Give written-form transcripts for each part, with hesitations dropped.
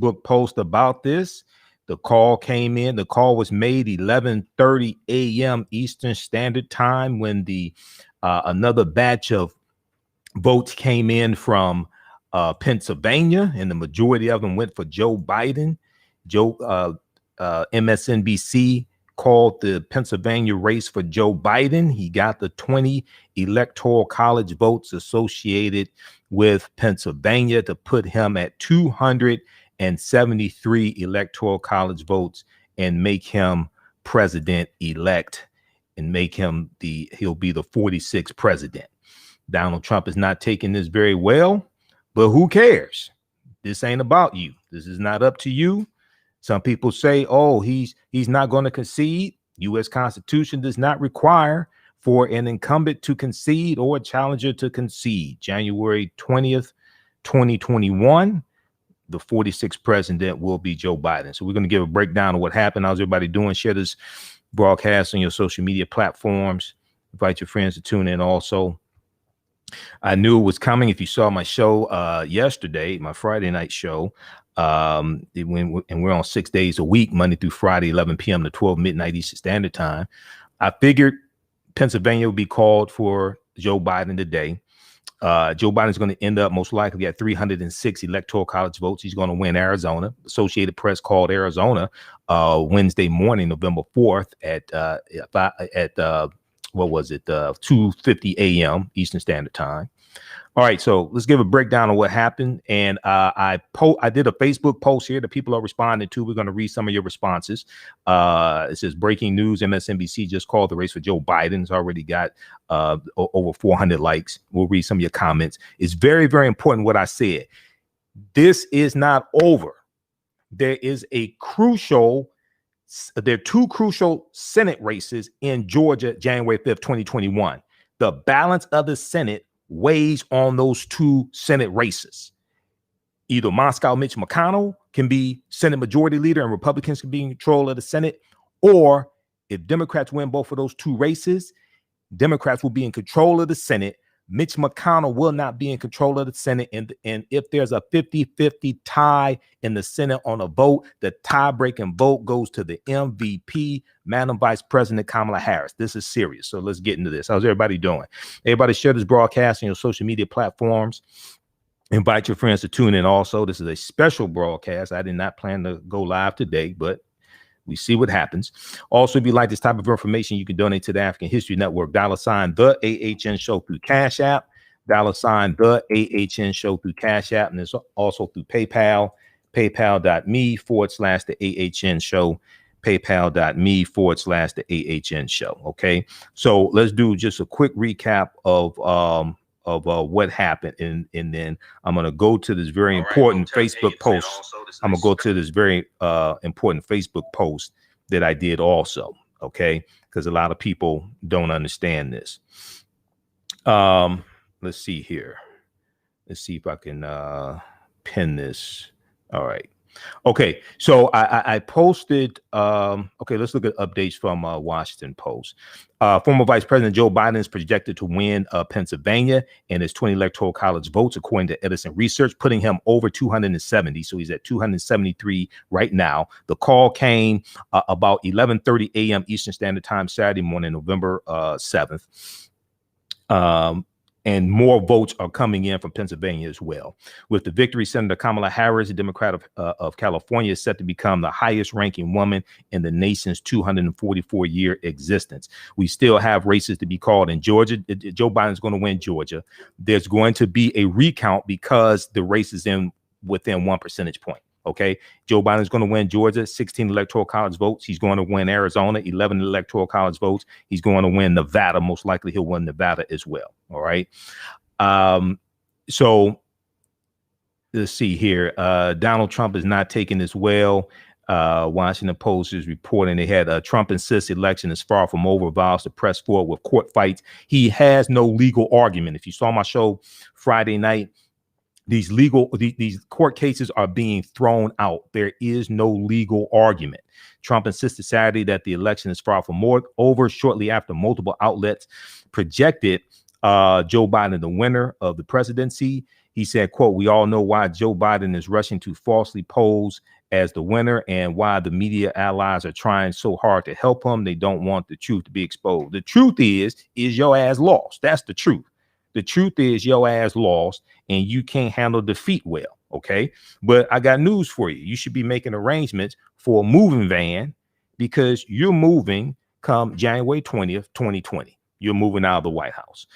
Facebook post about this. The call came in. The call was made 11:30 a.m. Eastern Standard Time when the another batch of votes came in from Pennsylvania, and the majority of them went for Joe Biden. MSNBC called the Pennsylvania race for Joe Biden. He got the 20 electoral college votes associated with Pennsylvania to put him at 273 electoral college votes and make him president-elect and make him he'll be the 46th president. Donald Trump is not taking this very well, but who cares? This ain't about you. This is not up to you. Some people say, oh, he's not going to concede. U.S. Constitution does not require for an incumbent to concede or a challenger to concede. January 20th, 2021, the 46th president will be Joe Biden. So we're going to give a breakdown of what happened. How's everybody doing? Share this broadcast on your social media platforms. Invite your friends to tune in also. I knew it was coming. If you saw my show yesterday, my Friday night show, and we're on 6 days a week, Monday through Friday, 11 p.m. to 12 midnight Eastern Standard Time. I figured Pennsylvania would be called for Joe Biden today. Joe Biden is going to end up most likely at 306 electoral college votes. He's going to win Arizona. Associated Press called Arizona Wednesday morning, November 4th at 2:50 a.m. Eastern Standard Time. All right, so let's give a breakdown of what happened. And I did a Facebook post here that people are responding to. We're going to read some of your responses. It says, breaking news, MSNBC just called the race for Joe Biden. It's already got over 400 likes. We'll read some of your comments. It's very, very important what I said. This is not over. There are two crucial Senate races in Georgia, January 5th, 2021. The balance of the Senate weighs on those two Senate races. Either Moscow Mitch McConnell can be Senate Majority Leader and Republicans can be in control of the Senate, or if Democrats win both of those two races, Democrats will be in control of the Senate. Mitch McConnell will not be in control of the Senate. And if there's a 50-50 tie in the Senate on a vote, the tie-breaking vote goes to the MVP, Madam Vice President Kamala Harris. This is serious. So let's get into this. How's everybody doing? Everybody share this broadcast on your social media platforms. Invite your friends to tune in also. This is a special broadcast. I did not plan to go live today, but we see what happens. Also, if you like this type of information, you can donate to the African History Network, $ the AHN Show through Cash App, $ the AHN Show through Cash App, and it's also through PayPal, paypal.me/the AHN Show, paypal.me/the AHN Show. Okay, so let's do just a quick recap of what happened, and then I'm going to go to this very important Facebook post. I'm going to go to this very important Facebook post that I did also, okay, because a lot of people don't understand this. Let's see here. Let's see if I can pin this. All right. Okay, so I posted, okay, let's look at updates from Washington Post. Former Vice President Joe Biden is projected to win Pennsylvania and his 20 electoral college votes, according to Edison Research, putting him over 270. So he's at 273 right now. The call came about 11:30 a.m. Eastern Standard Time, Saturday morning, November 7th. And more votes are coming in from Pennsylvania as well. With the victory, Senator Kamala Harris, a Democrat of California, is set to become the highest ranking woman in the nation's 244-year existence. We still have races to be called in Georgia. Joe Biden's going to win Georgia. There's going to be a recount because the race is within 1 percentage point. Okay, Joe Biden is going to win Georgia, 16 electoral college votes. He's going to win Arizona, 11 electoral college votes. He's going to win Nevada. Most likely he'll win Nevada as well. All right. So let's see here. Donald Trump is not taking this well. Washington Post is reporting they had Trump insists election is far from over, vows to press forward with court fights. He has no legal argument. If you saw my show Friday night, these court cases are being thrown out. There is no legal argument. Trump insisted Saturday that the election is far from over shortly after multiple outlets projected Joe Biden the winner of the presidency. He said, quote, "We all know why Joe Biden is rushing to falsely pose as the winner and why the media allies are trying so hard to help him. They don't want the truth to be exposed. The truth is your ass lost. That's the truth. The truth is your ass lost and you can't handle defeat well. Okay. But I got news for you. You should be making arrangements for a moving van because you're moving come January 20th, 2020. You're moving out of the White House.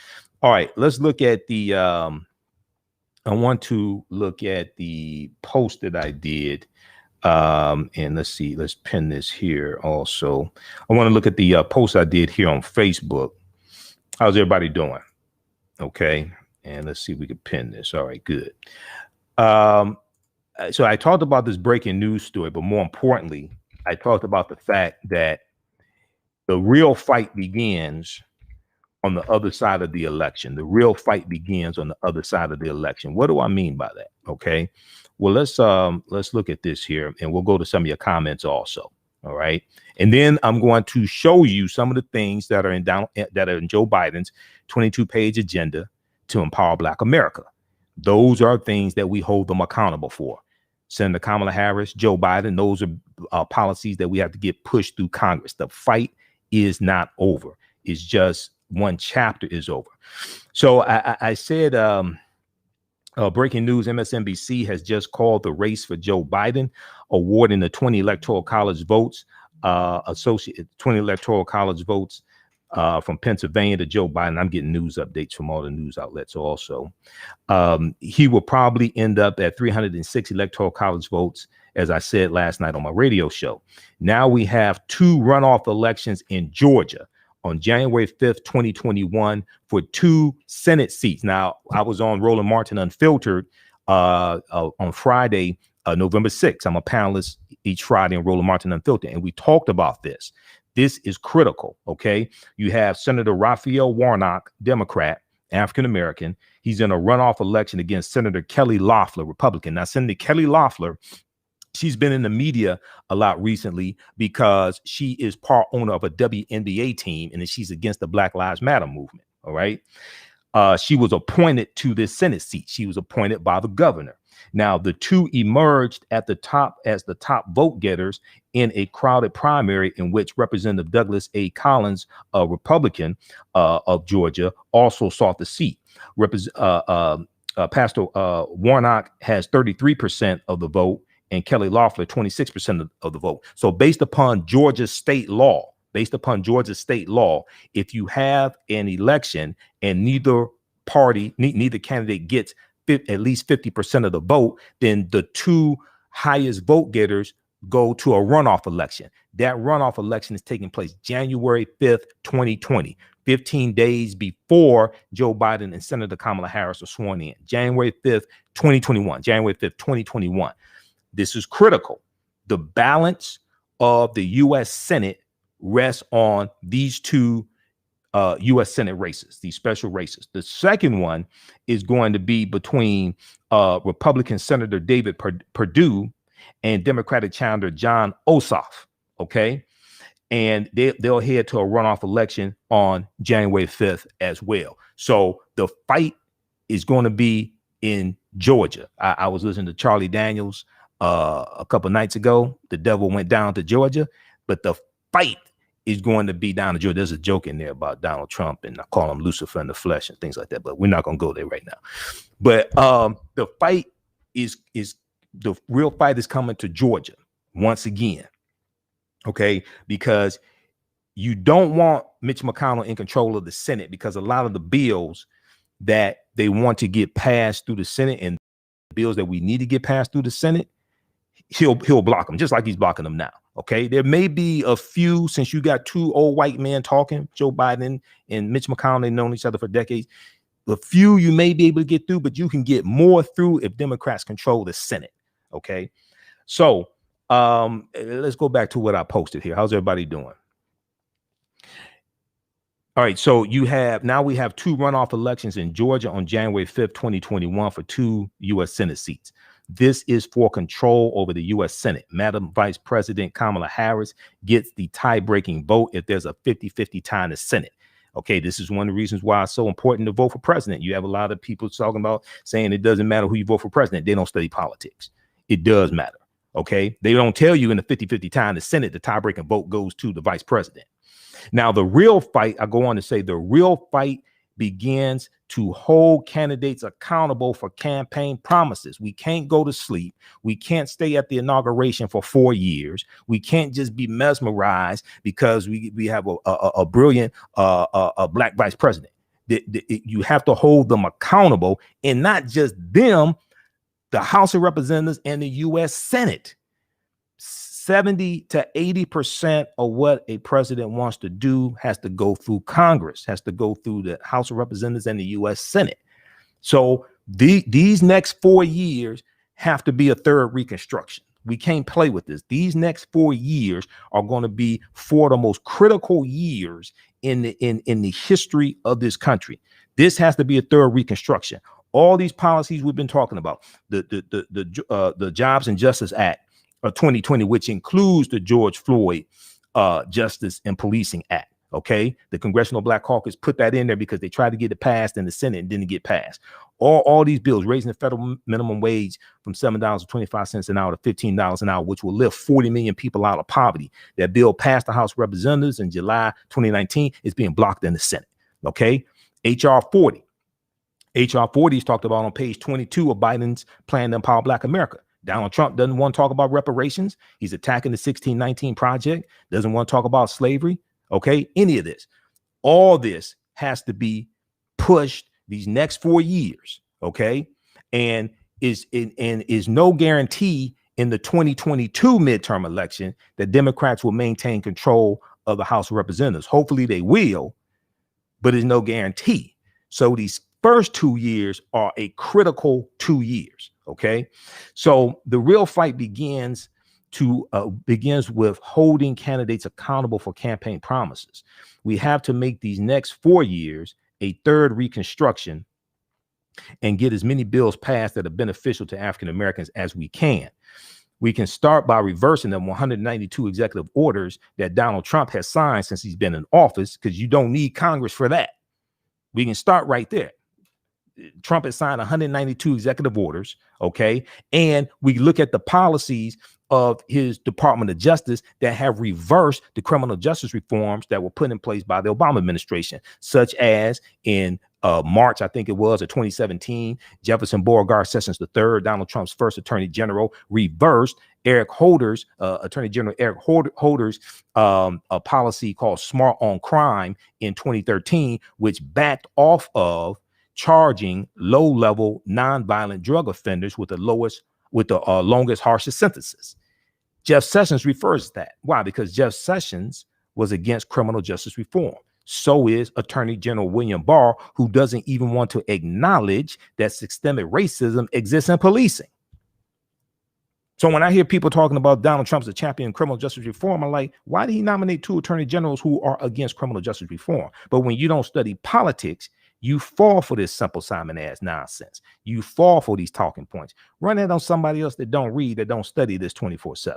All right. Let's look at the I want to look at the post that I did. And let's see, let's pin this here also. I want to look at the post I did here on Facebook. How's everybody doing? Okay. And let's see if we can pin this. All right, good. So I talked about this breaking news story, but more importantly, I talked about the fact that the real fight begins on the other side of the election. The real fight begins on the other side of the election. What do I mean by that? Okay. Well, let's look at this here and we'll go to some of your comments also. All right. And then I'm going to show you some of the things that are in Joe Biden's 22-page agenda to empower Black America. Those are things that we hold them accountable for. Senator Kamala Harris, Joe Biden, those are policies that we have to get pushed through Congress. The fight is not over. It's just one chapter is over. So I said, breaking news, MSNBC has just called the race for Joe Biden, awarding the 20 electoral college votes, 20 electoral college votes from Pennsylvania to Joe Biden. I'm getting news updates from all the news outlets also. He will probably end up at 306 electoral college votes, as I said last night on my radio show. Now we have 2 runoff elections in Georgia on January 5th, 2021 for 2 Senate seats. Now, I was on Roland Martin Unfiltered on Friday, November 6th. I'm a panelist each Friday on Roland Martin Unfiltered, and we talked about this. This is critical, okay? You have Senator Raphael Warnock, Democrat, African-American. He's in a runoff election against Senator Kelly Loeffler, Republican. Now, Senator Kelly Loeffler, she's been in the media a lot recently because she is part owner of a WNBA team and she's against the Black Lives Matter movement. All right. She was appointed to this Senate seat. She was appointed by the governor. Now, the 2 emerged at the top as the top vote getters in a crowded primary in which Representative Douglas A. Collins, a Republican of Georgia, also sought the seat. Pastor Warnock has 33% of the vote, and Kelly Loeffler 26% of the vote. So based upon Georgia state law, if you have an election and neither candidate gets at least 50% of the vote, then the 2 highest vote getters go to a runoff election. That runoff election is taking place January 5th, 2020, 15 days before Joe Biden and Senator Kamala Harris are sworn in. January 5th, 2021. This is critical. The balance of the U.S. Senate rests on these 2 U.S. Senate races, these special races. The second one is going to be between Republican Senator David Perdue and Democratic Challenger John Ossoff. Okay. And they'll head to a runoff election on January 5th as well. So the fight is going to be in Georgia. I was listening to Charlie Daniels a couple nights ago. The devil went down to Georgia, but the fight is going to be down to Georgia. There's a joke in there about Donald Trump, and I call him Lucifer in the flesh and things like that, but we're not going to go there right now. But the fight is the real fight is coming to Georgia once again. Okay, because you don't want Mitch McConnell in control of the Senate, because a lot of the bills that they want to get passed through the Senate and bills that we need to get passed through the Senate, he'll block them just like he's blocking them now. Okay, there may be a few, since you got 2 old white men talking, Joe Biden and Mitch McConnell, they've known each other for decades. A few you may be able to get through, but you can get more through if Democrats control the Senate. Okay, so let's go back to what I posted here. How's everybody doing? All right, so we have 2 runoff elections in Georgia on January 5th, 2021 for 2 U.S. Senate seats. This is for control over the U.S. Senate. Madam Vice President Kamala Harris gets the tie-breaking vote if there's a 50-50 tie in the Senate. Okay, this is one of the reasons why it's so important to vote for president. You have a lot of people talking about saying it doesn't matter who you vote for president. They don't study politics. It does matter. Okay, they don't tell you in the 50-50 tie in the Senate, the tie-breaking vote goes to the vice president. Now, the real fight, I go on to say, the real fight begins to hold candidates accountable for campaign promises. We can't go to sleep. We can't stay at the inauguration for 4 years. We can't just be mesmerized because we have a brilliant black vice president. You have to hold them accountable, and not just them, the House of Representatives and the U.S. Senate. 70 to 80% of what a president wants to do has to go through Congress, has to go through the House of Representatives and the U.S. Senate. So these next 4 years have to be a third Reconstruction. We can't play with this. These next 4 years are going to be 4 of the most critical years in the history of this country. This has to be a third Reconstruction. All these policies we've been talking about, the Jobs and Justice Act of 2020, which includes the George Floyd Justice and Policing Act. Okay, the Congressional Black Caucus put that in there because they tried to get it passed in the Senate and didn't get passed. All these bills, raising the federal minimum wage from $7.25 an hour to $15 an hour, which will lift 40 million people out of poverty. That bill passed the House of Representatives in July 2019. It's being blocked in the Senate. Okay, HR 40. HR 40 is talked about on page 22 of Biden's plan to empower Black America. Donald Trump doesn't want to talk about reparations. He's attacking the 1619 Project, doesn't want to talk about slavery. Okay, any of this. All this has to be pushed these next 4 years. Okay, and is no guarantee in the 2022 midterm election that Democrats will maintain control of the House of Representatives. Hopefully they will, but there's no guarantee. So these first 2 years are a critical 2 years. Okay, so the real fight begins with holding candidates accountable for campaign promises. We have to make these next 4 years a third Reconstruction and get as many bills passed that are beneficial to African Americans as we can. We can start by reversing the 192 executive orders that Donald Trump has signed since he's been in office, because you don't need Congress for that. We can start right there. Trump has signed 192 executive orders, okay? And we look at the policies of his Department of Justice that have reversed the criminal justice reforms that were put in place by the Obama administration, such as in March, I think it was, of 2017, Jefferson Beauregard Sessions III, Donald Trump's first attorney general, reversed Eric Holder's, Attorney General Eric Holder's a policy called Smart on Crime in 2013, which backed off of charging low-level nonviolent drug offenders with the longest, harshest sentences. Jeff Sessions refers to that. Why? Because Jeff Sessions was against criminal justice reform. So is Attorney General William Barr, who doesn't even want to acknowledge that systemic racism exists in policing. So when I hear people talking about Donald Trump's a champion of criminal justice reform, I'm like, why did he nominate 2 attorney generals who are against criminal justice reform? But when you don't study politics, you fall for this simple Simon ass nonsense. You fall for these talking points. Run that on somebody else that don't read, that don't study this 24/7.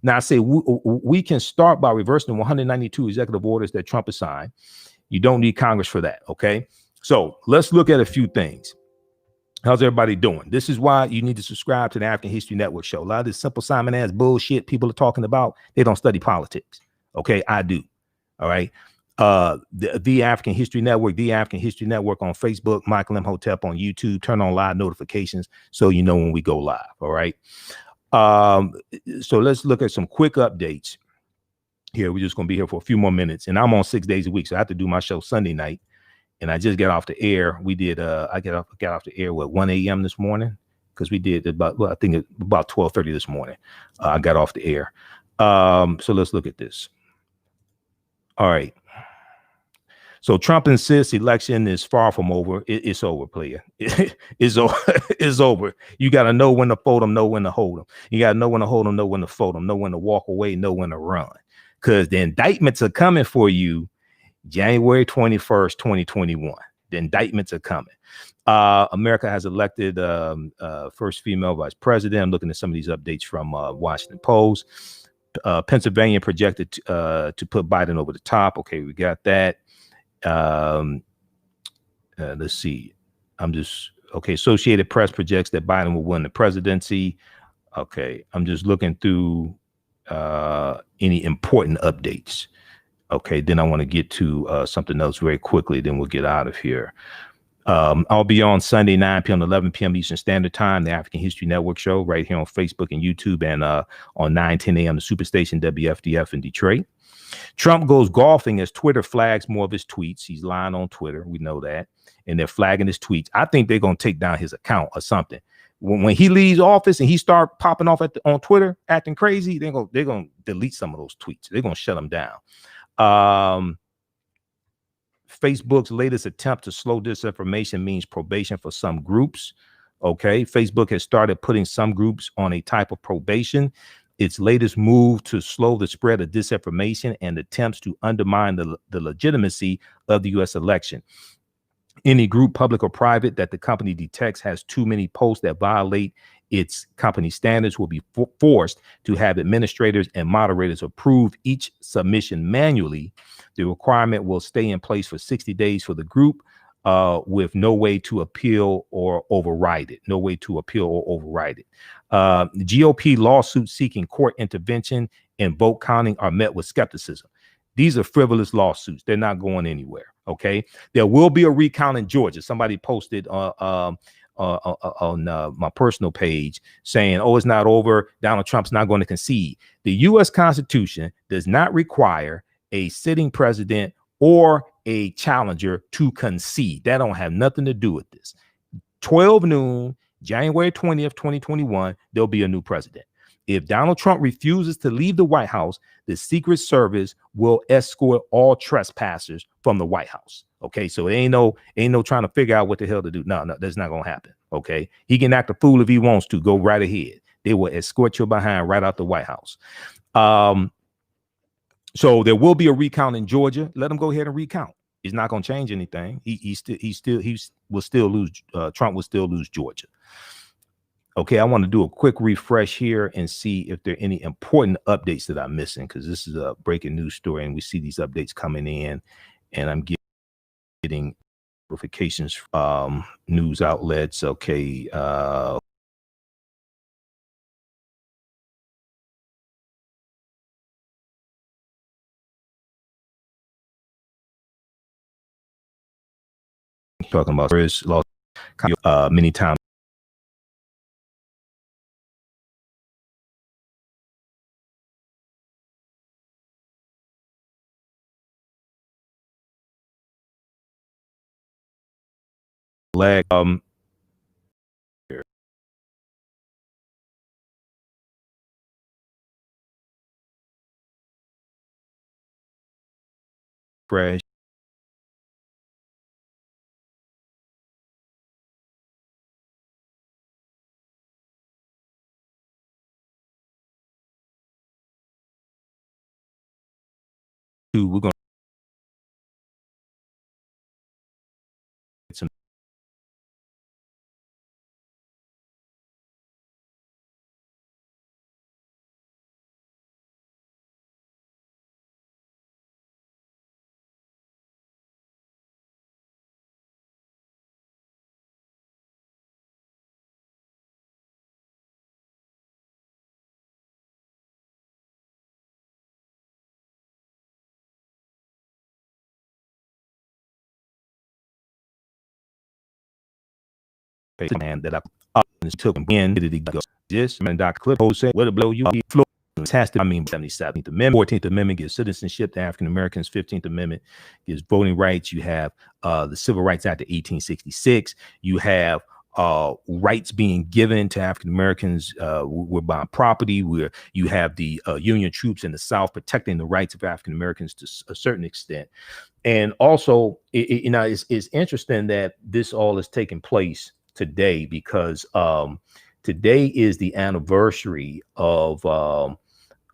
Now, I say we can start by reversing the 192 executive orders that Trump has signed. You don't need Congress for that, okay? So let's look at a few things. How's everybody doing? This is why you need to subscribe to the African History Network show. A lot of this simple Simon ass bullshit people are talking about, they don't study politics, okay? I do, all right? The African History Network, the African History Network on Facebook, Michael Imhotep on YouTube. Turn on live notifications so you know when we go live. All right. So let's look at some quick updates here. We're just going to be here for a few more minutes, and I'm on 6 days a week, so I have to do my show Sunday night. And I just got off the air. We did. I got off the air at 1 a.m. this morning, because we did about, I think about 12:30 this morning. I got off the air. So let's look at this. All right. So Trump insists election is far from over. It's over, player. It's over. It's over. You got to know when to fold them, know when to hold them. You got to know when to hold them, know when to fold them, know when to walk away, know when to run. Because the indictments are coming for you January 21st, 2021. The indictments are coming. America has elected first female vice president. I'm looking at some of these updates from Washington Post. Pennsylvania projected to put Biden over the top. Okay, we got that. Let's see. Associated Press projects that Biden will win the presidency. Okay, I'm just looking through any important updates. Okay, then I want to get to something else very quickly, then we'll get out of here. I'll be on Sunday, 9 p.m. to 11 p.m. Eastern Standard Time, the African History Network show right here on Facebook and YouTube, and on 9:10 a.m. the Superstation WFDF in Detroit. Trump goes golfing as Twitter flags more of his tweets. He's lying on Twitter. We know that. And they're flagging his tweets. I think they're going to take down his account or something. When he leaves office and he start popping off on Twitter, acting crazy, they're going to delete some of those tweets. They're going to shut him down. Facebook's latest attempt to slow disinformation means probation for some groups. Okay. Facebook has started putting some groups on a type of probation. Its latest move to slow the spread of disinformation and attempts to undermine the legitimacy of the U.S. election. Any group, public or private, that the company detects has too many posts that violate its company standards will be forced to have administrators and moderators approve each submission manually. The requirement will stay in place for 60 days for the group, with no way to appeal or override it. No way to appeal or override it. GOP lawsuits seeking court intervention and vote counting are met with skepticism. These are frivolous lawsuits. They're not going anywhere. Okay. There will be a recount in Georgia. Somebody posted on my personal page saying, oh, it's not over. Donald Trump's not going to concede. The U.S. Constitution does not require a sitting president or a challenger to concede. That don't have nothing to do with this. 12 noon, January 20th, 2021, there'll be a new president. If Donald Trump refuses to leave the White House, the Secret Service will escort all trespassers from the White House. Okay, so it ain't no trying to figure out what the hell to do. No, that's not gonna happen. Okay, he can act a fool if he wants to. Go right ahead. They will escort you behind right out the White House. So there will be a recount in Georgia. Let him go ahead and recount. It's not gonna change anything. He will still lose. Trump will still lose Georgia. Okay, I want to do a quick refresh here and see if there are any important updates that I'm missing, because this is a breaking news story and we see these updates coming in, and I'm getting notifications from news outlets. Okay, talking about lost many times. Leg crash. We're going to get some man that I took in. Did it go? This man, Dr. Clip said, "What a blow you flow." Fantastic. I mean, 77th Amendment, 14th Amendment gives citizenship to African Americans. 15th Amendment gives voting rights. You have the Civil Rights Act of 1866. You have rights being given to African Americans. We're buying property. Where you have the Union troops in the South protecting the rights of African Americans to a certain extent. And also, it's interesting that this all is taking place today, because today is the anniversary of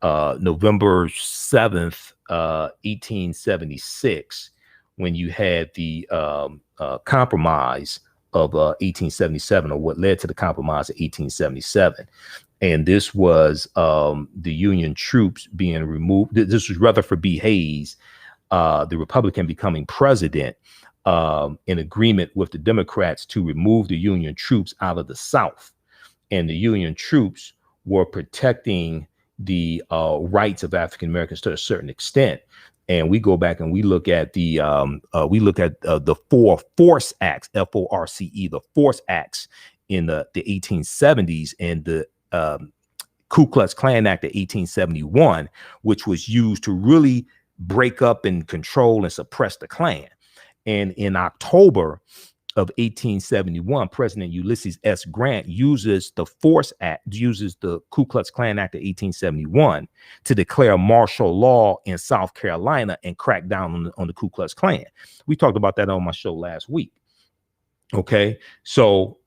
November 7th, 1876, when you had the compromise of 1877, or what led to the compromise of 1877. And this was the Union troops being removed. This was Rutherford B. Hayes the Republican becoming president, in agreement with the Democrats to remove the Union troops out of the South. And the Union troops were protecting the rights of African Americans to a certain extent. And we go back and we look at the four Force Acts, FORCE, the Force Acts in the 1870s, and the Ku Klux Klan Act of 1871, which was used to really break up and control and suppress the Klan. And in October of 1871, President Ulysses S. Grant uses the Force Act, uses the Ku Klux Klan Act of 1871 to declare martial law in South Carolina and crack down on the Ku Klux Klan. We talked about that on my show last week. Okay, so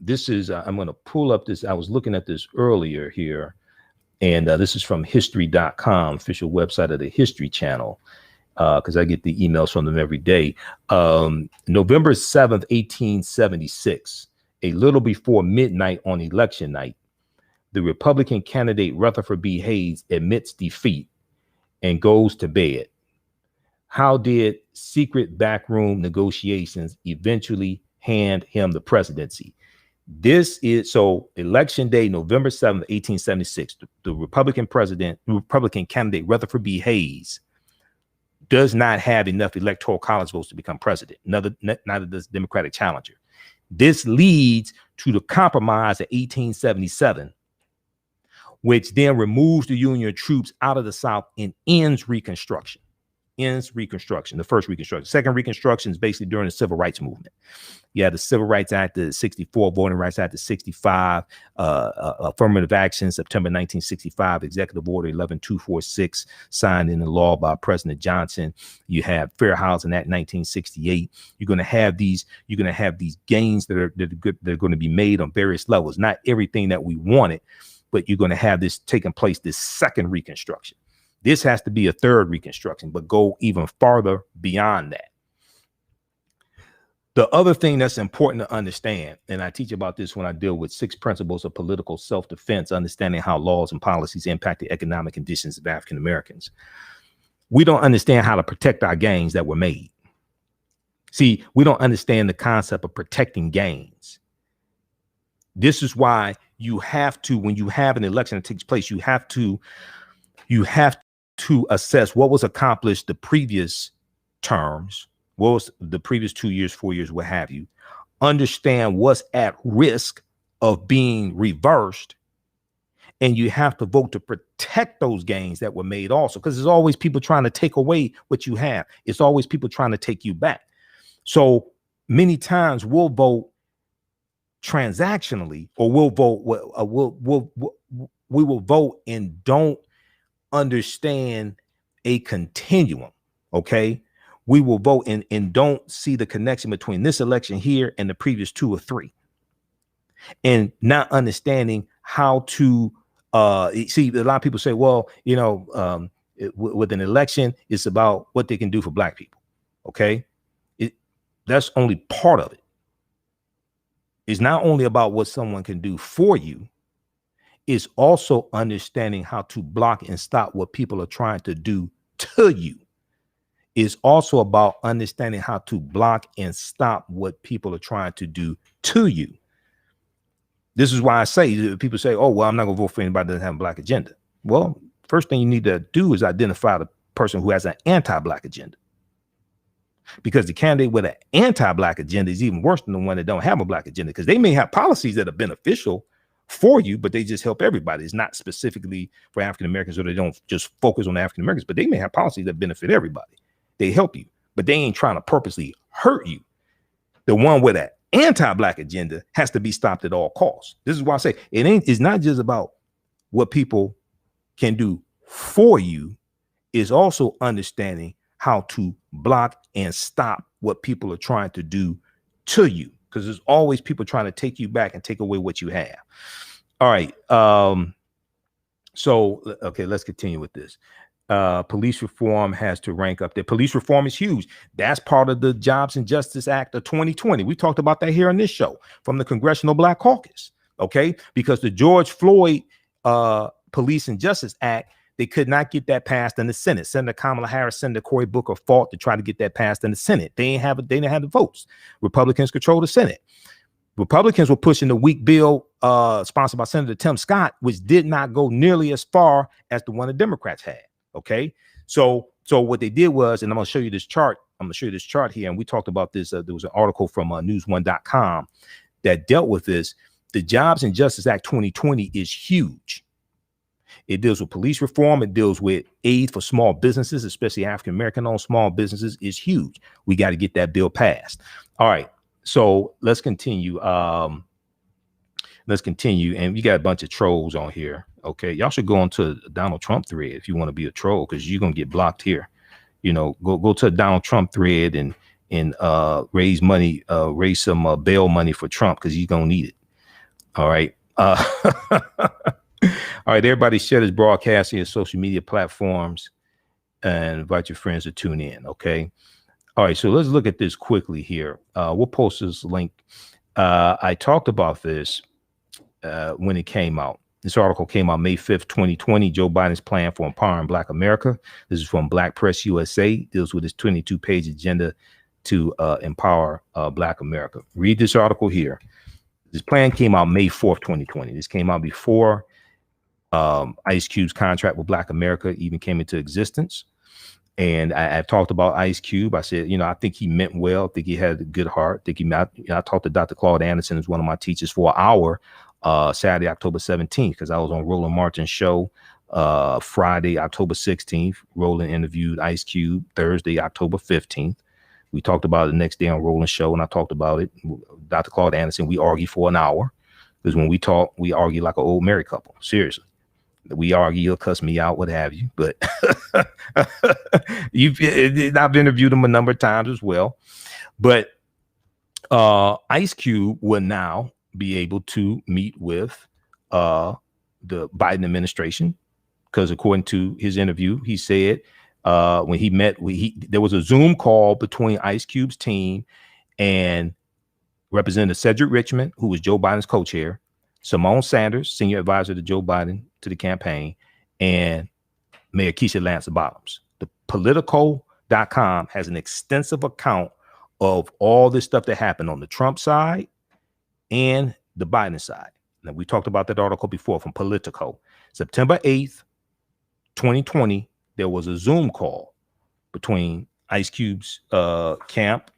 this is, I'm going to pull up this. I was looking at this earlier here, and this is from history.com, official website of the History Channel, because I get the emails from them every day. November 7th, 1876, a little before midnight on election night, the Republican candidate Rutherford B. Hayes admits defeat and goes to bed. How did secret backroom negotiations eventually hand him the presidency? This is, so election day, November 7th, 1876, the Republican candidate Rutherford B. Hayes does not have enough electoral college votes to become president. Neither does Democratic challenger. This leads to the compromise of 1877, which then removes the Union troops out of the South and ends Reconstruction. The first Reconstruction. Second Reconstruction is basically during the Civil Rights Movement. You had the Civil Rights Act of 64, Voting Rights Act of 65, Affirmative Action, September 1965, Executive Order 11246, signed into law by President Johnson. You have Fair Housing Act 1968. You're going to have these gains that are going to be made on various levels. Not everything that we wanted, but you're going to have this taking place, this second Reconstruction. This has to be a third Reconstruction, but go even farther beyond that. The other thing that's important to understand, and I teach about this when I deal with 6 principles of political self-defense, understanding how laws and policies impact the economic conditions of African Americans. We don't understand how to protect our gains that were made. See, we don't understand the concept of protecting gains. This is why you have to, when you have an election that takes place, you have to assess what was accomplished the previous terms, what was the previous 2 years, 4 years, what have you. Understand what's at risk of being reversed, and you have to vote to protect those gains that were made also, because there's always people trying to take away what you have. It's always people trying to take you back. So many times we'll vote transactionally, or we will vote and don't understand a continuum. Okay, we will vote and don't see the connection between this election here and the previous 2 or 3, and not understanding how to see. A lot of people say, well, with an election, it's about what they can do for Black people. Okay, that's only part of it. It's not only about what someone can do for you. Is also understanding how to block and stop what people are trying to do to you. Is also about understanding how to block and stop what people are trying to do to you. This is why I say, people say, oh, well, I'm not going to vote for anybody that doesn't have a Black agenda. Well, first thing you need to do is identify the person who has an anti-Black agenda. Because the candidate with an anti-Black agenda is even worse than the one that don't have a Black agenda, because they may have policies that are beneficial for you, but they just help everybody. It's not specifically for African Americans, or they don't just focus on African Americans, but they may have policies that benefit everybody. They help you, but they ain't trying to purposely hurt you. The one with an anti-Black agenda has to be stopped at all costs. This is why I say it's not just about what people can do for you. It's also understanding how to block and stop what people are trying to do to you, because there's always people trying to take you back and take away what you have. All right. So, okay, let's continue with this. Police reform has to rank up there. Police reform is huge. That's part of the Jobs and Justice Act of 2020. We talked about that here on this show from the Congressional Black Caucus. Okay, because the George Floyd Police and Justice Act, They could not get that passed in the Senate. Senator Kamala Harris, Senator Cory Booker fought to try to get that passed in the Senate. They didn't have the votes. Republicans control the Senate. Republicans were pushing the weak bill sponsored by Senator Tim Scott, which did not go nearly as far as the one the Democrats had. Okay, so what they did was, and I'm going to show you this chart. I'm going to show you this chart here, and we talked about this. There was an article from news1.com that dealt with this. The Jobs and Justice Act 2020 is huge. It deals with police reform. It deals with aid for small businesses, especially African-American owned small businesses. Is huge. We got to get that bill passed. All right. So let's continue. And we got a bunch of trolls on here. Okay. Y'all should go on to Donald Trump thread if you want to be a troll, because you're going to get blocked here. You know, go to a Donald Trump thread and raise money, raise some bail money for Trump, because he's going to need it. All right. All right. Everybody share this broadcast on your social media platforms and invite your friends to tune in. Okay. All right, so let's look at this quickly here. We'll post this link. I talked about this when it came out. This article came out May 5th, 2020, Joe Biden's plan for empowering Black America. This is from Black Press USA, deals with his 22-page agenda to empower Black America. Read this article here. This plan came out May 4th, 2020. This came out before Ice Cube's contract with Black America even came into existence. And I've talked about Ice Cube. I said, you know, I think he meant well. I think he had a good heart. I talked to Dr. Claude Anderson, who's one of my teachers, for an hour Saturday, October 17th, because I was on Roland Martin's show Friday, October 16th. Roland interviewed Ice Cube Thursday, October 15th. We talked about it the next day on Roland's show, and I talked about it. Dr. Claude Anderson, we argued for an hour, because when we talk, we argue like an old married couple. Seriously. We argue, you'll cuss me out, what have you. But I've interviewed him a number of times as well. But Ice Cube will now be able to meet with the Biden administration, because according to his interview, he said when he met, there was a Zoom call between Ice Cube's team and Representative Cedric Richmond, who was Joe Biden's co-chair, Simone Sanders, senior advisor to Joe Biden to the campaign, and Mayor Keisha Lance Bottoms. The Politico.com has an extensive account of all this stuff that happened on the Trump side and the Biden side. Now, we talked about that article before from Politico. September 8th, 2020, there was a Zoom call between Ice Cube's camp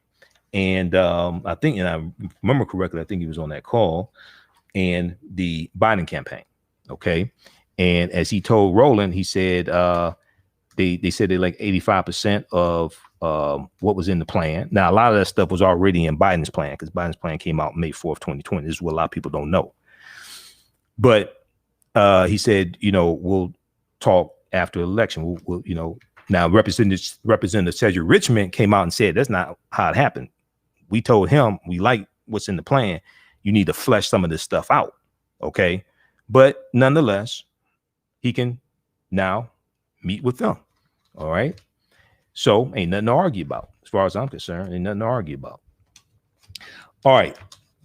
and I think, and I remember correctly, I think he was on that call, and the Biden campaign. Okay. And as he told Roland, he said they said they like 85% of what was in the plan. Now, a lot of that stuff was already in Biden's plan, because Biden's plan came out May 4th, 2020. This is what a lot of people don't know. But he said, you know, we'll talk after the election. We'll you know, now Representative Cedric Richmond came out and said that's not how it happened. We told him we like what's in the plan. You need to flesh some of this stuff out. Okay. But nonetheless, he can now meet with them. All right. So ain't nothing to argue about. As far as I'm concerned, ain't nothing to argue about. All right.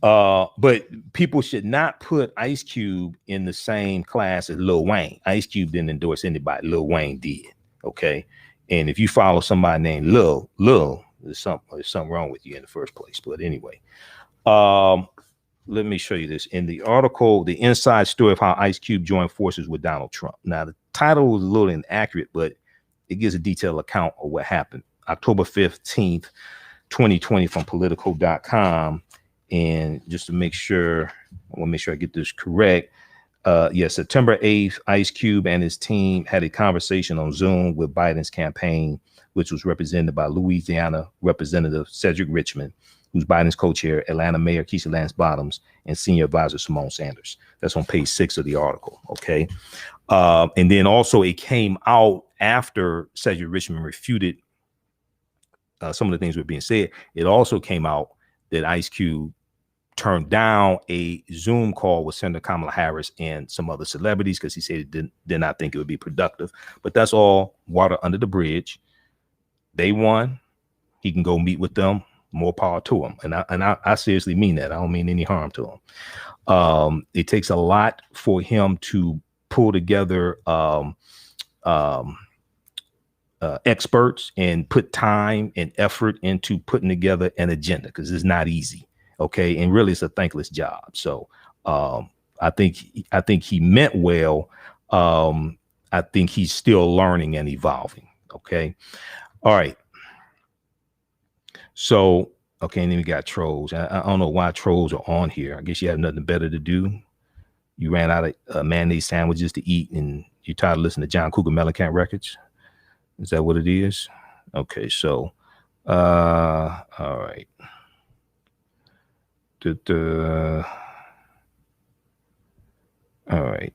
But people should not put Ice Cube in the same class as Lil Wayne. Ice Cube didn't endorse anybody. Lil Wayne did. Okay. And if you follow somebody named Lil, there's something wrong with you in the first place. But anyway, let me show you this. In the article, The Inside Story of How Ice Cube Joined Forces with Donald Trump. Now, the title was a little inaccurate, but it gives a detailed account of what happened. October 15th, 2020 from Politico.com. And just to make sure, I want to make sure I get this correct. Yes, September 8th, Ice Cube and his team had a conversation on Zoom with Biden's campaign, which was represented by Louisiana Representative Cedric Richmond, who's Biden's co-chair, Atlanta Mayor Keisha Lance Bottoms, and senior advisor Simone Sanders. That's on page 6 of the article. Okay. And then also it came out after Cedric Richmond refuted some of the things that were being said. It also came out that Ice Cube turned down a Zoom call with Senator Kamala Harris and some other celebrities because he said he did not think it would be productive. But that's all water under the bridge. They won. He can go meet with them. More power to him. And I seriously mean that. I don't mean any harm to him. It takes a lot for him to pull together experts and put time and effort into putting together an agenda, because it's not easy. Okay. And really it's a thankless job. So I think he meant well. I think he's still learning and evolving. Okay. All right. So, okay. And then we got trolls. I don't know why trolls are on here. I guess you have nothing better to do. You ran out of mayonnaise sandwiches to eat and you're tired of listening to John Cougar Mellencamp records. Is that what it is? Okay. So, all right. All right.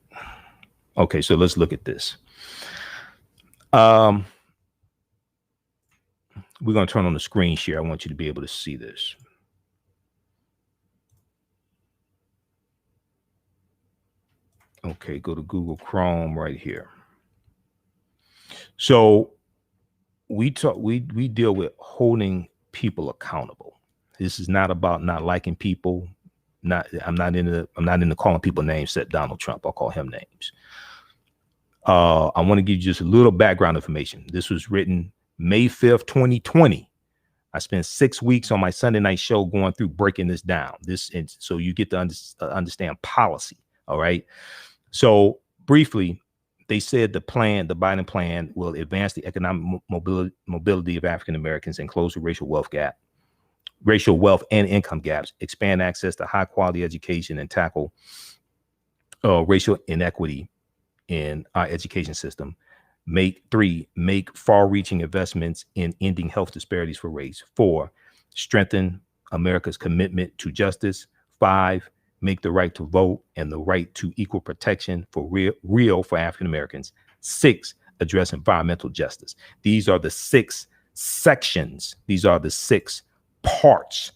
Okay, so let's look at this. We're going to turn on the screen share. I want you to be able to see this. Okay, go to Google Chrome right here. So we deal with holding people accountable. This is not about not liking people. I'm not into calling people names except Donald Trump. I'll call him names. I want to give you just a little background information. This was written May 5th, 2020. I spent 6 weeks on my Sunday night show going through breaking this down. So you get to understand policy. All right. So briefly, they said the Biden plan will advance the economic mobility of African Americans and close the racial wealth and income gaps, expand access to high quality education, and tackle racial inequity in our education system. Make far-reaching investments in ending health disparities for race. 4, strengthen America's commitment to justice. 5, make the right to vote and the right to equal protection for real for African Americans. 6, address environmental justice. These are the 6 sections. These are the 6 parts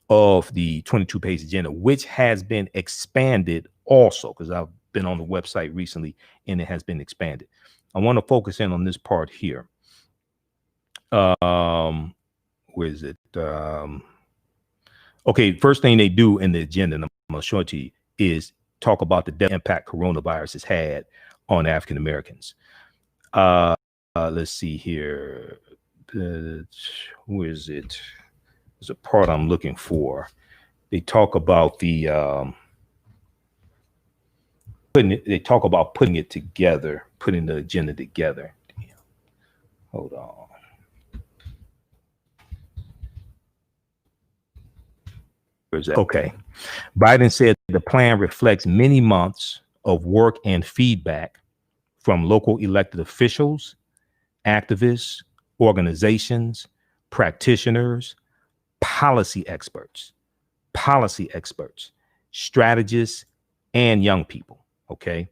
of the 22-page agenda, which has been expanded also, because I've been on the website recently and it has been expanded. I want to focus in on this part here. Where is it? Okay, first thing they do in the agenda, and I'm going to show it to you, is talk about the impact coronavirus has had on African Americans. Let's see here. Where is it? There's a part I'm looking for. They talk about putting it together, putting the agenda together. Damn. Hold on. Where's that? Okay. Biden said the plan reflects many months of work and feedback from local elected officials, activists, organizations, practitioners, policy experts, strategists, and young people. Okay.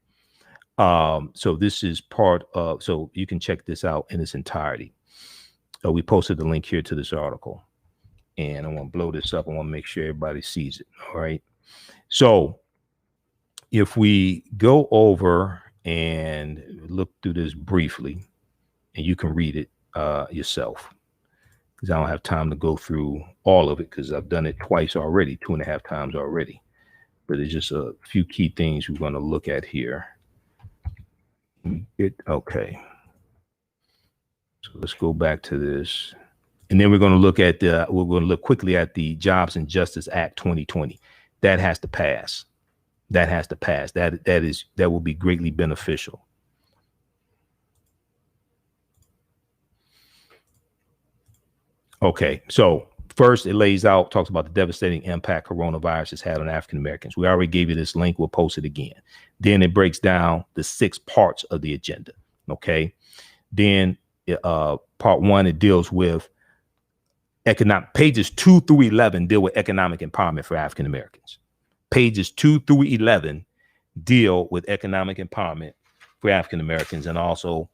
So this is part of, so you can check this out in its entirety. We posted the link here to this article, and I want to blow this up. I want to make sure everybody sees it. All right. So if we go over and look through this briefly, and you can read it yourself, because I don't have time to go through all of it, because I've done it twice already, 2.5 times already. But there's just a few key things we're going to look at here. Okay. So let's go back to this. And then we're going to look quickly at the Jobs and Justice Act 2020. That has to pass. That will be greatly beneficial. Okay. So first, it talks about the devastating impact coronavirus has had on African Americans. We already gave you this link. We'll post it again. Then it breaks down the 6 parts of the agenda. Okay. Then part 1, it deals with pages 2 through 11 deal with economic empowerment for African Americans. Pages 2 through 11 deal with economic empowerment for African Americans, and also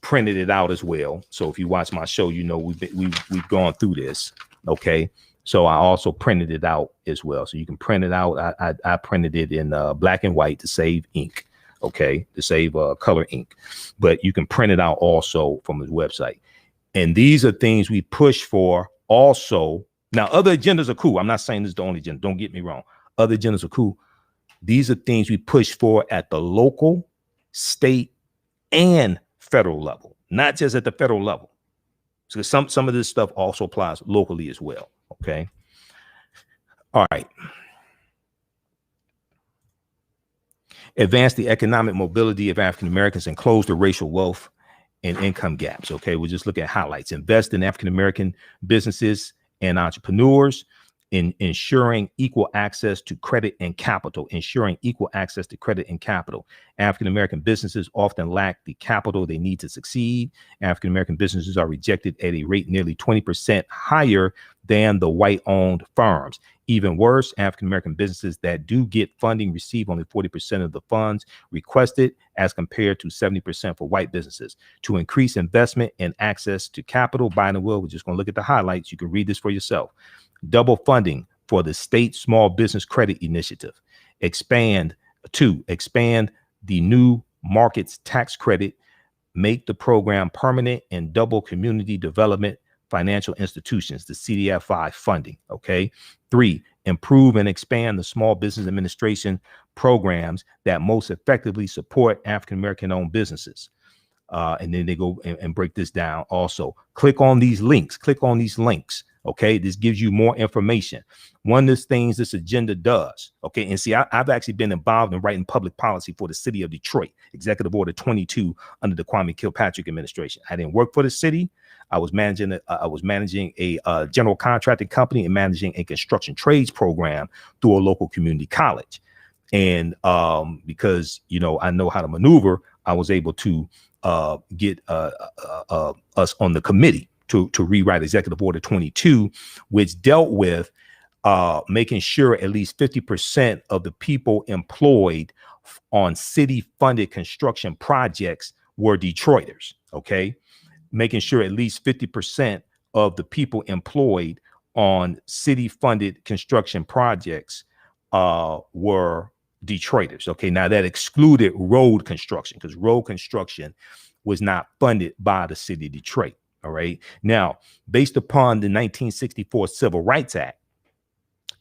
printed it out as well. So if you watch my show, you know we've gone through this. Okay. So I also printed it out as well. So you can print it out. I printed it in black and white to save ink. Okay. To save color ink. But you can print it out also from his website. And these are things we push for also. Now, other agendas are cool. I'm not saying this is the only agenda. Don't get me wrong. Other agendas are cool. These are things we push for at the local, state, and federal level, not just at the federal level. So some of this stuff also applies locally as well. Okay. All right. Advance the economic mobility of African Americans and close the racial wealth and income gaps. Okay. We'll just look at highlights. Invest in African American businesses and entrepreneurs, in ensuring equal access to credit and capital, ensuring equal access to credit and capital. African American businesses often lack the capital they need to succeed. African American businesses are rejected at a rate nearly 20% higher than the white-owned firms. Even worse, African American businesses that do get funding receive only 40% of the funds requested, as compared to 70% for white businesses. To increase investment and access to capital, Biden will, we're just going to look at the highlights. You can read this for yourself. Double funding for the state small business credit initiative. Expand the new markets tax credit, make the program permanent, and double community development financial institutions, the CDFI funding. Okay. 3, improve and expand the small business administration programs that most effectively support African American owned businesses. And then they go and break this down. Also, click on these links. Okay, this gives you more information. One of the things this agenda does, okay, and see, I've actually been involved in writing public policy for the city of Detroit, Executive Order 22 under the Kwame Kilpatrick administration. I didn't work for the city. I was managing a general contracting company and managing a construction trades program through a local community college. And because, you know, I know how to maneuver, I was able to get us on the committee to rewrite Executive Order 22, which dealt with making sure at least 50% of the people employed on city-funded construction projects were Detroiters, okay? Making sure at least 50% of the people employed on city-funded construction projects were Detroiters, okay? Now, that excluded road construction, because road construction was not funded by the city of Detroit. All right. Now, based upon the 1964 Civil Rights Act,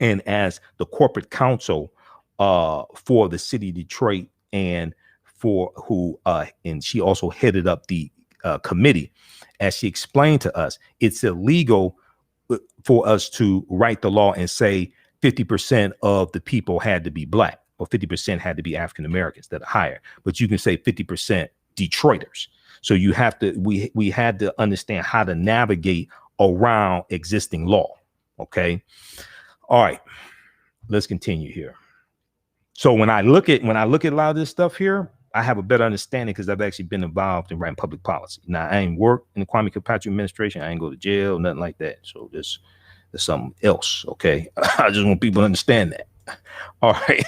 and as the corporate counsel for the city of Detroit, and and she also headed up the committee, as she explained to us, it's illegal for us to write the law and say 50% of the people had to be black or 50% had to be African Americans that are higher, but you can say 50% Detroiters. So you have to, we had to understand how to navigate around existing law. Okay. All right, let's continue here. So when I look at a lot of this stuff here, I have a better understanding because I've actually been involved in writing public policy. Now, I ain't worked in the Kwame Kilpatrick administration. I ain't go to jail, nothing like that. So there's something else. Okay. I just want people to understand that. All right.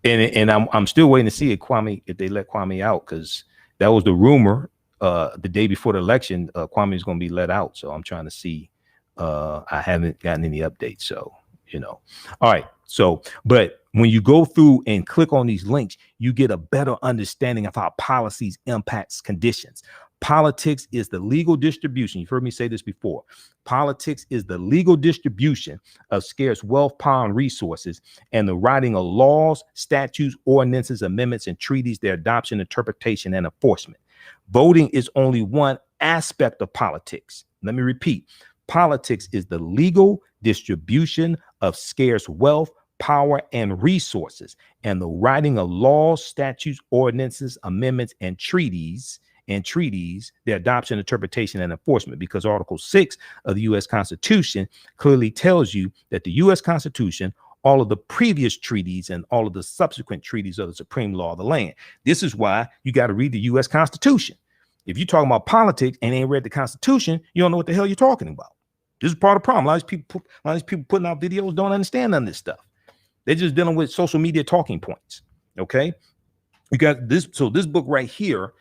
And I'm still waiting to see if they let Kwame out, because that was the rumor the day before the election. Kwame is going to be let out. So I'm trying to see. I haven't gotten any updates. So, you know, all right. So, but when you go through and click on these links, you get a better understanding of how policies impacts conditions. Politics is the legal distribution. You've heard me say this before. Politics is the legal distribution of scarce wealth, power, and resources, and the writing of laws, statutes, ordinances, amendments, and treaties, their adoption, interpretation, and enforcement. Voting is only one aspect of politics. Let me repeat. Politics is the legal distribution of scarce wealth, power, and resources, and the writing of laws, statutes, ordinances, amendments, and treaties, their adoption, interpretation, and enforcement, because Article 6 of the U.S. Constitution clearly tells you that the U.S. Constitution, all of the previous treaties, and all of the subsequent treaties are the supreme law of the land. This is why you got to read the U.S. Constitution. If you're talking about politics and ain't read the Constitution, you don't know what the hell you're talking about. This is part of the problem. A lot of these people putting out videos don't understand none of this stuff. They're just dealing with social media talking points. Okay. You got this. So this book right here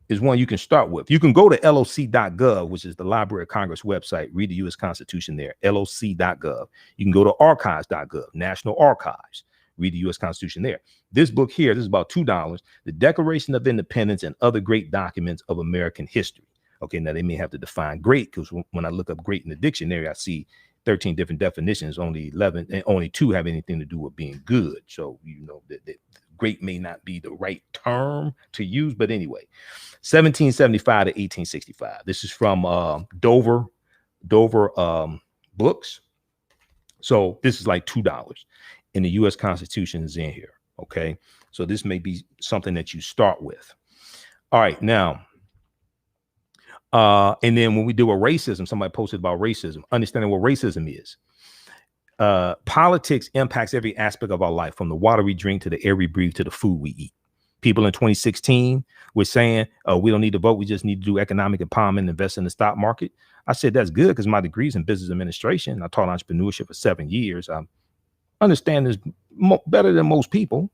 is one you can start with. You can go to loc.gov, which is the Library of Congress website, read the U.S. Constitution there, loc.gov. You can go to archives.gov, National Archives, read the U.S. Constitution there. This book here, this is about $2, The Declaration of Independence and Other Great Documents of American History. Okay, now they may have to define great, because when I look up great in the dictionary, I see 13 different definitions, only 2 have anything to do with being good. So, you know, that great may not be the right term to use, but anyway, 1775 to 1865. This is from Dover books. So this is like $2, and the U.S. Constitution is in here. Okay, so this may be something that you start with. All right, now, and then when we do a racism, somebody posted about racism, understanding what racism is. Politics impacts every aspect of our life, from the water we drink to the air we breathe to the food we eat. People in 2016 were saying, we don't need to vote. We just need to do economic empowerment and invest in the stock market. I said, that's good, because my degree's in business administration. I taught entrepreneurship for 7 years. I understand this better than most people,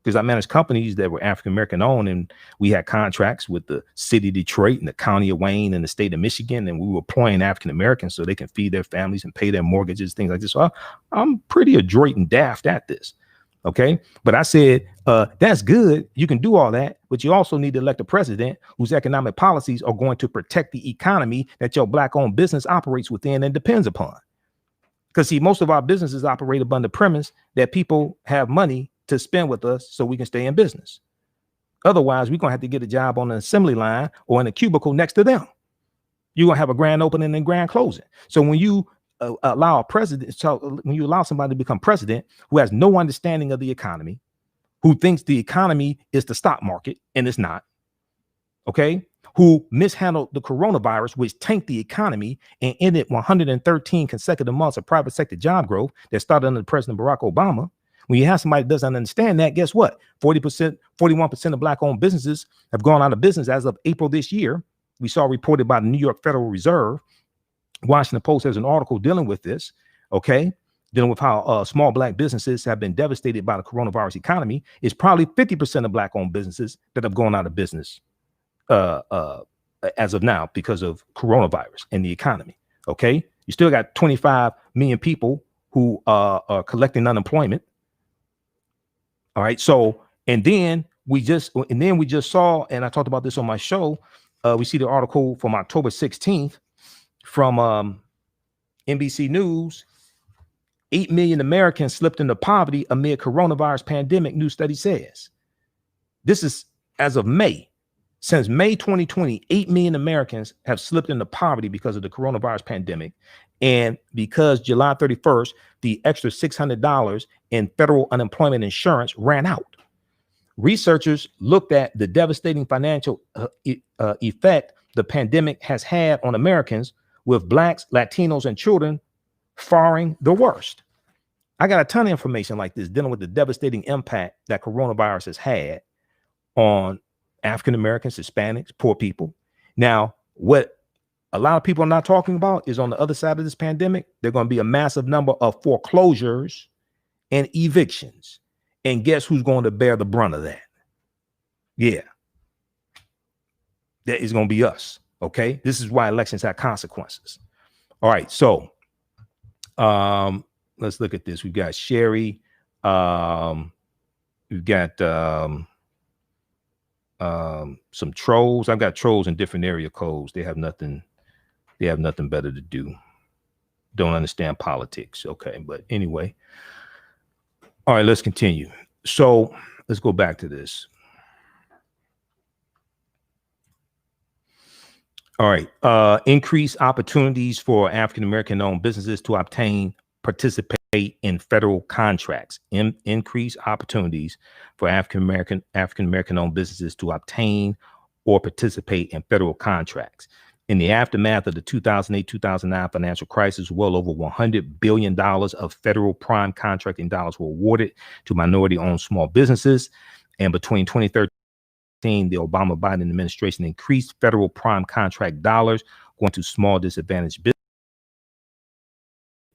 because I managed companies that were African-American owned, and we had contracts with the city of Detroit and the county of Wayne and the state of Michigan, and we were employing African-Americans so they can feed their families and pay their mortgages, things like this. So I'm pretty adroit and daft at this. Okay. But I said, that's good. You can do all that, but you also need to elect a president whose economic policies are going to protect the economy that your Black owned business operates within and depends upon. Because see, most of our businesses operate upon the premise that people have money to spend with us so we can stay in business. Otherwise, we're going to have to get a job on an assembly line or in a cubicle next to them. You're going to have a grand opening and grand closing. So when you allow a president, when you allow somebody to become president who has no understanding of the economy, who thinks the economy is the stock market, and it's not, okay, who mishandled the coronavirus, which tanked the economy and ended 113 consecutive months of private sector job growth that started under President Barack Obama. When you have somebody that doesn't understand that, guess what? 40%, 41% of Black owned businesses have gone out of business as of April this year. We saw reported by the New York Federal Reserve. Washington Post has an article dealing with this, okay, dealing with how small Black businesses have been devastated by the coronavirus economy. It's probably 50% of Black owned businesses that have gone out of business as of now because of coronavirus and the economy. Okay, you still got 25 million people who are collecting unemployment. All right, so and then we just saw, and I talked about this on my show. We see the article from October 16th from NBC News. 8 million Americans slipped into poverty amid coronavirus pandemic, new study says. This is as of May. Since May 2020, 8 million Americans have slipped into poverty because of the coronavirus pandemic. And because July 31st, the extra $600 in federal unemployment insurance ran out. Researchers looked at the devastating financial effect the pandemic has had on Americans, with Blacks, Latinos, and children faring the worst. I got a ton of information like this dealing with the devastating impact that coronavirus has had on African Americans, Hispanics, poor people. Now, what a lot of people are not talking about is on the other side of this pandemic, there's going to be a massive number of foreclosures and evictions. And guess who's going to bear the brunt of that? Yeah, that is going to be us. Okay, this is why elections have consequences. All right, so let's look at this. We've got Sherry. We've got some trolls. I've got trolls in different area codes. They have nothing better to do. Don't understand politics. Okay, but anyway. All right, let's continue. So let's go back to this. All right. Increase opportunities for African-American owned businesses to participate in federal contracts. Increase opportunities for African-American owned businesses to obtain or participate in federal contracts. In the aftermath of the 2008-2009 financial crisis, well over $100 billion of federal prime contracting dollars were awarded to minority-owned small businesses. And between 2013, the Obama-Biden administration increased federal prime contract dollars going to small disadvantaged businesses,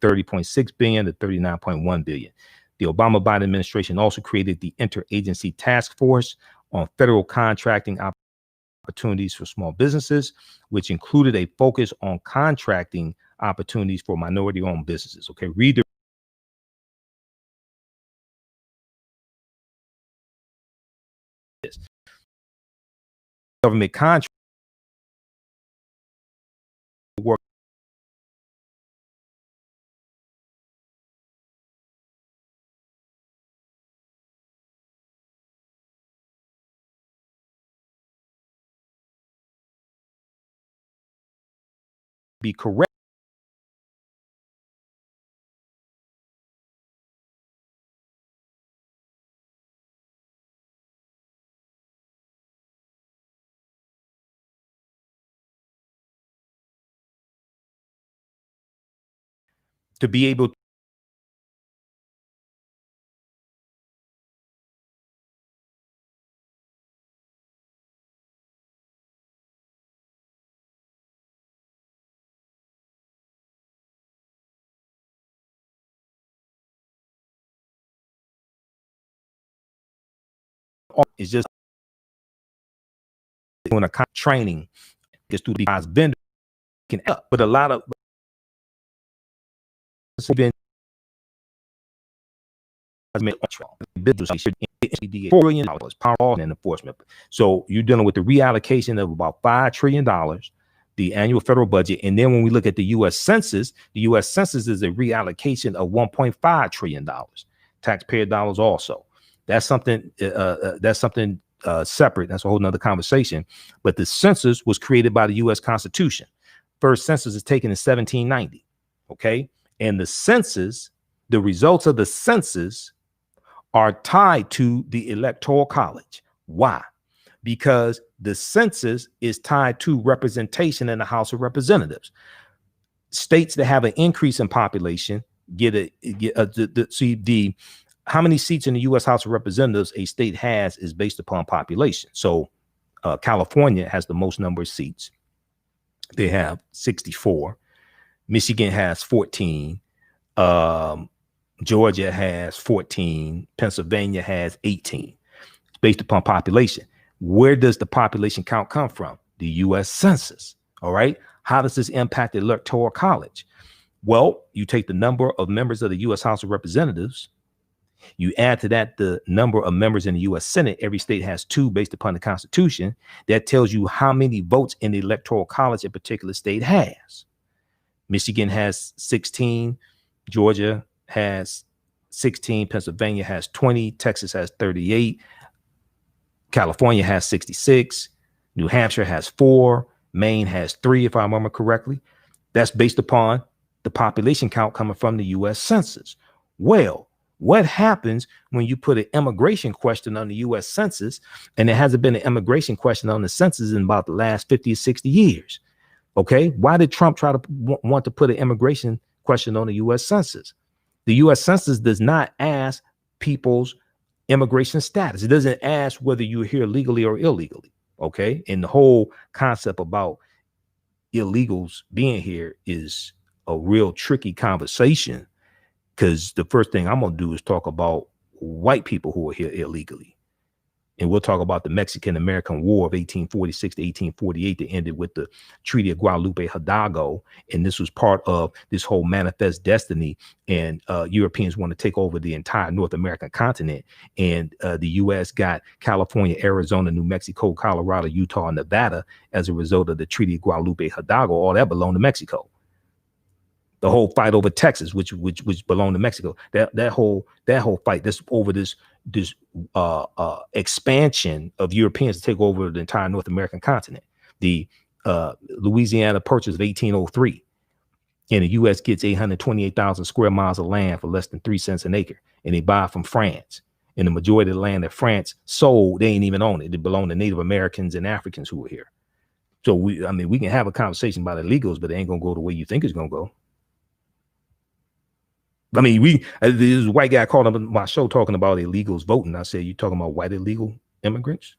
$30.6 billion to $39.1 billion. The Obama-Biden administration also created the Interagency Task Force on Federal Contracting Opportunities for Small Businesses, which included a focus on contracting opportunities for minority-owned businesses. Okay, read this. Government contract work be correct. To be able to, it's just doing a training just to be vendor can help, but a lot of been $4 billion power and enforcement. So you're dealing with the reallocation of about $5 trillion, the annual federal budget. And then when we look at the U.S. Census, the U.S. Census is a reallocation of $1.5 trillion, taxpayer dollars also. That's something separate. That's a whole nother conversation. But the census was created by the U.S. Constitution. First census is taken in 1790. Okay. And the census, the results of the census are tied to the Electoral College. Why? Because the census is tied to representation in the House of Representatives. States that have an increase in population how many seats in the U.S. House of Representatives a state has is based upon population. So California has the most number of seats. They have 64. Michigan has 14. Georgia has 14. Pennsylvania has 18. It's based upon population. Where does the population count come from? The U.S. Census. All right. How does this impact the Electoral College? Well, you take the number of members of the U.S. House of Representatives. You add to that the number of members in the U.S. Senate. Every state has 2 based upon the Constitution. That tells you how many votes in the Electoral College a particular state has. Michigan has 16. Georgia has 16. Pennsylvania has 20. Texas has 38. California has 66. New Hampshire has 4. Maine has 3, if I remember correctly. That's based upon the population count coming from the U.S. Census. Well, what happens when you put an immigration question on the U.S. Census, and there hasn't been an immigration question on the census in about the last 50 or 60 years? Okay, why did Trump try to want to put an immigration question on the U.S. Census? The U.S. Census does not ask people's immigration status. It doesn't ask whether you're here legally or illegally. Okay, and the whole concept about illegals being here is a real tricky conversation, because the first thing I'm going to do is talk about white people who are here illegally. And we'll talk about the Mexican-American War of 1846 to 1848 that ended with the Treaty of Guadalupe Hidalgo. And this was part of this whole manifest destiny. And Europeans want to take over the entire North American continent. And the U.S. got California, Arizona, New Mexico, Colorado, Utah, and Nevada as a result of the Treaty of Guadalupe Hidalgo. All that belonged to Mexico. The whole fight over Texas, which belonged to Mexico, that whole fight, this over this expansion of Europeans to take over the entire North American continent. The Louisiana Purchase of 1803, and the U.S. gets 828,000 square miles of land for less than 3 cents an acre, and they buy from France. And the majority of the land that France sold, they ain't even own it. It belonged to Native Americans and Africans who were here. So we can have a conversation about illegals, but it ain't gonna go the way you think it's gonna go. I mean, this white guy called on my show talking about illegals voting. I said, you talking about white illegal immigrants?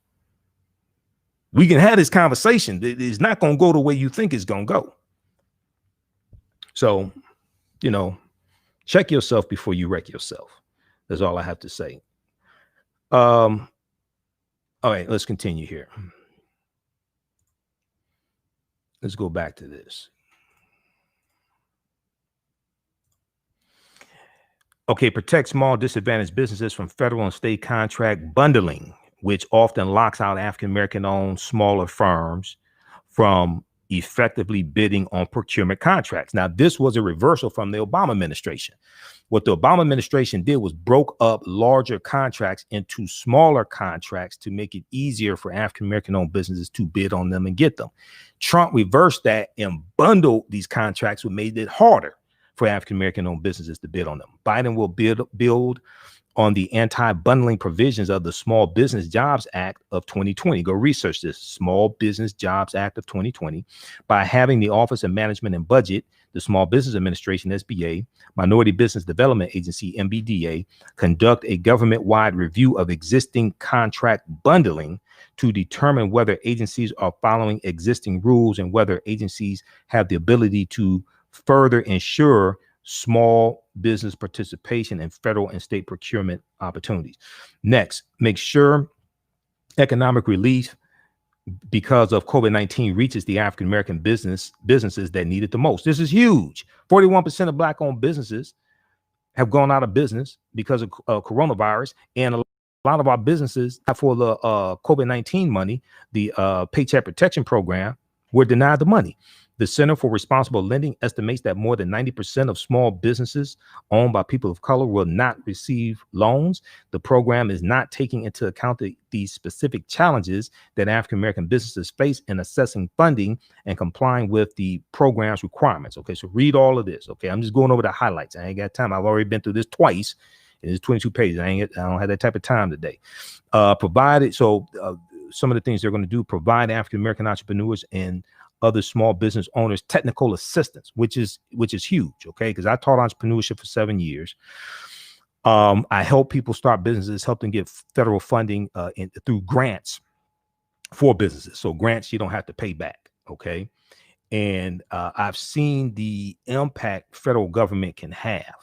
We can have this conversation. It's not going to go the way you think it's going to go. So, check yourself before you wreck yourself. That's all I have to say. All right, let's continue here. Let's go back to this. Okay, protect small disadvantaged businesses from federal and state contract bundling, which often locks out African-American owned smaller firms from effectively bidding on procurement contracts. Now, this was a reversal from the Obama administration. What the Obama administration did was broke up larger contracts into smaller contracts to make it easier for African-American owned businesses to bid on them and get them. Trump reversed that and bundled these contracts, which made it harder for African-American owned businesses to bid on them. Biden will build on the anti-bundling provisions of the Small Business Jobs Act of 2020. Go research this, Small Business Jobs Act of 2020, by having the Office of Management and Budget, the Small Business Administration, SBA, Minority Business Development Agency, MBDA, conduct a government-wide review of existing contract bundling to determine whether agencies are following existing rules and whether agencies have the ability to further ensure small business participation in federal and state procurement opportunities. Next, make sure economic relief because of COVID-19 reaches the African-American businesses that need it the most. This is huge. 41% of Black-owned businesses have gone out of business because of coronavirus, and a lot of our businesses, for the COVID-19 money, the Paycheck Protection Program, were denied the money. The Center for Responsible Lending estimates that more than 90% of small businesses owned by people of color will not receive loans. The program is not taking into account the specific challenges that African-American businesses face in assessing funding and complying with the program's requirements. Okay, so read all of this. Okay, I'm just going over the highlights. I ain't got time. I've already been through this twice. It's 22 pages. I don't have that type of time today. Some of the things they're going to do: provide African-American entrepreneurs and other small business owners technical assistance, which is huge. Okay, because I taught entrepreneurship for 7 years. I help people start businesses, help them get federal funding through grants for businesses. So grants you don't have to pay back. Okay, and I've seen the impact federal government can have,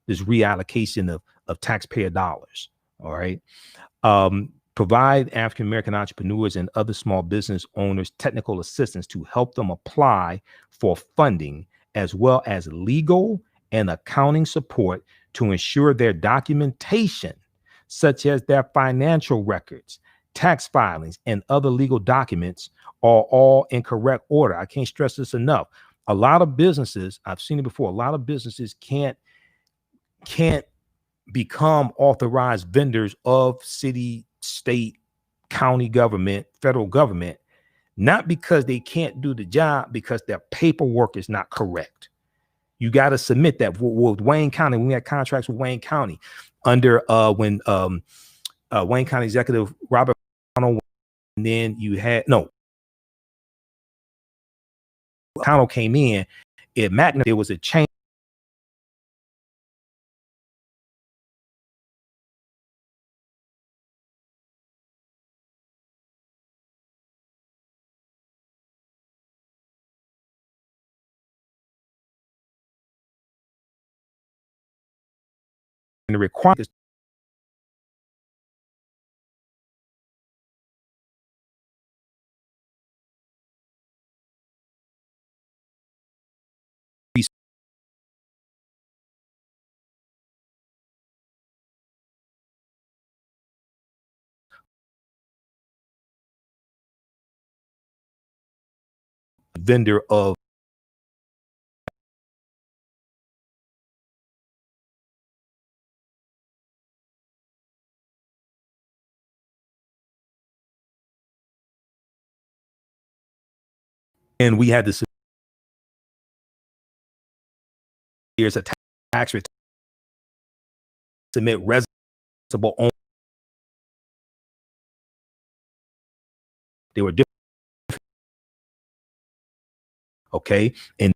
this reallocation of taxpayer dollars. All right. Provide African-American entrepreneurs and other small business owners technical assistance to help them apply for funding, as well as legal and accounting support to ensure their documentation, such as their financial records, tax filings, and other legal documents, are all in correct order. I can't stress this enough. A lot of businesses, I've seen it before, a lot of businesses can't become authorized vendors of city, state, county government, federal government, not because they can't do the job, because their paperwork is not correct. You got to submit that. With Wayne County, we had contracts with Wayne County under when Wayne County Executive Robert, and then you had Connell came in. There was a change in the requirements vendor of and we had to here's a tax return, submit residential own. They were different. Okay, and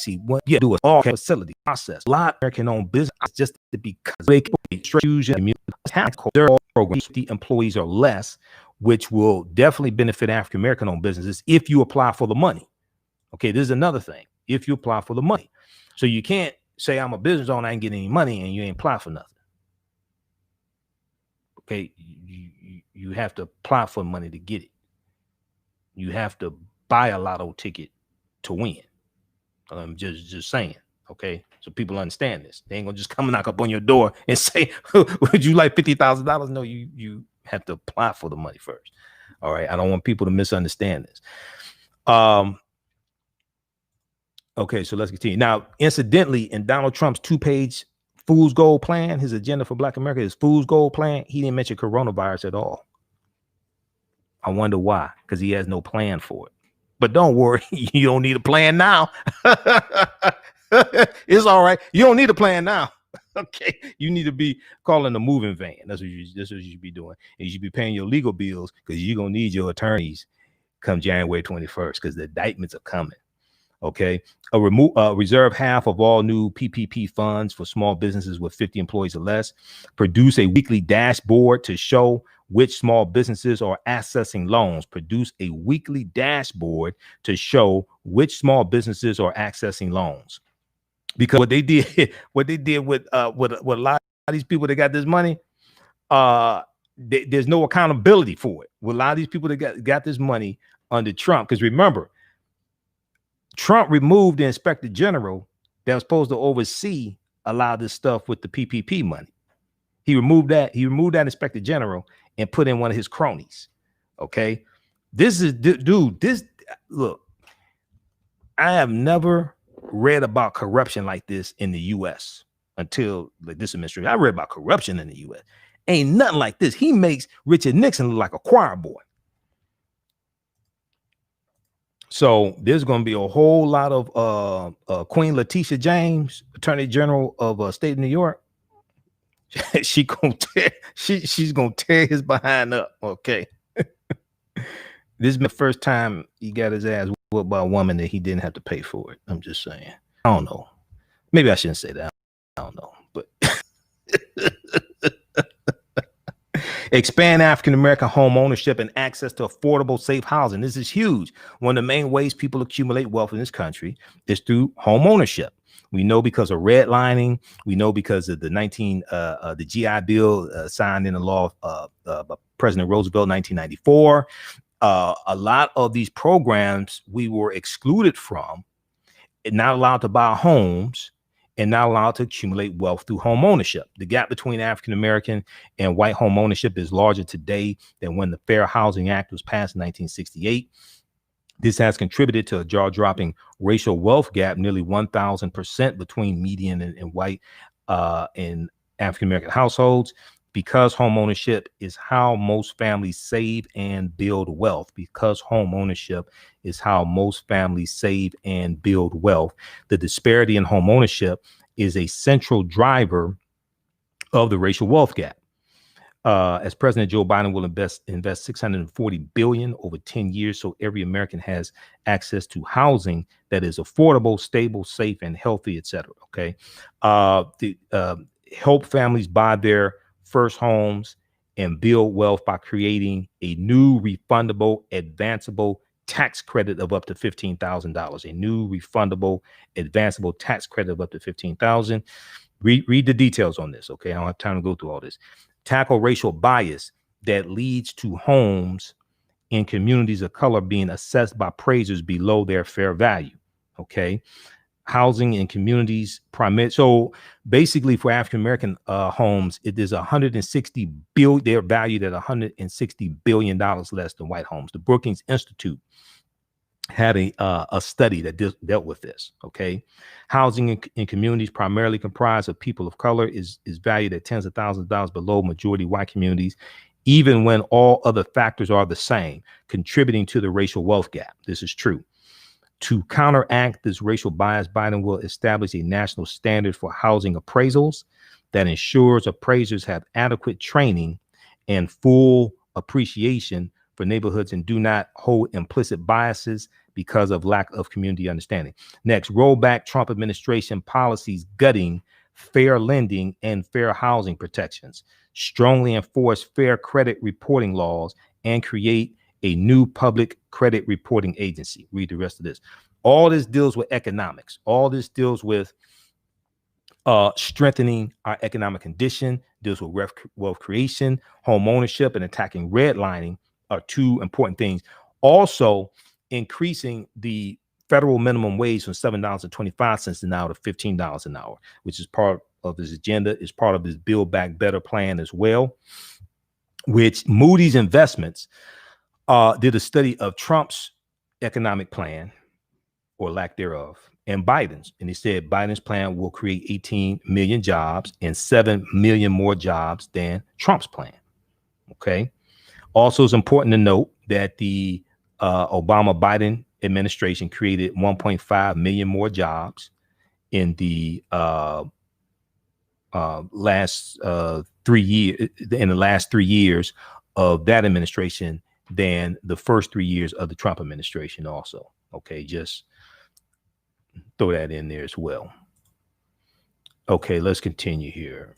see what you do is all facility process. A lot of American-owned business just because they tax programs, the employees are less, which will definitely benefit African-American-owned businesses if you apply for the money. Okay, this is another thing. If you apply for the money, so you can't say I'm a business owner, I ain't getting any money, and you ain't apply for nothing. Okay, you have to apply for money to get it. You have to buy a lotto ticket to win. I'm just saying. Okay, so people understand this. They ain't gonna just come knock up on your door and say, "Would you like $50,000?" No, you have to apply for the money first. All right, I don't want people to misunderstand this. Okay, so let's continue. Now, incidentally, in Donald Trump's 2-page Fool's Gold plan, his agenda for Black America, his Fool's Gold plan, he didn't mention coronavirus at all. I wonder why, because he has no plan for it. But don't worry, you don't need a plan now. It's all right. You don't need a plan now. Okay, you need to be calling the moving van. That's what you should be doing. And you should be paying your legal bills because you're gonna need your attorneys come January 21st because the indictments are coming. Okay, reserve half of all new PPP funds for small businesses with 50 employees or less. Produce a weekly dashboard to show which small businesses are accessing loans. Produce a weekly dashboard to show which small businesses are accessing loans. Because what they did with a lot of these people that got this money, there's no accountability for it. With a lot of these people that got this money under Trump, because remember, Trump removed the inspector general that was supposed to oversee a lot of this stuff with the PPP money. He removed that. He removed that inspector general and put in one of his cronies. Okay, this is dude. Look, I have never read about corruption like this in the U.S. until this administration. I read about corruption in the U.S. Ain't nothing like this. He makes Richard Nixon look like a choir boy. So there's going to be a whole lot of Queen Letitia James, Attorney General of state of New York. She's gonna tear his behind up. Okay, this is the first time he got his ass whooped by a woman that he didn't have to pay for it. I'm just saying. I don't know. Maybe I shouldn't say that. I don't know, but. Expand African-American home ownership and access to affordable, safe housing. This is huge. One of the main ways people accumulate wealth in this country is through home ownership. We know because of redlining. We know because of the GI Bill signed into law by President Roosevelt in 1994. A lot of these programs we were excluded from, and not allowed to buy homes, and not allowed to accumulate wealth through home ownership. The gap between African-American and white home ownership is larger today than when the Fair Housing Act was passed in 1968. This has contributed to a jaw-dropping racial wealth gap, nearly 1,000% between median and white and African-American households. Because home ownership is how most families save and build wealth. Because home ownership is how most families save and build wealth. The disparity in home ownership is a central driver of the racial wealth gap. As President Joe Biden will invest $640 billion over 10 years, so every American has access to housing that is affordable, stable, safe, and healthy, etc. Okay, help families buy their first homes and build wealth by creating a new refundable, advanceable tax credit of up to $15,000. A new refundable, advanceable tax credit of up to $15,000. Read the details on this. Okay, I don't have time to go through all this. Tackle racial bias that leads to homes in communities of color being assessed by appraisers below their fair value. Okay. Housing in communities primary. So basically for African-American homes, it is 160 billion. They're valued at $160 billion less than white homes. The Brookings Institute had a study that dealt with this. Okay. Housing in communities primarily comprised of people of color is valued at tens of thousands of dollars below majority white communities, even when all other factors are the same, contributing to the racial wealth gap. This is true. To counteract this racial bias, Biden will establish a national standard for housing appraisals that ensures appraisers have adequate training and full appreciation for neighborhoods and do not hold implicit biases because of lack of community understanding. Next, roll back Trump administration policies gutting fair lending and fair housing protections. Strongly enforce fair credit reporting laws and create a new public credit reporting agency. Read the rest of this. All this deals with economics. All this deals with strengthening our economic condition, deals with wealth creation, home ownership, and attacking redlining are two important things. Also, increasing the federal minimum wage from $7.25 an hour to $15 an hour, which is part of his agenda, is part of his Build Back Better plan as well, which Moody's Investments did a study of Trump's economic plan, or lack thereof, and Biden's. And he said Biden's plan will create 18 million jobs and 7 million more jobs than Trump's plan. Okay. Also, it's important to note that the Obama-Biden administration created 1.5 million more jobs in the last 3 years, in the last 3 years of that administration than the first 3 years of the Trump administration also. Okay, just throw that in there as well. Okay, let's continue here.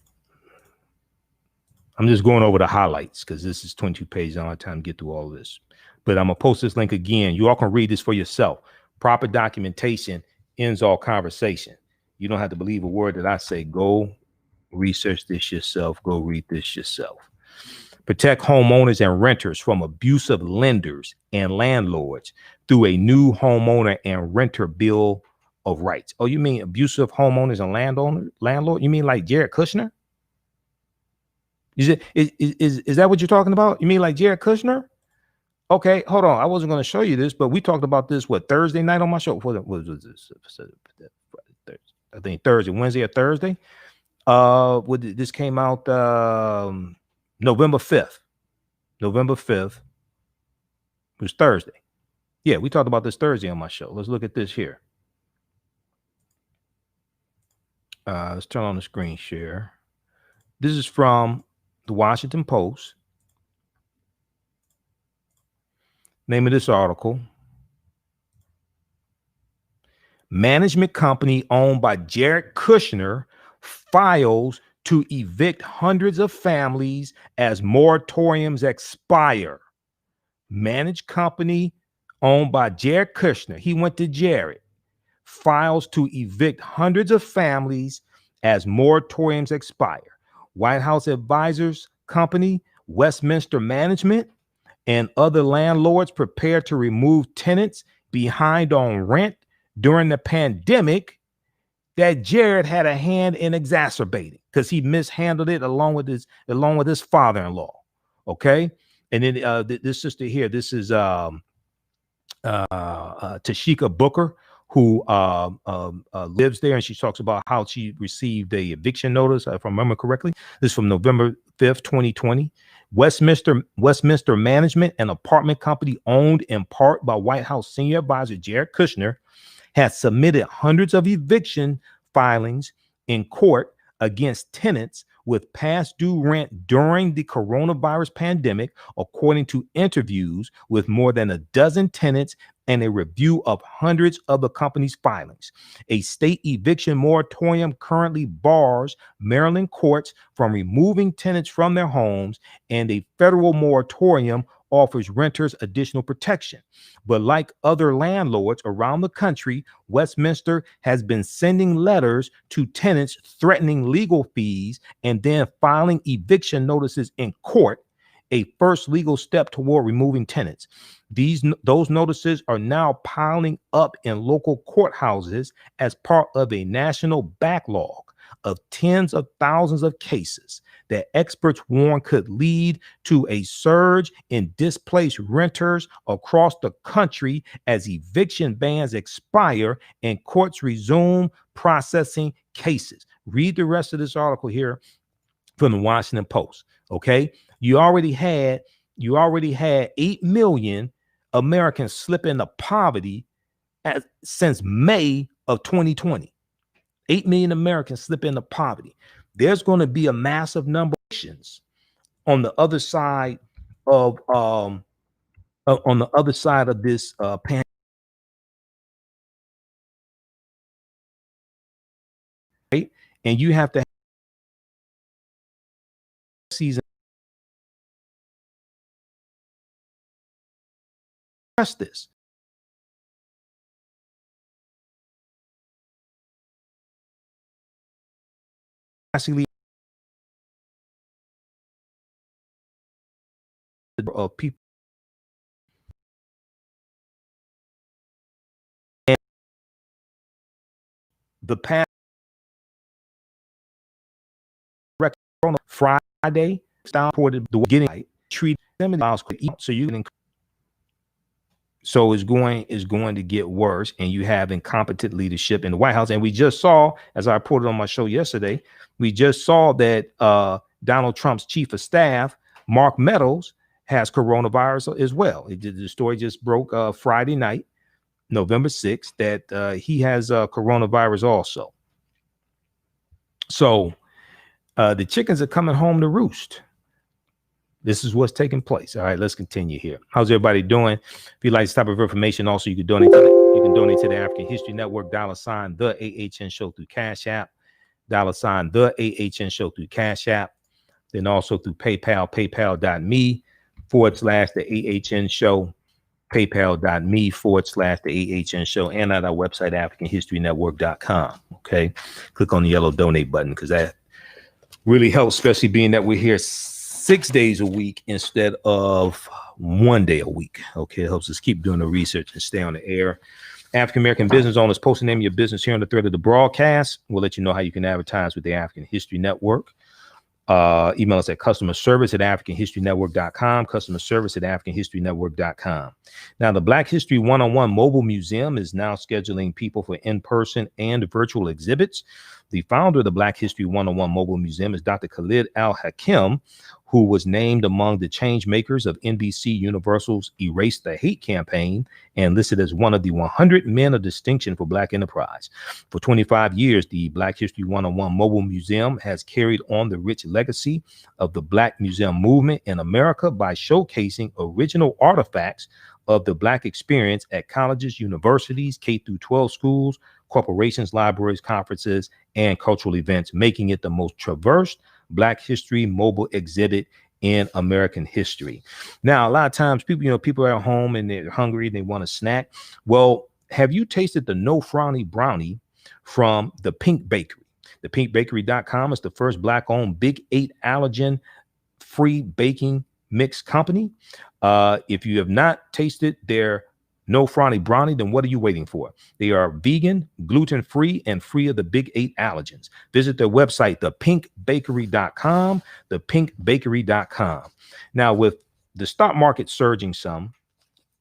I'm just going over the highlights because this is 22 pages. I don't have time to get through all of this. But I'm going to post this link again. You all can read this for yourself. Proper documentation ends all conversation. You don't have to believe a word that I say. Go research this yourself. Go read this yourself. Protect homeowners and renters from abusive lenders and landlords through a new homeowner and renter bill of rights. Oh, you mean abusive homeowners and landlord? You mean like Jared Kushner? Is that what you're talking about? You mean like Jared Kushner? Okay, hold on. I wasn't going to show you this, but we talked about this, what, Thursday night on my show? What was this? I think Thursday, Wednesday or Thursday. This came out November 5th. November 5th. It was Thursday. Yeah, we talked about this Thursday on my show. Let's look at this here. Let's turn on the screen share. This is from the Washington Post. Name of this article: management company owned by Jared Kushner files to evict hundreds of families as moratoriums expire. Managed company owned by Jared Kushner, he went to Jared, files to evict hundreds of families as moratoriums expire. White House advisors company, Westminster Management, and other landlords prepare to remove tenants behind on rent during the pandemic that Jared had a hand in exacerbating because he mishandled it along with his father-in-law. Okay. And then this sister here, this is Tashika Booker, who lives there, and she talks about how she received a eviction notice, if I remember correctly. This is from November 5th, 2020. Westminster Management, an apartment company owned in part by White House senior advisor Jared Kushner, has submitted hundreds of eviction filings in court against tenants with past due rent during the coronavirus pandemic, according to interviews with more than a dozen tenants and a review of hundreds of the company's filings. A state eviction moratorium currently bars Maryland courts from removing tenants from their homes, and a federal moratorium offers renters additional protection. But like other landlords around the country, Westminster has been sending letters to tenants threatening legal fees and then filing eviction notices in court, a first legal step toward removing tenants. Those notices are now piling up in local courthouses as part of a national backlog of tens of thousands of cases that experts warn could lead to a surge in displaced renters across the country as eviction bans expire and courts resume processing cases. Read the rest of this article here from the Washington Post. Okay, you already had 8 million Americans slip into poverty since May of 2020. 8 million Americans slip into poverty. There's going to be a massive number of nations on the other side of this pandemic. Right? And you have to have season this. Of people, and the past Friday down reported the getting treated them, so you can So it's going to get worse, and you have incompetent leadership in the White House. And we just saw, as I reported on my show yesterday, we just saw that Donald Trump's chief of staff, Mark Meadows, has coronavirus as well. The story just broke Friday night, November 6th, that he has coronavirus also. So the chickens are coming home to roost. This is what's taking place. All right, let's continue here. How's everybody doing? If you'd like this type of information, also you can donate to the African History Network, $ the AHN Show through Cash App, $ the AHN Show through Cash App, then also through PayPal, paypal.me /the AHN Show, paypal.me /the AHN Show, and at our website, AfricanHistoryNetwork.com. Okay, click on the yellow donate button because that really helps, especially being that we're here 6 days a week instead of 1 day a week. Okay, it helps us keep doing the research and stay on the air. African American business owners, post the name of your business here on the thread of the broadcast. We'll let you know how you can advertise with the African History Network. Email us at customerservice@AfricanHistoryNetwork.com, customerservice@AfricanHistoryNetwork.com. Now, the Black History 101 Mobile Museum is now scheduling people for in-person and virtual exhibits. The founder of the Black History 101 Mobile Museum is Dr. Khalid Al-Hakim, who was named among the change makers of NBC Universal's Erase the Hate campaign and listed as one of the 100 men of distinction for Black enterprise. For 25 years, the Black History 101 Mobile Museum has carried on the rich legacy of the Black Museum movement in America by showcasing original artifacts of the Black experience at colleges, universities, K-12 schools, corporations, libraries, conferences, and cultural events, making it the most traversed Black history mobile exhibit in American history. Now, a lot of times people are at home and they're hungry, they want a snack. Well, have you tasted the No Frowny Brownie from the Pink Bakery? The pinkbakery.com is the first Black-owned Big 8 allergen-free baking mix company. If you have not tasted their No Frowny Brownie, then what are you waiting for? They are vegan, gluten-free, and free of the Big 8 allergens. Visit their website, thepinkbakery.com, thepinkbakery.com. Now, with the stock market surging some,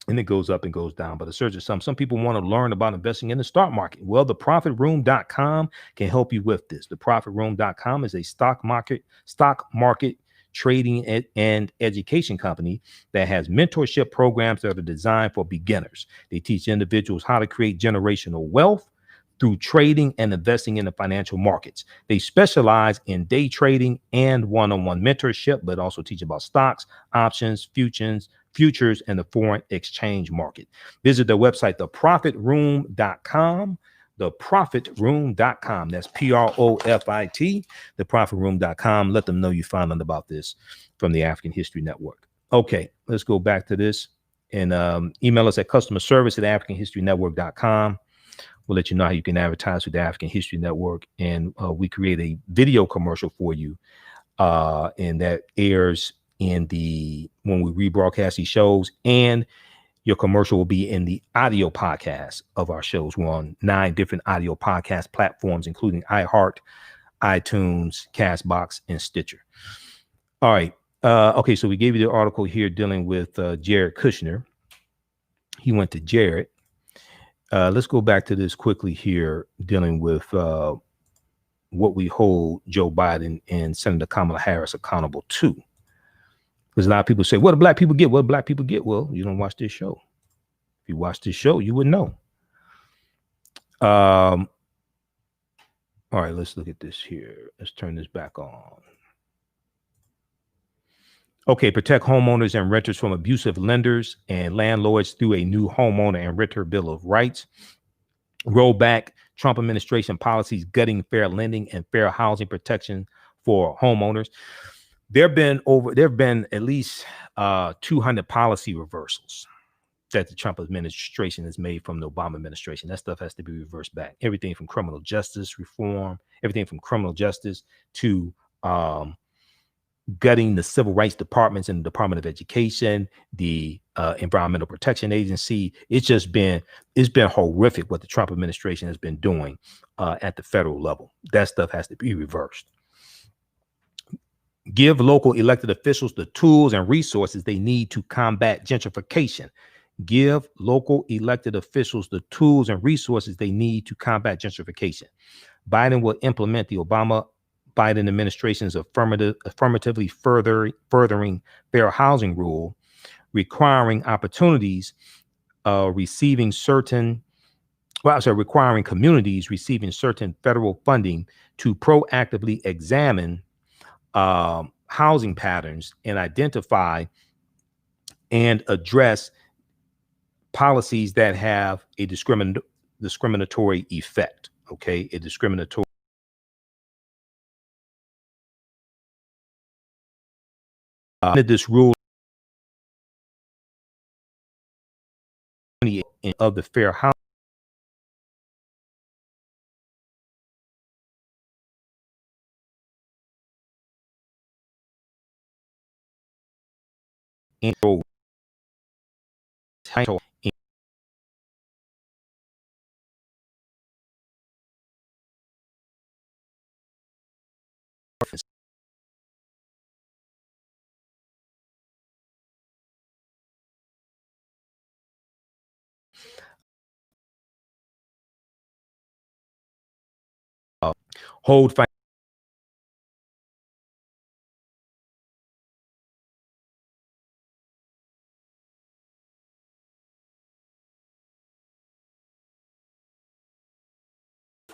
and it goes up and goes down, but it surges some people want to learn about investing in the stock market. Well, theprofitroom.com can help you with this. Theprofitroom.com is a stock market trading and education company that has mentorship programs that are designed for beginners. They teach individuals how to create generational wealth through trading and investing in the financial markets. They specialize in day trading and one-on-one mentorship, but also teach about stocks, options, futures, and the foreign exchange market. Visit their website, theprofitroom.com. theprofitroom.com. That's PROFIT, theprofitroom.com. Let them know you found out about this from the African History Network. Okay, let's go back to this and email us at customerservice@AfricanHistoryNetwork.com. We'll let you know how you can advertise with the African History Network, and we create a video commercial for you, and that airs when we rebroadcast these shows, and your commercial will be in the audio podcast of our shows. We're on 9 different audio podcast platforms, including iHeart, iTunes, Castbox, and Stitcher. All right. Okay, so we gave you the article here dealing with Jared Kushner. He went to Jared. Let's go back to this quickly here, dealing with what we hold Joe Biden and Senator Kamala Harris accountable to. Because a lot of people say, what do Black people get? What do Black people get? Well, you don't watch this show. If you watch this show, you would know. All right, let's look at this here. Let's turn this back on. Okay, protect homeowners and renters from abusive lenders and landlords through a new homeowner and renter bill of rights. Roll back Trump administration policies gutting fair lending and fair housing protection for homeowners. There have been at least 200 policy reversals that the Trump administration has made from the Obama administration. That stuff has to be reversed back. Everything from criminal justice reform, everything from criminal justice to gutting the civil rights departments in the Department of Education, the Environmental Protection Agency. It's been horrific what the Trump administration has been doing at the federal level. That stuff has to be reversed. Give local elected officials the tools and resources they need to combat gentrification. give local elected officials the tools and resources they need to combat gentrification. Biden will implement the Obama-Biden administration's affirmatively furthering fair housing rule, requiring requiring communities receiving certain federal funding to proactively examine housing patterns and identify and address policies that have a discriminatory effect. Okay, a discriminatory. This rule of the fair housing title hold for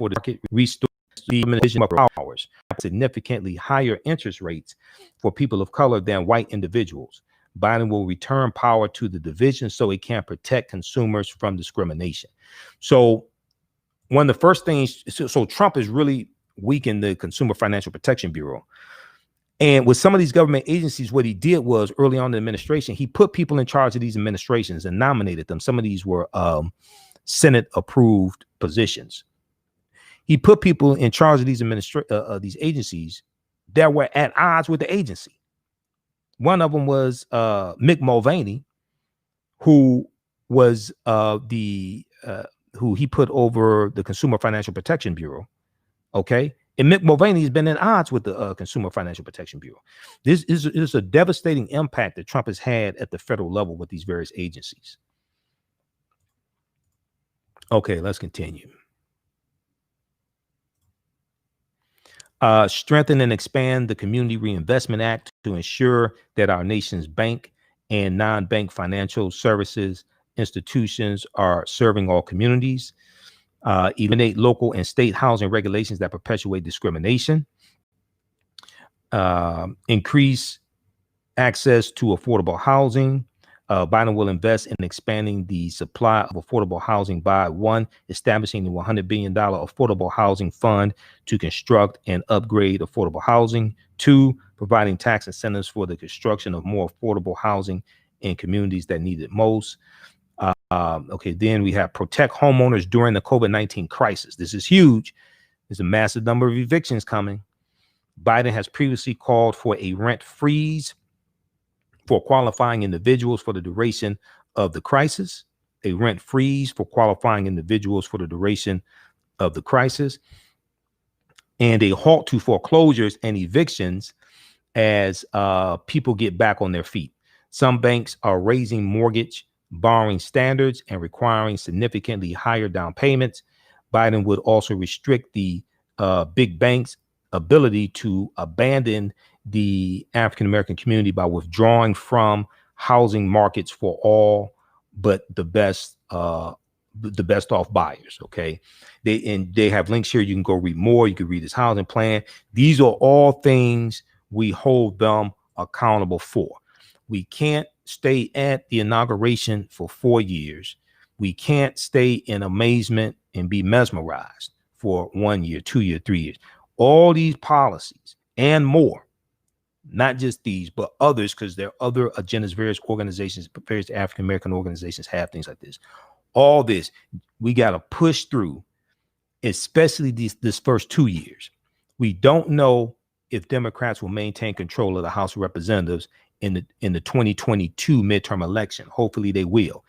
the market restore the administration of powers, significantly higher interest rates for people of color than white individuals. Biden will return power to the division so it can protect consumers from discrimination. So one of the first things, so Trump has really weakened the Consumer Financial Protection Bureau. And with some of these government agencies, what he did was early on in the administration, he put people in charge of these administrations and nominated them. Some of these were Senate approved positions. He put people in charge of these agencies that were at odds with the agency. One of them was Mick Mulvaney, who was who he put over the Consumer Financial Protection Bureau. Okay. And Mick Mulvaney has been in odds with the Consumer Financial Protection Bureau. This is a devastating impact that Trump has had at the federal level with these various agencies. Okay, let's continue. Strengthen and expand the Community Reinvestment Act to ensure that our nation's bank and non-bank financial services institutions are serving all communities. Eliminate local and state housing regulations that perpetuate discrimination. Increase access to affordable housing. Biden will invest in expanding the supply of affordable housing by one, establishing the $100 billion affordable housing fund to construct and upgrade affordable housing. Two, providing tax incentives for the construction of more affordable housing in communities that need it most. Okay, then we have protect homeowners during the COVID-19 crisis. This is huge. There's a massive number of evictions coming. Biden has previously called for a rent freeze for qualifying individuals for the duration of the crisis, a rent freeze for qualifying individuals for the duration of the crisis, and a halt to foreclosures and evictions as people get back on their feet. Some banks are raising mortgage borrowing standards and requiring significantly higher down payments. Biden would also restrict the big banks' ability to abandon the African-American community by withdrawing from housing markets for all but the best off buyers. Okay. They have links here. You can go read more. You can read this housing plan. These are all things we hold them accountable for. We can't stay at the inauguration for 4 years. We can't stay in amazement and be mesmerized for 1 year, 2 years, 3 years. All these policies and more, not just these, but others, because there are other agendas, various organizations, various African-American organizations have things like this. All this, we got to push through, especially this first 2 years. We don't know if Democrats will maintain control of the House of Representatives in the 2022 midterm election. Hopefully they will.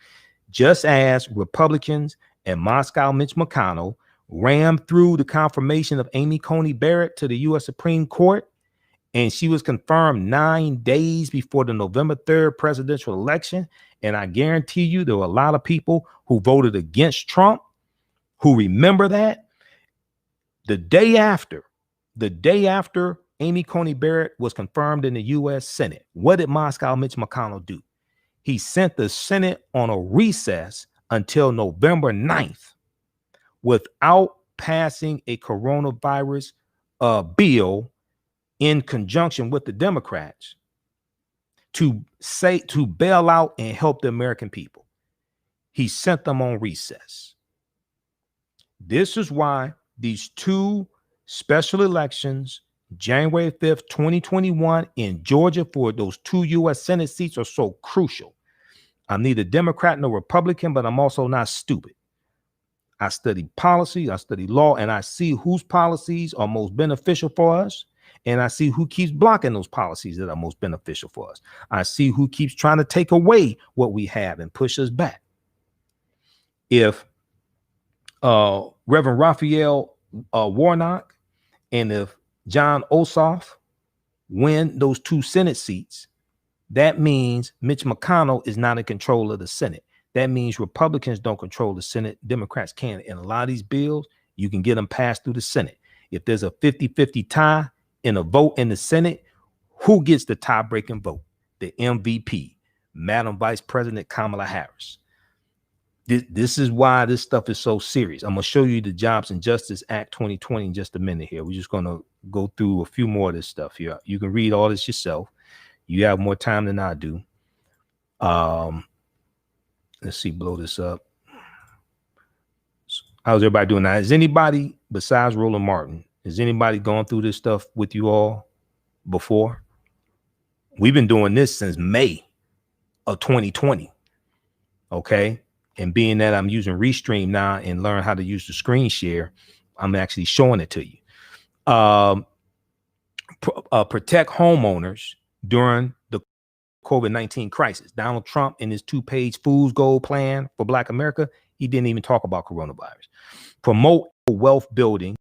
Just as Republicans and Moscow Mitch McConnell rammed through the confirmation of Amy Coney Barrett to the U.S. Supreme Court, and she was confirmed 9 days before the November 3rd presidential election, And I guarantee you there were a lot of people who voted against Trump who remember that. The day after Amy Coney Barrett was confirmed in the U.S. Senate, what did Moscow Mitch McConnell do? He sent the Senate on a recess until November 9th without passing a coronavirus bill in conjunction with the Democrats to bail out and help the American people. He sent them on recess. This is why these two special elections, January 5th, 2021 in Georgia for those two U.S. Senate seats are so crucial. I'm neither Democrat nor Republican, but I'm also not stupid. I study policy, I study law, and I see whose policies are most beneficial for us. And I see who keeps blocking those policies that are most beneficial for us. I see who keeps trying to take away what we have and push us back. If Reverend Raphael Warnock and if John Ossoff win those two Senate seats, that means Mitch McConnell is not in control of the Senate. That means Republicans don't control the Senate. Democrats can. And a lot of these bills, you can get them passed through the Senate. If there's a 50-50 tie in a vote in the Senate, who gets the tie-breaking vote? The MVP, Madam Vice President Kamala Harris. This is why this stuff is so serious. I'm going to show you the Jobs and Justice Act 2020 in just a minute here. We're just going to go through a few more of this stuff here. You can read all this yourself. You have more time than I do. Let's see, blow this up. How's everybody doing now? Is anybody besides Roland Martin, is anybody going through this stuff with you all before? We've been doing this since May of 2020. Okay. And being that I'm using Restream now and learn how to use the screen share, I'm actually showing it to you. Protect homeowners during the COVID-19 crisis. Donald Trump in his 2-page Fool's Gold plan for Black America, he didn't even talk about coronavirus. Promote wealth building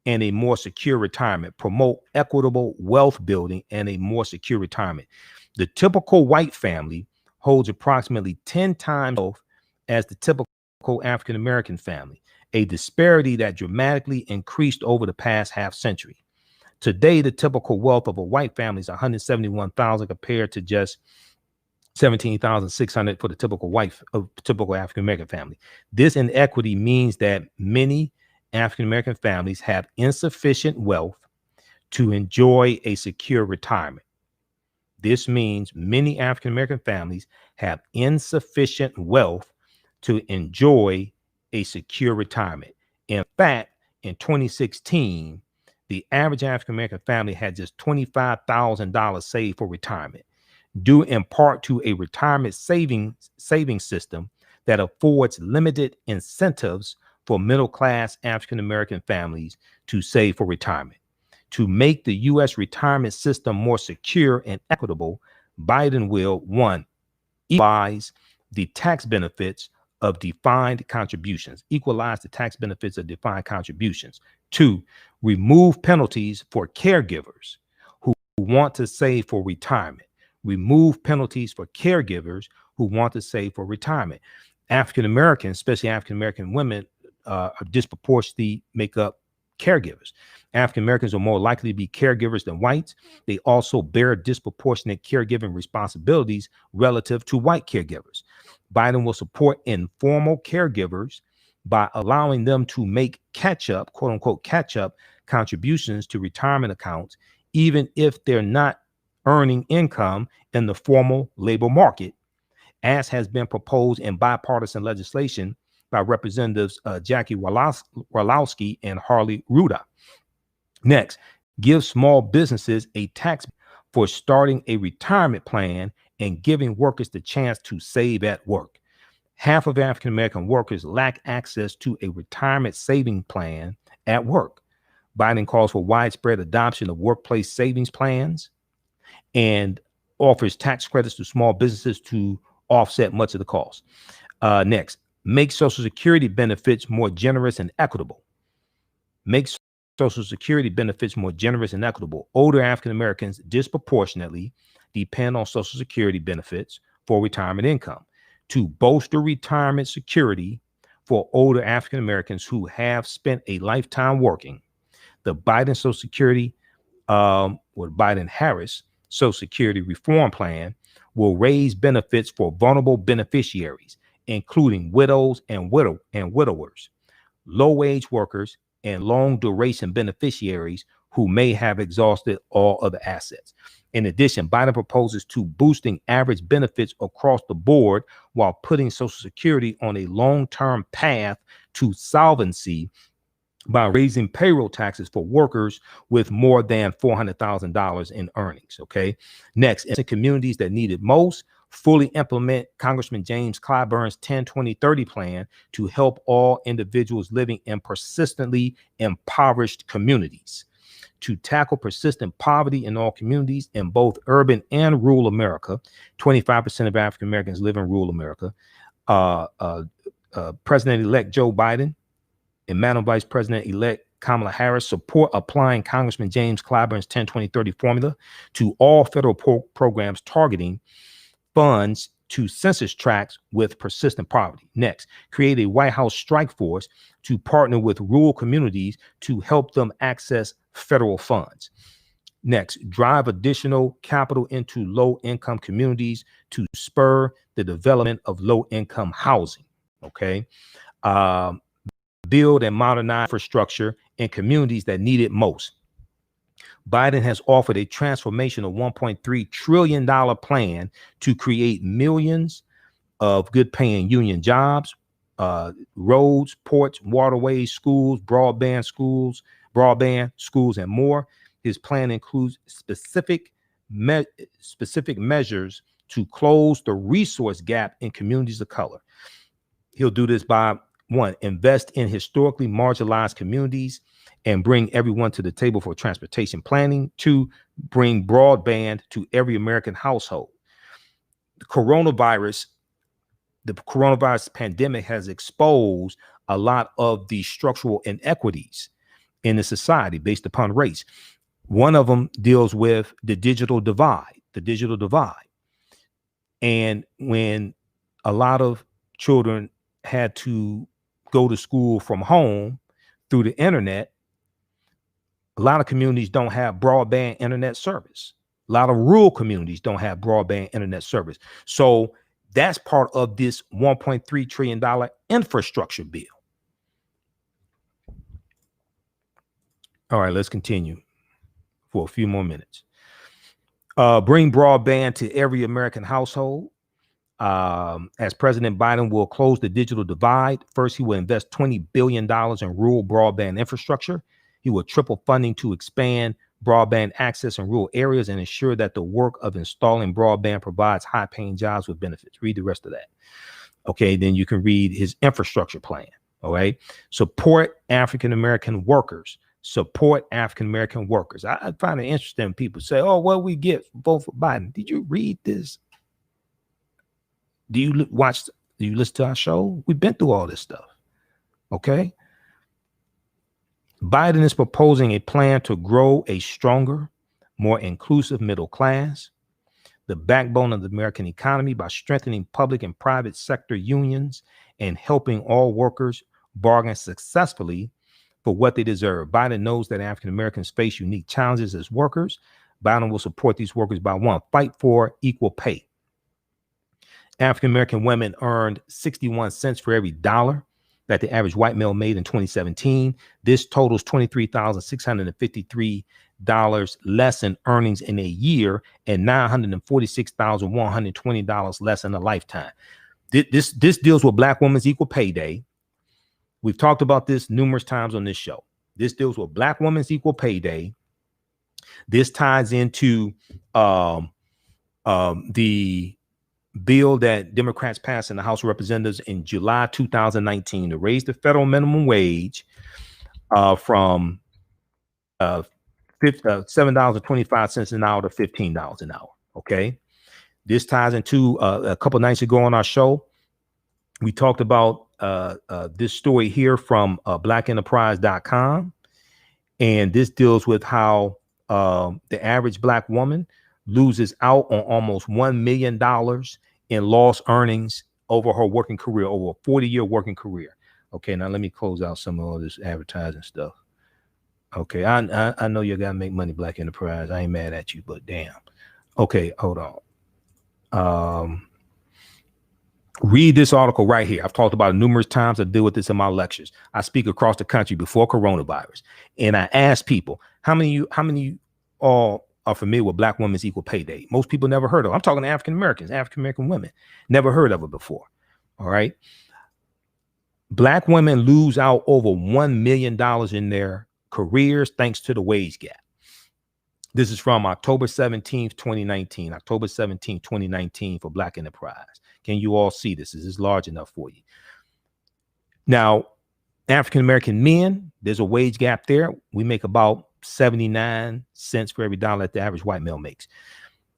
and a more secure retirement. Promote equitable wealth building and a more secure retirement. The typical white family holds approximately 10 times as the typical African-American family, a disparity that dramatically increased over the past half century. Today, the typical wealth of a white family is $171,000 compared to just $17,600 for the typical African-American family. This inequity means that many African-American families have insufficient wealth to enjoy a secure retirement. This means many African-American families have insufficient wealth to enjoy a secure retirement. In fact, in 2016, the average African-American family had just $25,000 saved for retirement, due in part to a retirement saving system that affords limited incentives for middle-class African-American families to save for retirement. To make the U.S. retirement system more secure and equitable, Biden will, 1, equalize the tax benefits of defined contributions. Equalize the tax benefits of defined contributions. 2, remove penalties for caregivers who want to save for retirement. Remove penalties for caregivers who want to save for retirement. African Americans, especially African American women, are disproportionately make up caregivers. African Americans are more likely to be caregivers than whites. They also bear disproportionate caregiving responsibilities relative to white caregivers. Biden will support informal caregivers by allowing them to make catch-up, quote unquote, catch-up contributions to retirement accounts, even if they're not earning income in the formal labor market, as has been proposed in bipartisan legislation by Representatives Jackie Walowski and Harley Ruda. Next, give small businesses a tax for starting a retirement plan and giving workers the chance to save at work. Half of African-American workers lack access to a retirement saving plan at work. Biden calls for widespread adoption of workplace savings plans and offers tax credits to small businesses to offset much of the cost. Next, make Social Security benefits more generous and equitable. Make Social Security benefits more generous and equitable. Older African Americans disproportionately depend on Social Security benefits, for retirement income. To bolster retirement security for older African Americans who have spent a lifetime working, the Biden Social Security, or Biden-Harris Social Security Reform Plan will raise benefits for vulnerable beneficiaries, including widows and widowers, low-wage workers, and long-duration beneficiaries who may have exhausted all other assets. In addition, Biden proposes to boosting average benefits across the board while putting Social Security on a long-term path to solvency by raising payroll taxes for workers with more than $400,000 in earnings. Okay. Next, in communities that need it most, fully implement Congressman James Clyburn's 10-20-30 plan to help all individuals living in persistently impoverished communities. To tackle persistent poverty in all communities in both urban and rural America, 25% of African Americans live in rural America. President-elect Joe Biden and Madam Vice President-elect Kamala Harris support applying Congressman James Clyburn's 10-20-30 formula to all federal programs targeting funds to census tracts with persistent poverty. Next, create a White House strike force to partner with rural communities to help them access federal funds. Next, drive additional capital into low-income communities to spur the development of low-income housing. Okay. Build and modernize infrastructure in communities that need it most. Biden has offered a transformational $1.3 trillion plan to create millions of good-paying union jobs, roads, ports, waterways, schools, broadband, schools, and more. His plan includes specific measures to close the resource gap in communities of color. He'll do this by, one, invest in historically marginalized communities and bring everyone to the table for transportation planning. Two, bring broadband to every American household. The coronavirus pandemic has exposed a lot of the structural inequities in the society based upon race. One of them deals with the digital divide. And when a lot of children had to go to school from home through the internet, a lot of communities don't have broadband internet service. A lot of rural communities don't have broadband internet service. So that's part of this $1.3 trillion infrastructure bill. All right, let's continue for a few more minutes. Bring broadband to every American household. As President Biden will close the digital divide. First, he will invest $20 billion in rural broadband infrastructure. He will triple funding to expand broadband access in rural areas and ensure that the work of installing broadband provides high-paying jobs with benefits. Read the rest of that. Okay, then you can read his infrastructure plan. All right. Support African-American workers. I find it interesting when people say, oh, what we get vote for Biden. Did you read this? Do you listen to our show? We've been through all this stuff. Okay. Biden is proposing a plan to grow a stronger, more inclusive middle class, the backbone of the American economy, by strengthening public and private sector unions and helping all workers bargain successfully for what they deserve. Biden knows that African Americans face unique challenges as workers. Biden will support these workers by, one, fight for equal pay. African American women earned 61 cents for every dollar that the average white male made in 2017. This totals $23,653 less in earnings in a year and $946,120 less in a lifetime. This deals with Black Women's Equal Pay Day. We've talked about this numerous times on this show. This deals with Black Women's Equal Pay Day. This ties into the bill that Democrats passed in the House of Representatives in July 2019 to raise the federal minimum wage from $7.25 an hour to $15 an hour. Okay. This ties into a couple of nights ago on our show. We talked about this story here from blackenterprise.com. And this deals with how the average Black woman loses out on almost $1 million in lost earnings over her working career, over a 40-year working career. Okay, now let me close out some of all this advertising stuff. Okay, I know you gotta make money, Black Enterprise. I ain't mad at you, but damn. Okay, hold on. Read this article right here. I've talked about it numerous times. I deal with this in my lectures. I speak across the country before coronavirus, and I ask people, how many of you all are familiar with Black Women's Equal Pay Day? Most people never heard of it. I'm talking to African American women, never heard of it before. All right. Black women lose out over $1 million in their careers thanks to the wage gap. This is from October 17th, 2019. October 17th, 2019 for Black Enterprise. Can you all see this? Is this large enough for you? Now, African-American men, there's a wage gap there. We make about 79 cents for every dollar that the average white male makes.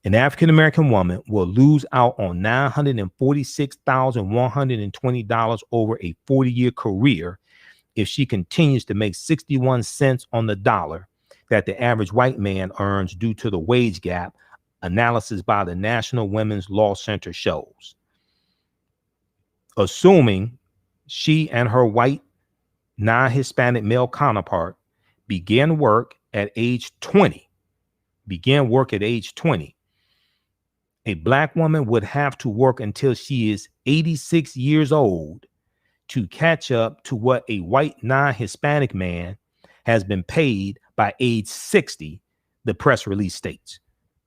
An African-American woman will lose out on $946,120 over a 40-year career if she continues to make 61 cents on the dollar that the average white man earns due to the wage gap, analysis by the National Women's Law Center shows. Assuming she and her white non-Hispanic male counterpart began work at age 20, a Black woman would have to work until she is 86 years old to catch up to what a white non-Hispanic man has been paid by age 60, the press release states.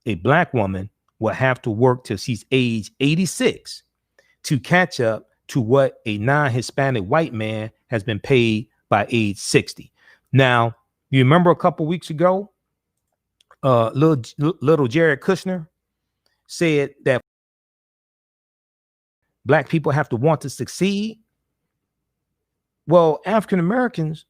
A Black woman will have to work till she's age 86 to catch up to what a non-Hispanic white man has been paid by age 60. Now, you remember a couple weeks ago, little Jared Kushner said that Black people have to want to succeed. Well, African Americans,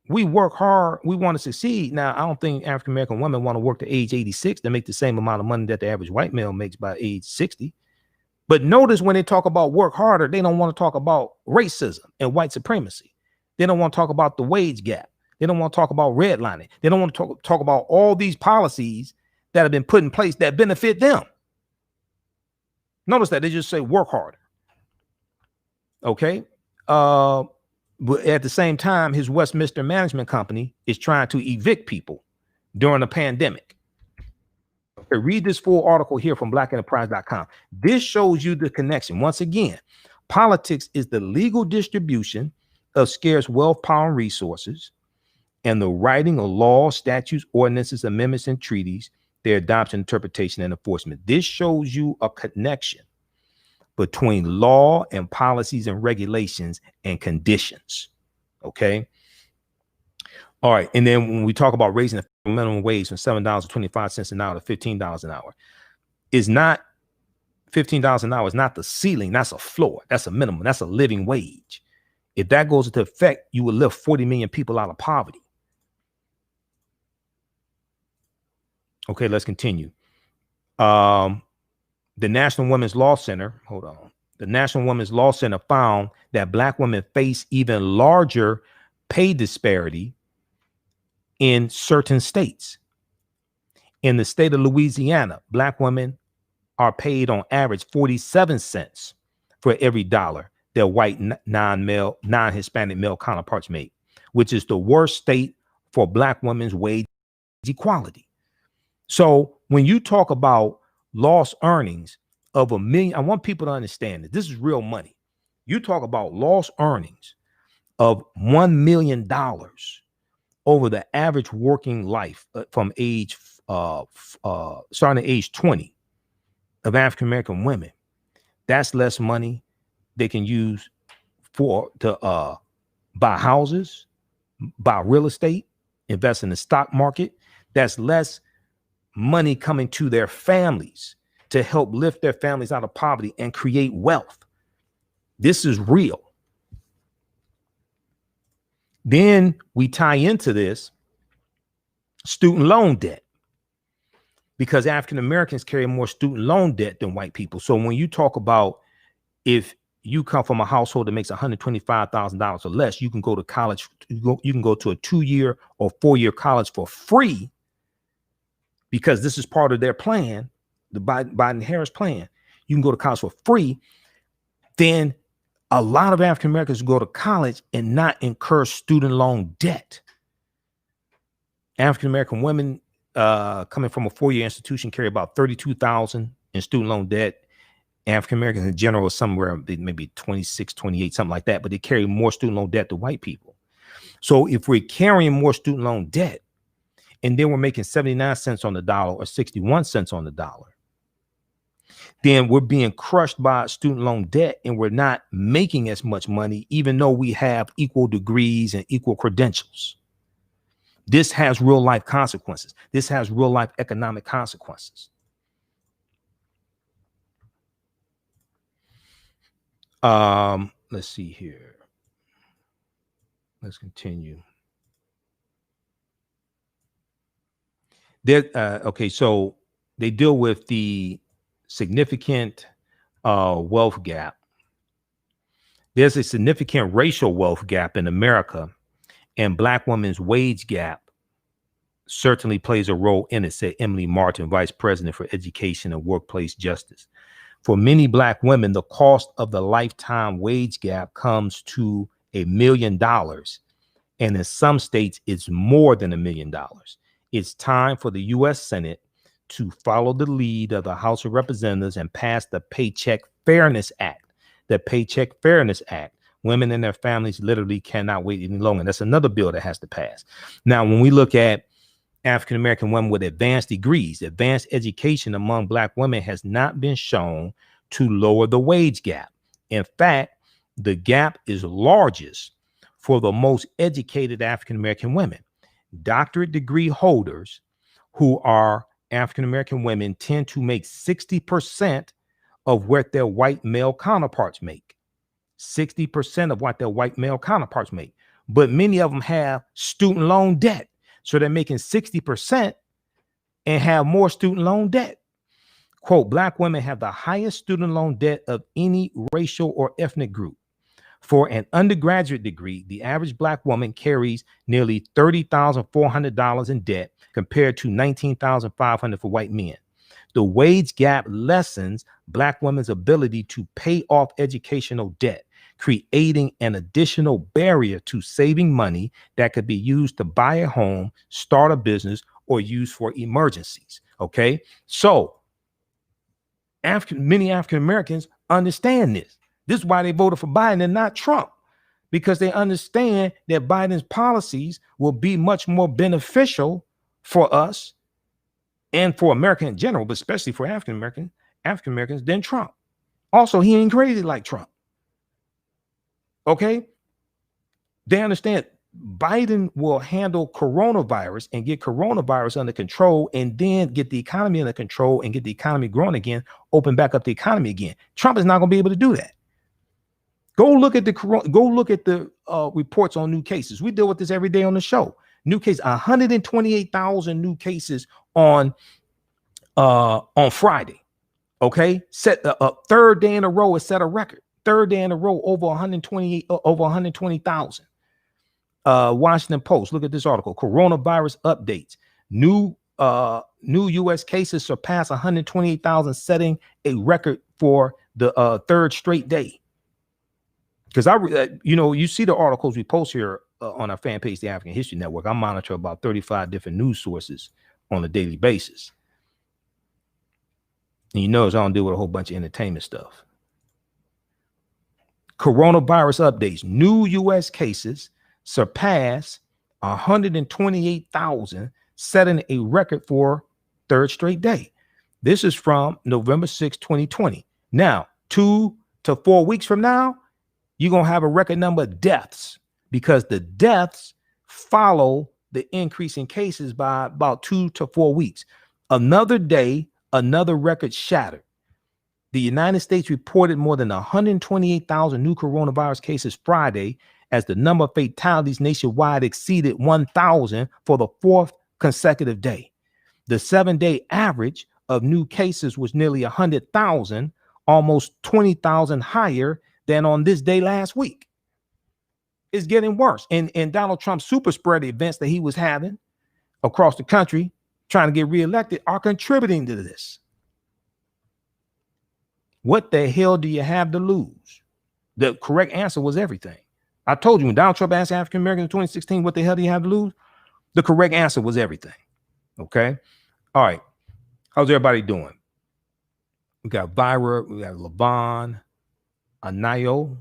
we work hard. We want to succeed. Now, I don't think African American women want to work to age 86 to make the same amount of money that the average white male makes by age 60. But notice when they talk about work harder, they don't want to talk about racism and white supremacy. They don't want to talk about the wage gap. They don't want to talk about redlining. They don't want to talk about all these policies that have been put in place that benefit them. Notice that they just say work harder. Okay. But at the same time, his Westminster Management Company is trying to evict people during a pandemic. Okay, read this full article here from blackenterprise.com. This shows you the connection. Once again, politics is the legal distribution of scarce wealth, power, and resources, and the writing of laws, statutes, ordinances, amendments, and treaties, their adoption, interpretation, and enforcement. This shows you a connection between law and policies and regulations and conditions. Okay. All right. And then when we talk about raising the minimum wage from $7.25 an hour to $15 an hour, is not $15 an hour is not the ceiling. That's a floor. That's a minimum. That's a living wage. If that goes into effect, you will lift 40 million people out of poverty. Okay, let's continue. The National Women's Law Center, hold on. The National Women's Law Center found that Black women face even larger pay disparity in certain states. In the state of Louisiana, Black women are paid on average 47 cents for every dollar their white non-Hispanic male counterparts make, which is the worst state for Black women's wage equality. So when you talk about lost earnings of $1 million, I want people to understand that this is real money. You talk about lost earnings of $1 million over the average working life from age starting at age 20 of African American women. That's less money they can use to buy houses, buy real estate, invest in the stock market. That's less money coming to their families to help lift their families out of poverty and create wealth. This is real. Then we tie into this student loan debt, because African Americans carry more student loan debt than white people. So when you talk about if you come from a household that makes $125,000 or less, you can go to college. You can go to a 2-year or 4-year college for free, because this is part of their plan, the Biden-Harris plan. you can go to college for free, then a lot of African Americans go to college and not incur student loan debt. African American women coming from a four-year institution carry about $32,000 in student loan debt. African Americans in general are somewhere maybe 26, 28, something like that, but they carry more student loan debt than white people. So if we're carrying more student loan debt and then we're making 79 cents on the dollar or 61 cents on the dollar, then we're being crushed by student loan debt and we're not making as much money, even though we have equal degrees and equal credentials. This has real life consequences. This has real life economic consequences. Let's see here. Let's continue. Okay, so they deal with the significant wealth gap. There's a significant racial wealth gap in America, and Black women's wage gap certainly plays a role in it, said Emily Martin, Vice President for Education and Workplace Justice. For many Black women, the cost of the lifetime wage gap comes to $1 million. And in some states, it's more than $1 million. It's time for the U.S. Senate to follow the lead of the House of Representatives and pass the Paycheck Fairness Act. The Paycheck Fairness Act. Women and their families literally cannot wait any longer. That's another bill that has to pass. Now, when we look at African American women with advanced degrees, advanced education among Black women has not been shown to lower the wage gap. In fact, the gap is largest for the most educated African American women. Doctorate degree holders who are African American women tend to make 60% of what their white male counterparts make. 60% of what their white male counterparts make. But many of them have student loan debt. So they're making 60% and have more student loan debt. Quote, Black women have the highest student loan debt of any racial or ethnic group. For an undergraduate degree, the average Black woman carries nearly $30,400 in debt compared to $19,500 for white men. The wage gap lessens Black women's ability to pay off educational debt, creating an additional barrier to saving money that could be used to buy a home, start a business, or use for emergencies. Okay, so many African Americans understand this. This is why they voted for Biden and not Trump, because they understand that Biden's policies will be much more beneficial for us and for America in general, but especially for African Americans than Trump. Also, he ain't crazy like Trump. Okay, they understand Biden will handle coronavirus and get coronavirus under control and then get the economy under control and get the economy growing again, open back up the economy again. Trump is not going to be able to do that. Go look at the reports on new cases. We deal with this every day on the show. New cases, 128,000 new cases on Friday. Okay, set a third day in a row. It set a record. Third day in a row, over 120,000. Washington Post. Look at this article. Coronavirus updates. New U.S. cases surpass 128,000, setting a record for the third straight day. Because you see the articles we post here on our fan page, the African History Network. I monitor about 35 different news sources on a daily basis. And you notice I don't deal with a whole bunch of entertainment stuff. Coronavirus updates. New U.S. cases surpass 128,000, setting a record for third straight day. This is from November 6, 2020. Now, 2 to 4 weeks from now, you're going to have a record number of deaths because the deaths follow the increase in cases by about 2 to 4 weeks. Another day, another record shattered. The United States reported more than 128,000 new coronavirus cases Friday, as the number of fatalities nationwide exceeded 1,000 for the fourth consecutive day. The 7-day average of new cases was nearly 100,000, almost 20,000 higher than on this day last week. It's getting worse. And Donald Trump's super spreader events that he was having across the country trying to get reelected are contributing to this. What the hell do you have to lose? The correct answer was everything. I told you when Donald Trump asked African Americans in 2016, what the hell do you have to lose? The correct answer was everything. Okay. All right. How's everybody doing? We got Vira, we got Levon, Anayo,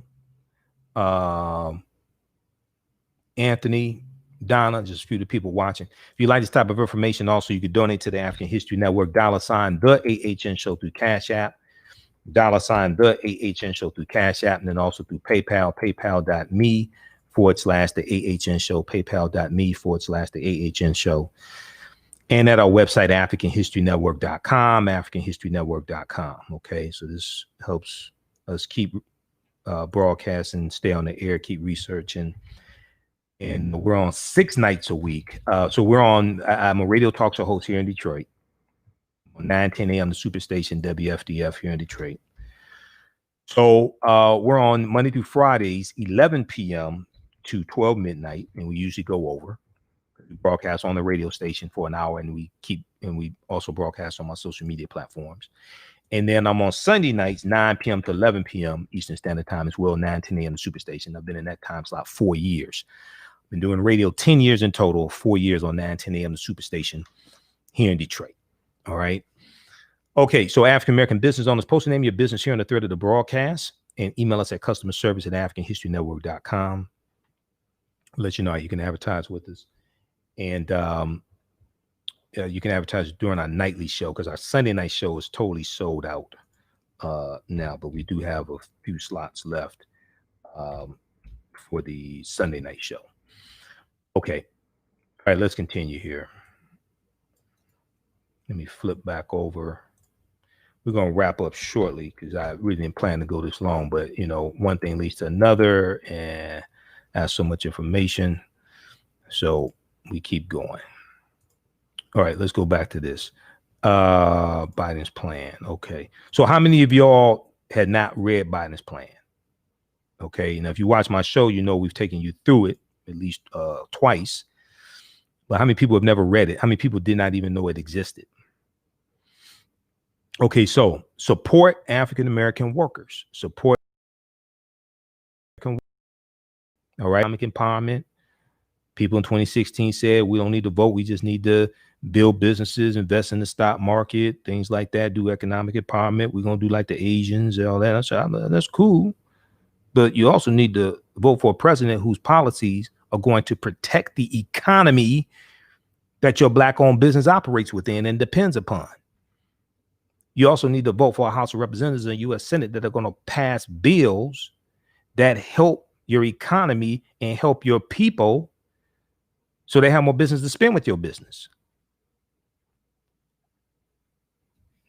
Anthony, Donna, just a few of the people watching. If you like this type of information, also you can donate to the African History Network, $, the AHN show through Cash App, $, the AHN show through Cash App, and then also through PayPal, paypal.me /the AHN show, paypal.me /the AHN show. And at our website, AfricanHistoryNetwork.com, AfricanHistoryNetwork.com. Okay, so this helps us keep broadcasting, stay on the air, keep researching. And we're on 6 nights a week. So we're on, I'm a radio talk show host here in Detroit. On 9:10 a.m. the Superstation WFDF here in Detroit. So we're on Monday through Fridays, 11 p.m. to 12 midnight, and we usually go over. We broadcast on the radio station for an hour, and we also broadcast on my social media platforms. And then I'm on Sunday nights, 9 p.m. to 11 p.m. Eastern Standard Time as well, 9:10 a.m. the Superstation. I've been in that time slot 4 years. Been doing radio 10 years in total, 4 years on 9:10 a.m. the Superstation here in Detroit. All right. Okay, so African American Business Owners, post the name of your business here on the thread of the broadcast and email us at customerservice@AfricanHistoryNetwork.com. Let you know how you can advertise with us. And you can advertise during our nightly show because our Sunday night show is totally sold out now, but we do have a few slots left for the Sunday night show. Okay. All right, let's continue here. Let me flip back over. We're going to wrap up shortly because I really didn't plan to go this long, but you know, one thing leads to another and that's so much information. So we keep going. All right, let's go back to this. Biden's plan. Okay. So how many of y'all had not read Biden's plan? Okay. And if you watch my show, you know we've taken you through it at least twice. But how many people have never read it? How many people did not even know it existed? Okay, so support African-American workers. Support. All right, economic empowerment. People in 2016 said we don't need to vote. We just need to build businesses, invest in the stock market, things like that, do economic empowerment. We're going to do like the Asians and all that. That's cool. But you also need to vote for a president whose policies are going to protect the economy that your Black-owned business operates within and depends upon. You also need to vote for a House of Representatives and U.S. Senate that are going to pass bills that help your economy and help your people so they have more business to spend with your business.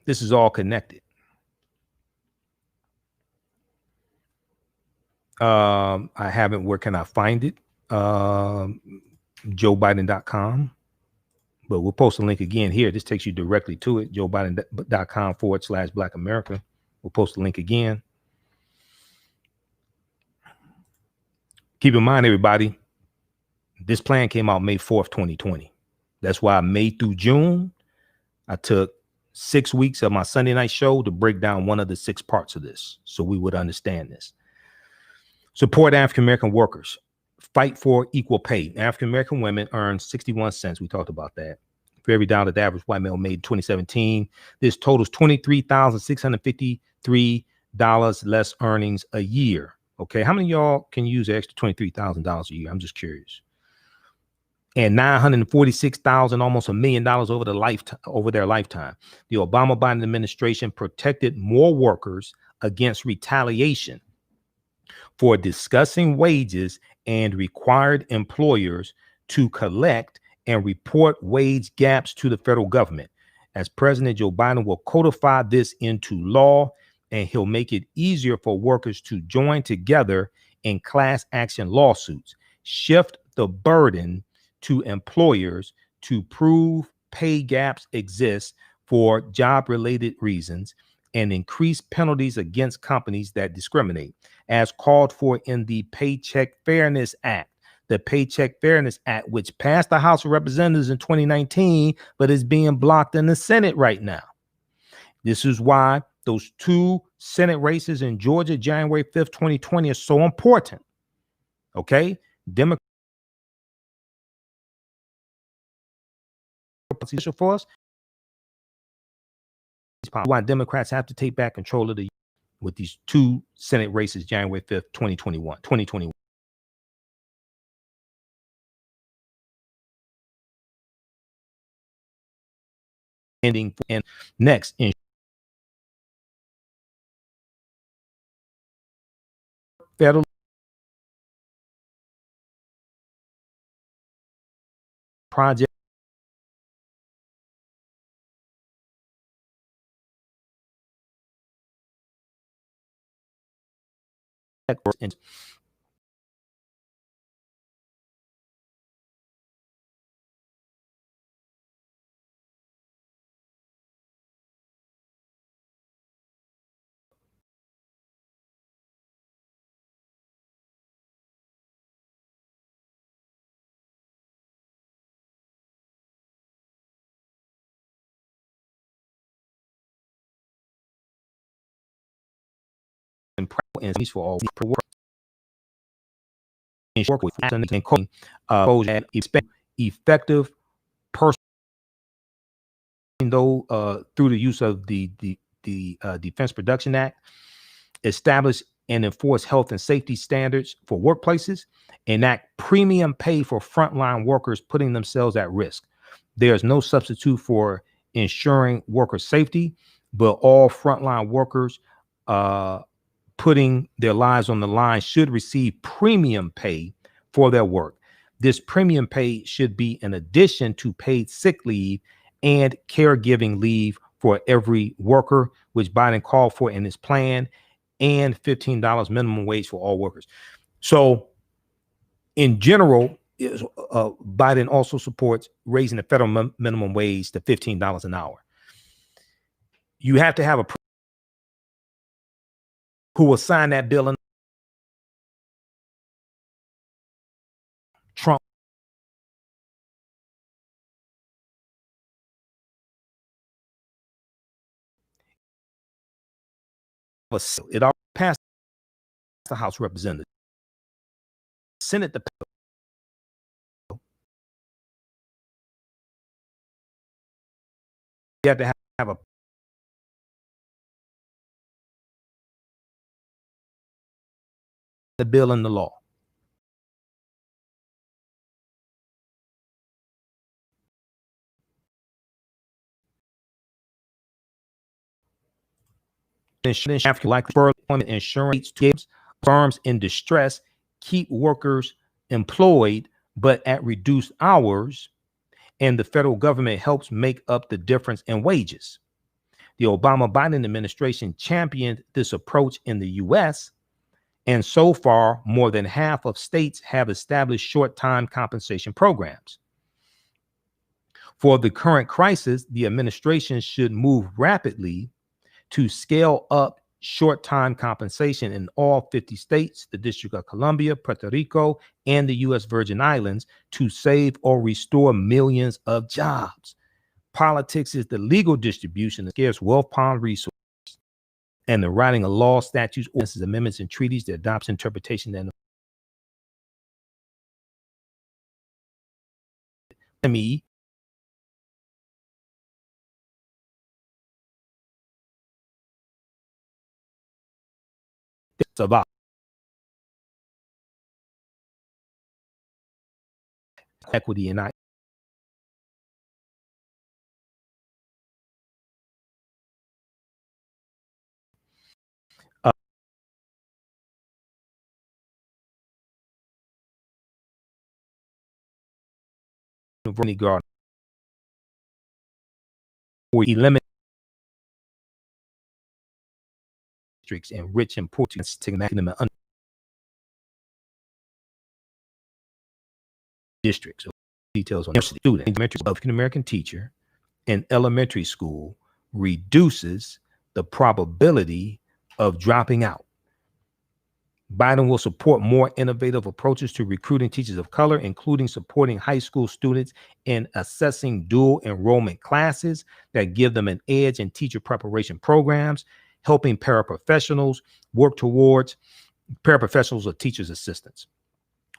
This is all connected. I haven't, where can I find it? JoeBiden.com. But we'll post a link again here. This takes you directly to it. JoeBiden.com /Black America. We'll post the link again. Keep in mind, everybody, this plan came out May 4th, 2020. That's why May through June, I took 6 weeks of my Sunday night show to break down one of the 6 parts of this so we would understand this. Support African-American workers. Fight for equal pay. African-American women earn 61 cents. We talked about that. For every dollar the average white male made in 2017, this totals $23,653 less earnings a year. Okay, how many of y'all can use an extra $23,000 a year? I'm just curious. And $946,000, almost $1 million over their lifetime. The Obama-Biden administration protected more workers against retaliation for discussing wages and required employers to collect and report wage gaps to the federal government. As President Joe Biden will codify this into law, and he'll make it easier for workers to join together in class action lawsuits, shift the burden to employers to prove pay gaps exist for job-related reasons, and increase penalties against companies that discriminate, as called for in the Paycheck Fairness Act. The Paycheck Fairness Act, which passed the House of Representatives in 2019, but is being blocked in the Senate right now. This is why those two Senate races in Georgia, January 5th, 2020 are so important. Okay. Democrats for us. Why Democrats have to take back control of the with these two Senate races, January 5th, 2021. Ending and next in federal project and for all work and work with and coding effective person though through the use of the Defense Production Act, establish and enforce health and safety standards for workplaces, enact premium pay for frontline workers putting themselves at risk. There is no substitute for ensuring worker safety, but all frontline workers putting their lives on the line should receive premium pay for their work. This premium pay should be in addition to paid sick leave and caregiving leave for every worker, which Biden called for in his plan, and $15 minimum wage for all workers. So in general, Biden also supports raising the federal minimum wage to $15 an hour. You have to have a who will sign that bill in Trump. It already passed the House of Representatives. Senate the you have to have a the bill and the law. Insurance like employment insurance gives firms in distress keep workers employed but at reduced hours, and the federal government helps make up the difference in wages. The Obama-Biden administration championed this approach in the U.S., and so far, more than half of states have established short-time compensation programs. For the current crisis, the administration should move rapidly to scale up short-time compensation in all 50 states, the District of Columbia, Puerto Rico, and the U.S. Virgin Islands to save or restore millions of jobs. Politics is the legal distribution of scarce wealth pond resources, and the writing of laws, statutes, ordinances, amendments, and treaties that adopts interpretation and me about equity and I Garden or eliminate districts and rich and poor to make them districts. Details on student African American teacher in elementary school reduces the probability of dropping out. Biden will support more innovative approaches to recruiting teachers of color, including supporting high school students in assessing dual enrollment classes that give them an edge in teacher preparation programs. helping paraprofessionals work towards paraprofessionals or teachers assistants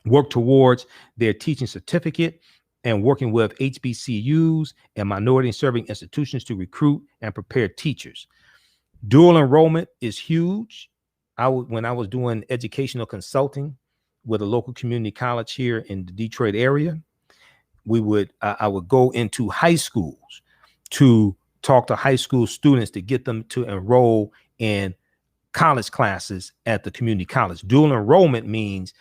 work towards their teaching certificate, and working with HBCUs and minority serving institutions to recruit and prepare teachers. Dual enrollment is huge. When I was doing educational consulting with a local community college here in the Detroit area, I would go into high schools to talk to high school students to get them to enroll in college classes at the community college. Dual enrollment means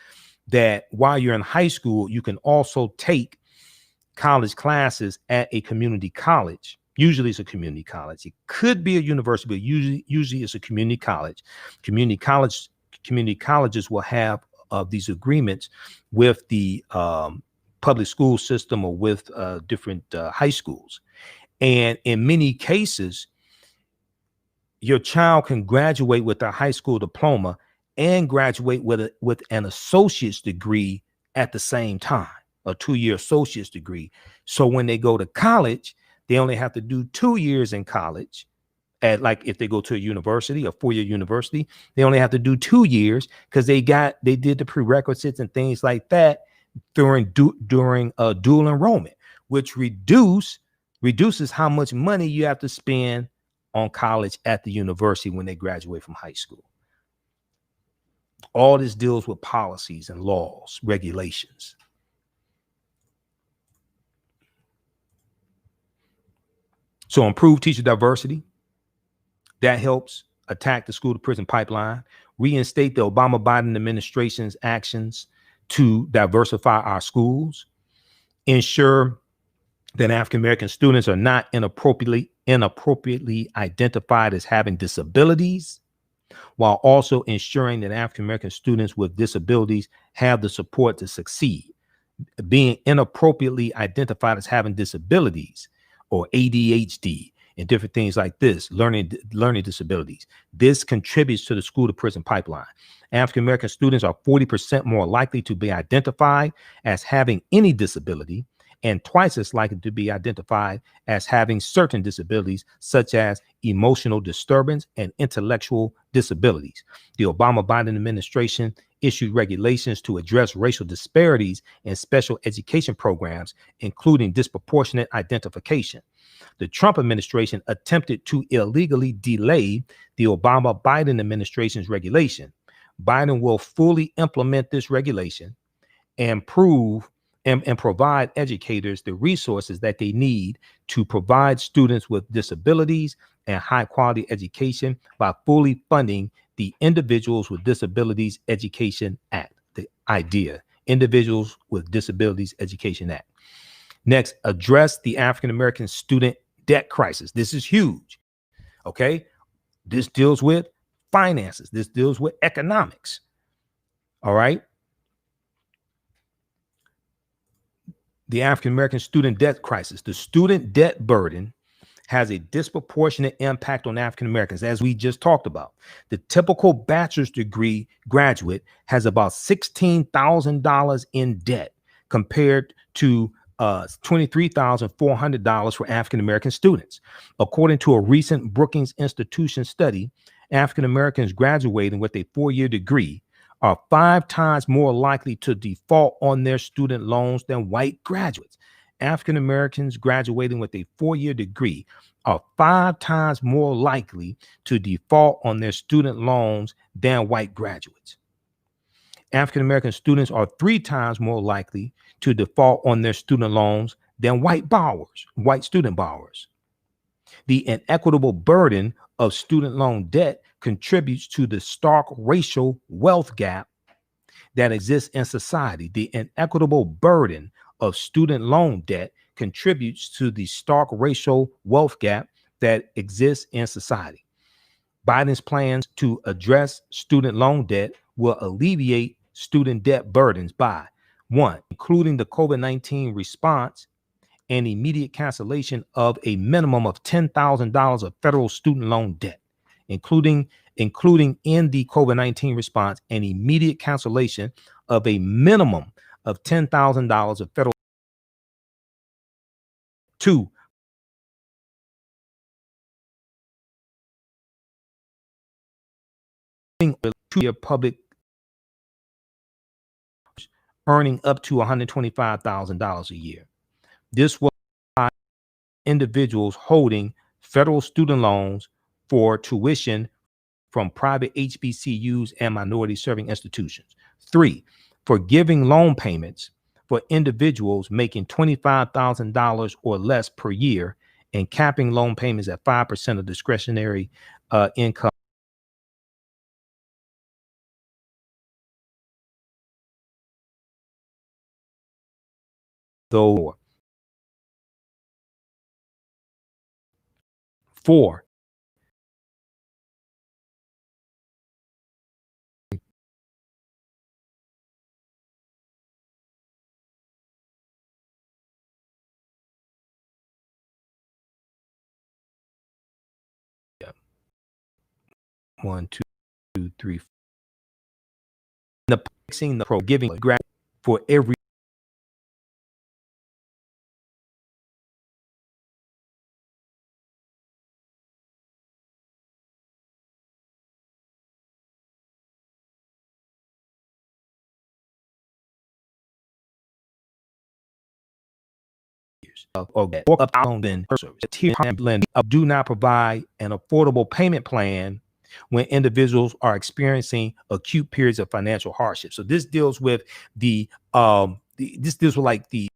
that while you're in high school, you can also take college classes at a community college. Usually it's a community college. It could be a university, but usually it's a community college. Community colleges will have these agreements with the public school system or with different high schools. And in many cases, your child can graduate with a high school diploma and graduate with an associate's degree at the same time, a 2-year associate's degree. So when they go to college, they only have to do 2 years in college. Like if they go to a university, a 4-year university, they only have to do 2 years because they did the prerequisites and things like that during dual enrollment, which reduces how much money you have to spend on college at the university when they graduate from high school. All this deals with policies and laws, regulations. So improve teacher diversity. That helps attack the school to prison pipeline, reinstate the Obama-Biden administration's actions to diversify our schools, ensure that African-American students are not inappropriately identified as having disabilities, while also ensuring that African-American students with disabilities have the support to succeed. Being inappropriately identified as having disabilities or ADHD and different things like this, learning disabilities, this contributes to the school to prison pipeline. African-American students are 40% more likely to be identified as having any disability and twice as likely to be identified as having certain disabilities, such as emotional disturbance and intellectual disabilities. The Obama-Biden administration issued regulations to address racial disparities in special education programs, including disproportionate identification. The Trump administration attempted to illegally delay the Obama-Biden administration's regulation. Biden will fully implement this regulation and provide educators the resources that they need to provide students with disabilities and high quality education by fully funding the Individuals with Disabilities Education Act, the IDEA, Individuals with Disabilities Education Act. Next, address the African-American student debt crisis. This is huge. Okay. This deals with finances. This deals with economics. All right. The African-American student debt crisis. The student debt burden has a disproportionate impact on African Americans, as we just talked about. The typical bachelor's degree graduate has about $16,000 in debt compared to $23,400 for African American students. According to a recent Brookings Institution study, African Americans graduating with a 4-year degree are 5 times more likely to default on their student loans than white graduates. African Americans graduating with a 4-year degree are 5 times more likely to default on their student loans than white graduates. African American students are 3 times more likely to default on their student loans than white student borrowers. The inequitable burden of student loan debt contributes to the stark racial wealth gap that exists in society. The inequitable burden of student loan debt contributes to the stark racial wealth gap that exists in society. Biden's plans to address student loan debt will alleviate student debt burdens by 1, including the COVID-19 response and immediate cancellation of a minimum of $10,000 of federal student loan debt, including in the COVID-19 response and immediate cancellation of a minimum of $10,000 of federal. 2, 2-year public earning up to $125,000 a year. This will allow individuals holding federal student loans for tuition from private HBCUs and minority serving institutions. 3, forgiving loan payments for individuals making $25,000 or less per year and capping loan payments at 5% of discretionary income. Though 4, one, two, three, the fixing the pro giving for every do not provide an affordable payment plan when individuals are experiencing acute periods of financial hardship. So this deals with this deals with like the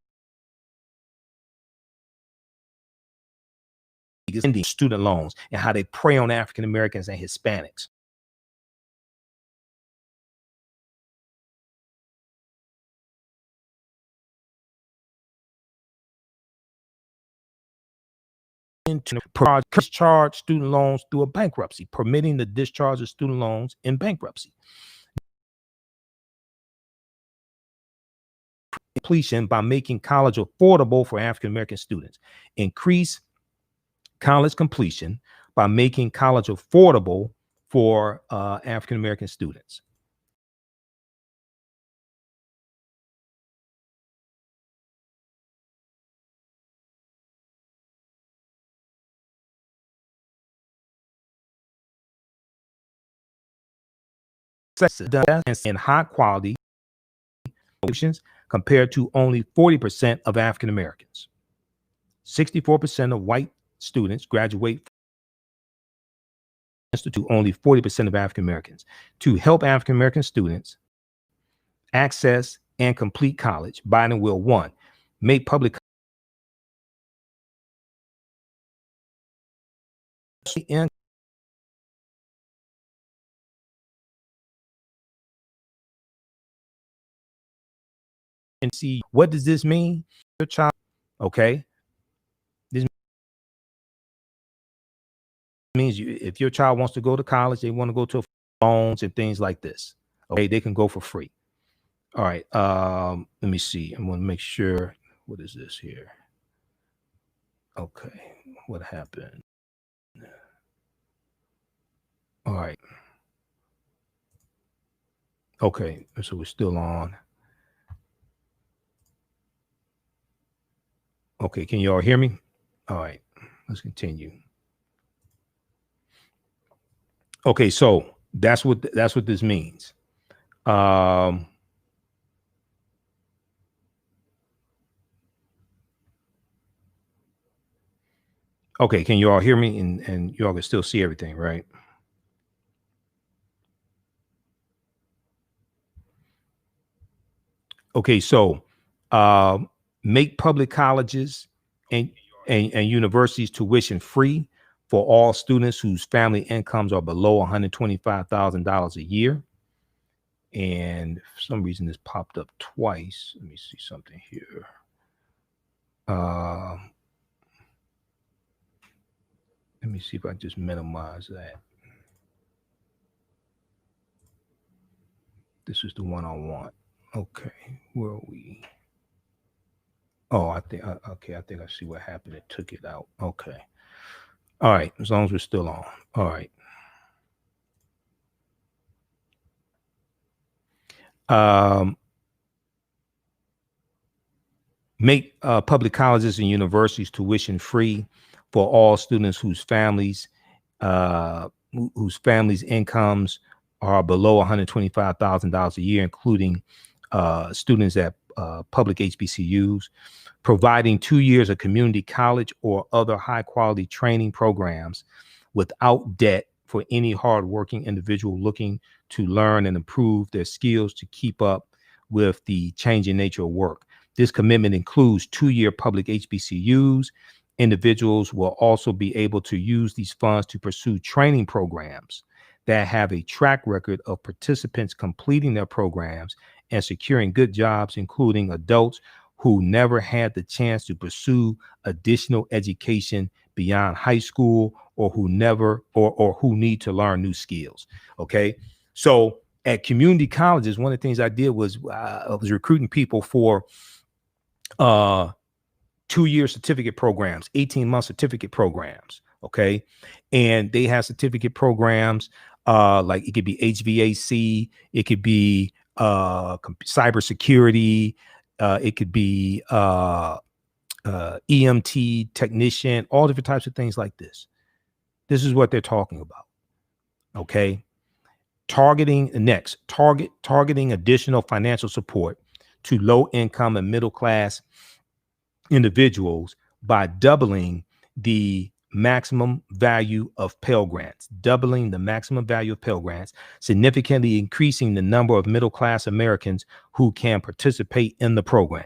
student loans and how they prey on African Americans and Hispanics. To discharge student loans through a bankruptcy, permitting the discharge of student loans in bankruptcy. Completion by making college affordable for African American students. Increase college completion by making college affordable for African American students. In high quality solutions compared to only 40% of African Americans. 64% of white students graduate to only 40% of African Americans. To help African American students access and complete college, Biden will 1, make public and see what does this mean? Your child, okay. This means if your child wants to go to college, they want to go to loans and things like this. Okay, they can go for free. All right. Let me see. I'm going to make sure. What is this here? Okay. What happened? All right. Okay. So we're still on. Okay. Can you all hear me? All right. Let's continue. Okay. So that's what this means. Okay. Can you all hear me? And you all can still see everything, right? Okay, so make public colleges and universities tuition free for all students whose family incomes are below $125,000 a year. And for some reason, this popped up twice. Let me see something here. Let me see if I just minimize that. This is the one I want. Okay, where are we? Oh, I think, okay, I think I see what happened. It took it out. Okay. All right, as long as we're still on. All right. Make public colleges and universities tuition free for all students whose families incomes are below $125,000 a year, including students at public HBCUs, providing 2 years of community college or other high quality training programs without debt for any hardworking individual looking to learn and improve their skills to keep up with the changing nature of work. This commitment includes 2-year public HBCUs. Individuals will also be able to use these funds to pursue training programs that have a track record of participants completing their programs and securing good jobs, including adults who never had the chance to pursue additional education beyond high school or who never or who need to learn new skills. Okay. So at community colleges, one of the things I did was I was recruiting people for 2-year certificate programs, 18-month certificate programs. Okay. And they have certificate programs like it could be HVAC, it could be cybersecurity, it could be EMT technician, all different types of things like this. This is what they're talking about. Okay. Targeting additional financial support to low income and middle class individuals by doubling the maximum value of Pell Grants, significantly increasing the number of middle-class Americans who can participate in the program.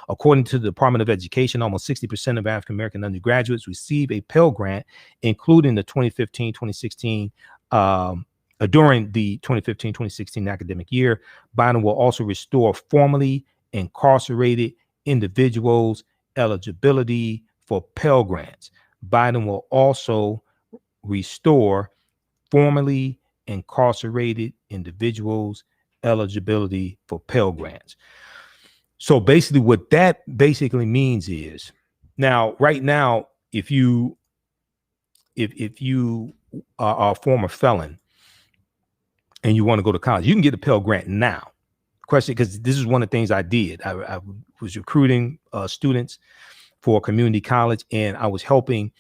According to the Department of Education, almost 60% of African-American undergraduates receive a Pell Grant, including the 2015-2016 during the 2015-2016 academic year. Biden will also restore formerly incarcerated individuals' eligibility for Pell Grants. Biden will also restore formerly incarcerated individuals' eligibility for Pell Grants. So basically what that basically means is, now, right now, if you are a former felon and you want to go to college, you can get a Pell Grant now. Question, because this is one of the things I did. I was recruiting students for community college, and I was helping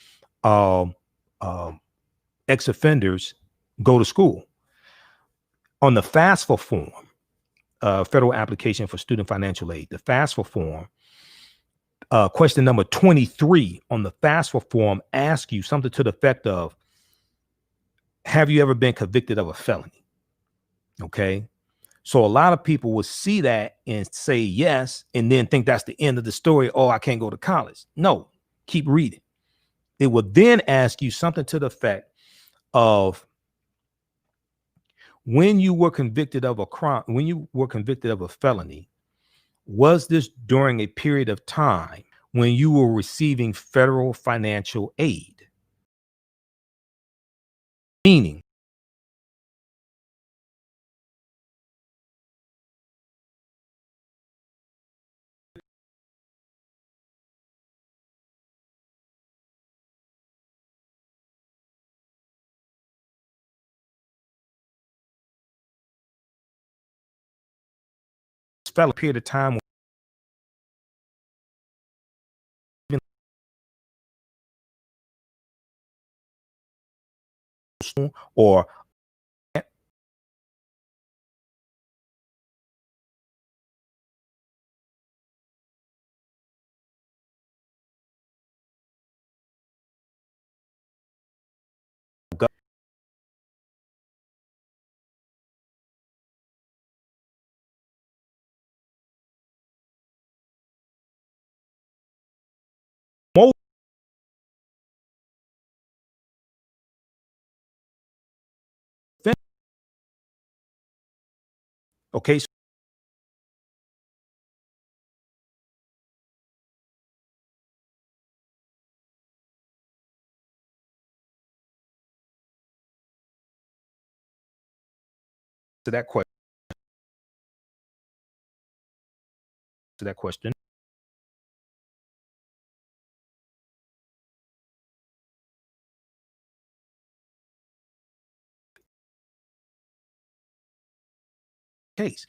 ex-offenders go to school. On the FAFSA form, federal application for student financial aid, the FAFSA form, question number 23 on the FAFSA form asks you something to the effect of, have you ever been convicted of a felony? Okay. So a lot of people will see that and say yes, and then think that's the end of the story. Oh, I can't go to college. No, keep reading. It will then ask you something to the effect of, when you were convicted of a crime, when you were convicted of a felony, was this during a period of time when you were receiving federal financial aid? Meaning, fell a period of time or most, okay, so to that question, case.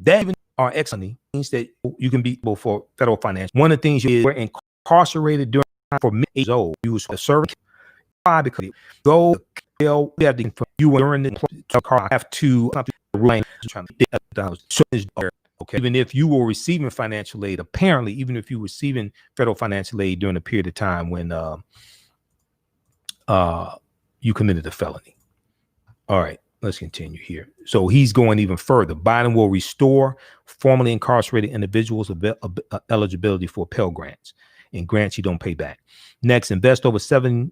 That even are excellent means that you can be able for federal financial. One of the things you were incarcerated during for many years old. You was serving because go you during the car have to okay. Even if you were receiving financial aid, apparently, even if you were receiving federal financial aid during a period of time when you committed a felony. All right, let's continue here. So he's going even further. Biden will restore formerly incarcerated individuals' eligibility for Pell Grants and grants you don't pay back. Next, invest over 70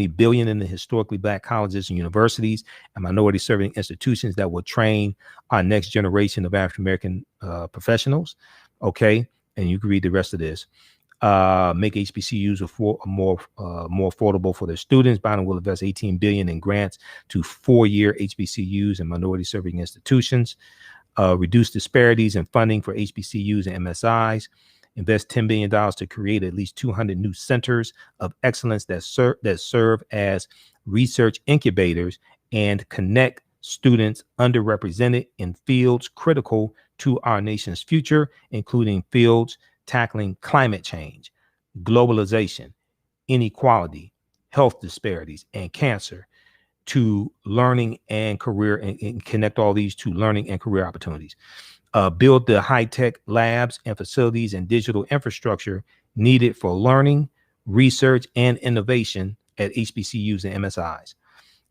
billion in the historically Black colleges and universities and minority serving institutions that will train our next generation of African American professionals. Okay, and you can read the rest of this. Make HBCUs more affordable for their students. Biden will invest $18 billion in grants to 4-year HBCUs and minority serving institutions. Reduce disparities in funding for HBCUs and MSIs. Invest $10 billion to create at least 200 new centers of excellence that serve as research incubators and connect students underrepresented in fields critical to our nation's future, including fields tackling climate change, globalization, inequality, health disparities, and cancer, to learning and career, and connect all these to learning and career opportunities. Build the high-tech labs and facilities and digital infrastructure needed for learning, research, and innovation at HBCUs and MSIs.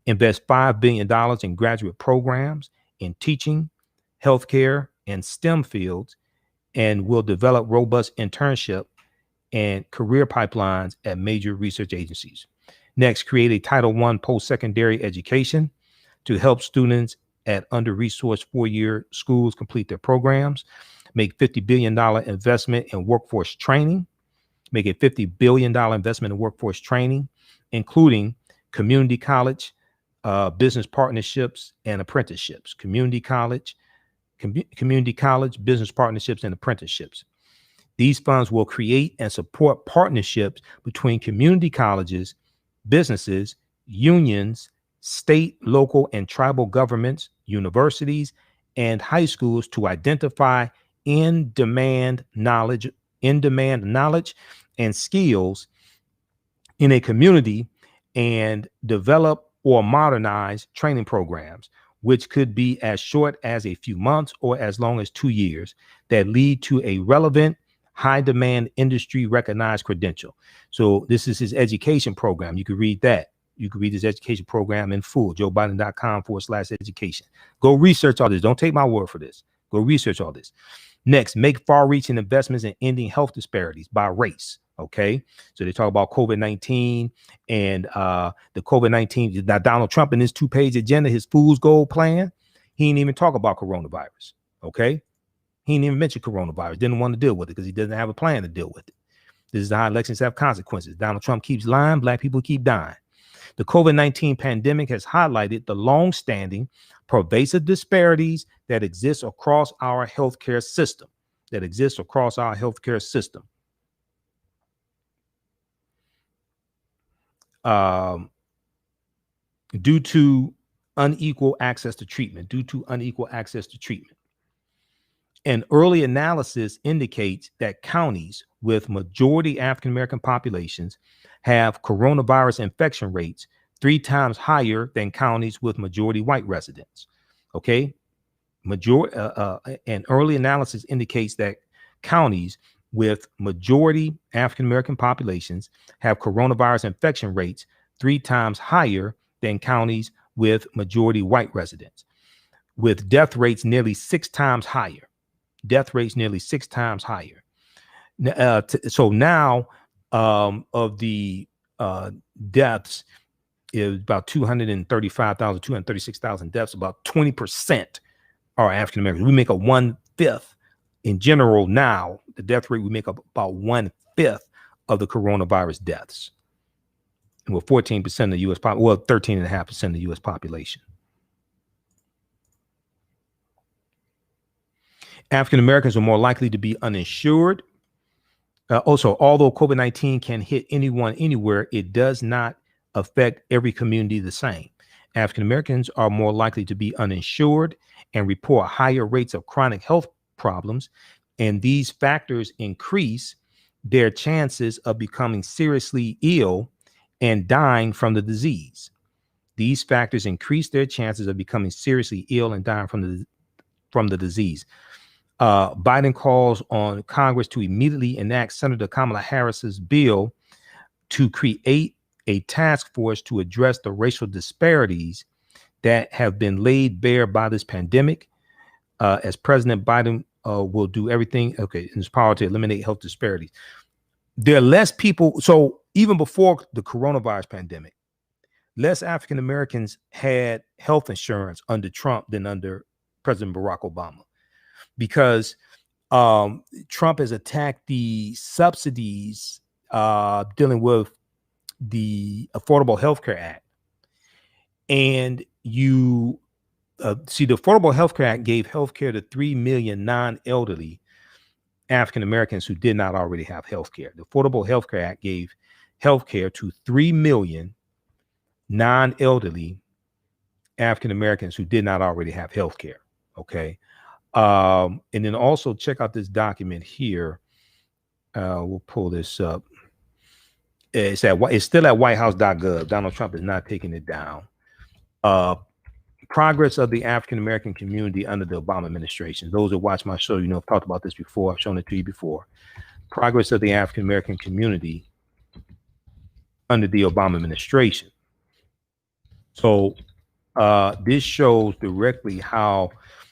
Invest $5 billion in graduate programs in teaching, healthcare, and STEM fields, and will develop robust internship and career pipelines at major research agencies. Next, create a Title I post-secondary education to help students at under-resourced 4-year schools complete their programs. Make $50 billion investment in workforce training. Make a $50 billion investment in workforce training, including community college, business partnerships, and apprenticeships. Community college, business partnerships, and apprenticeships. These funds will create and support partnerships between community colleges, businesses, unions, state, local, and tribal governments, universities, and high schools to identify in-demand knowledge and skills in a community and develop or modernize training programs, which could be as short as a few months or as long as 2 years, that lead to a relevant, high demand, industry recognized credential. So this is his education program. You can read that. You can read his education program in full, joebiden.com/education. Go research all this. Don't take my word for this. Go research all this. Next, make far-reaching investments in ending health disparities by race. Okay, so they talk about COVID-19 and the COVID-19. Now, Donald Trump in his 2-page agenda, his fool's gold plan, he didn't even talk about coronavirus. Okay, he didn't even mention coronavirus. Didn't want to deal with it because he doesn't have a plan to deal with it. This is how elections have consequences. Donald Trump keeps lying. Black people keep dying. The COVID-19 pandemic has highlighted the long-standing, pervasive disparities that exist across our healthcare system. Due to unequal access to treatment. An early analysis indicates that counties with majority African American populations have coronavirus infection rates 3 times higher than counties with majority white residents. Okay, an early analysis indicates that counties with majority African American populations have coronavirus infection rates 3 times higher than counties with majority white residents, with death rates nearly 6 times higher. So now of the deaths, is about 235,000, 236,000 deaths. About 20% are African Americans. We make a 1/5 in general now. The death rate, we make up about 1/5 of the coronavirus deaths. And we're 14% of the U.S. 13.5% of the U.S. population. African Americans are more likely to be uninsured. Also, although COVID-19 can hit anyone anywhere, it does not affect every community the same. African Americans are more likely to be uninsured and report higher rates of chronic health problems. And these factors increase their chances of becoming seriously ill and dying from the disease. These factors increase their chances of becoming seriously ill and dying from the disease. Biden calls on Congress to immediately enact Senator Kamala Harris's bill to create a task force to address the racial disparities that have been laid bare by this pandemic. As President Biden will do everything in his power to eliminate health disparities. There are less people. So even before the coronavirus pandemic, less African Americans had health insurance under Trump than under President Barack Obama, because Trump has attacked the subsidies dealing with the Affordable Health Care Act. And you see, the Affordable Health Care Act gave health care to 3 million non-elderly African Americans who did not already have health care. The Affordable Health Care Act gave health care to 3 million non-elderly African Americans who did not already have health care. Okay. And then also check out this document here. We'll pull this up. It's still at whitehouse.gov. Donald Trump is not taking it down. Progress of the African American community under the Obama administration. Those that watch my show, you know, I've talked about this before. I've shown it to you before. Progress of the African American community under the Obama administration. So this shows directly how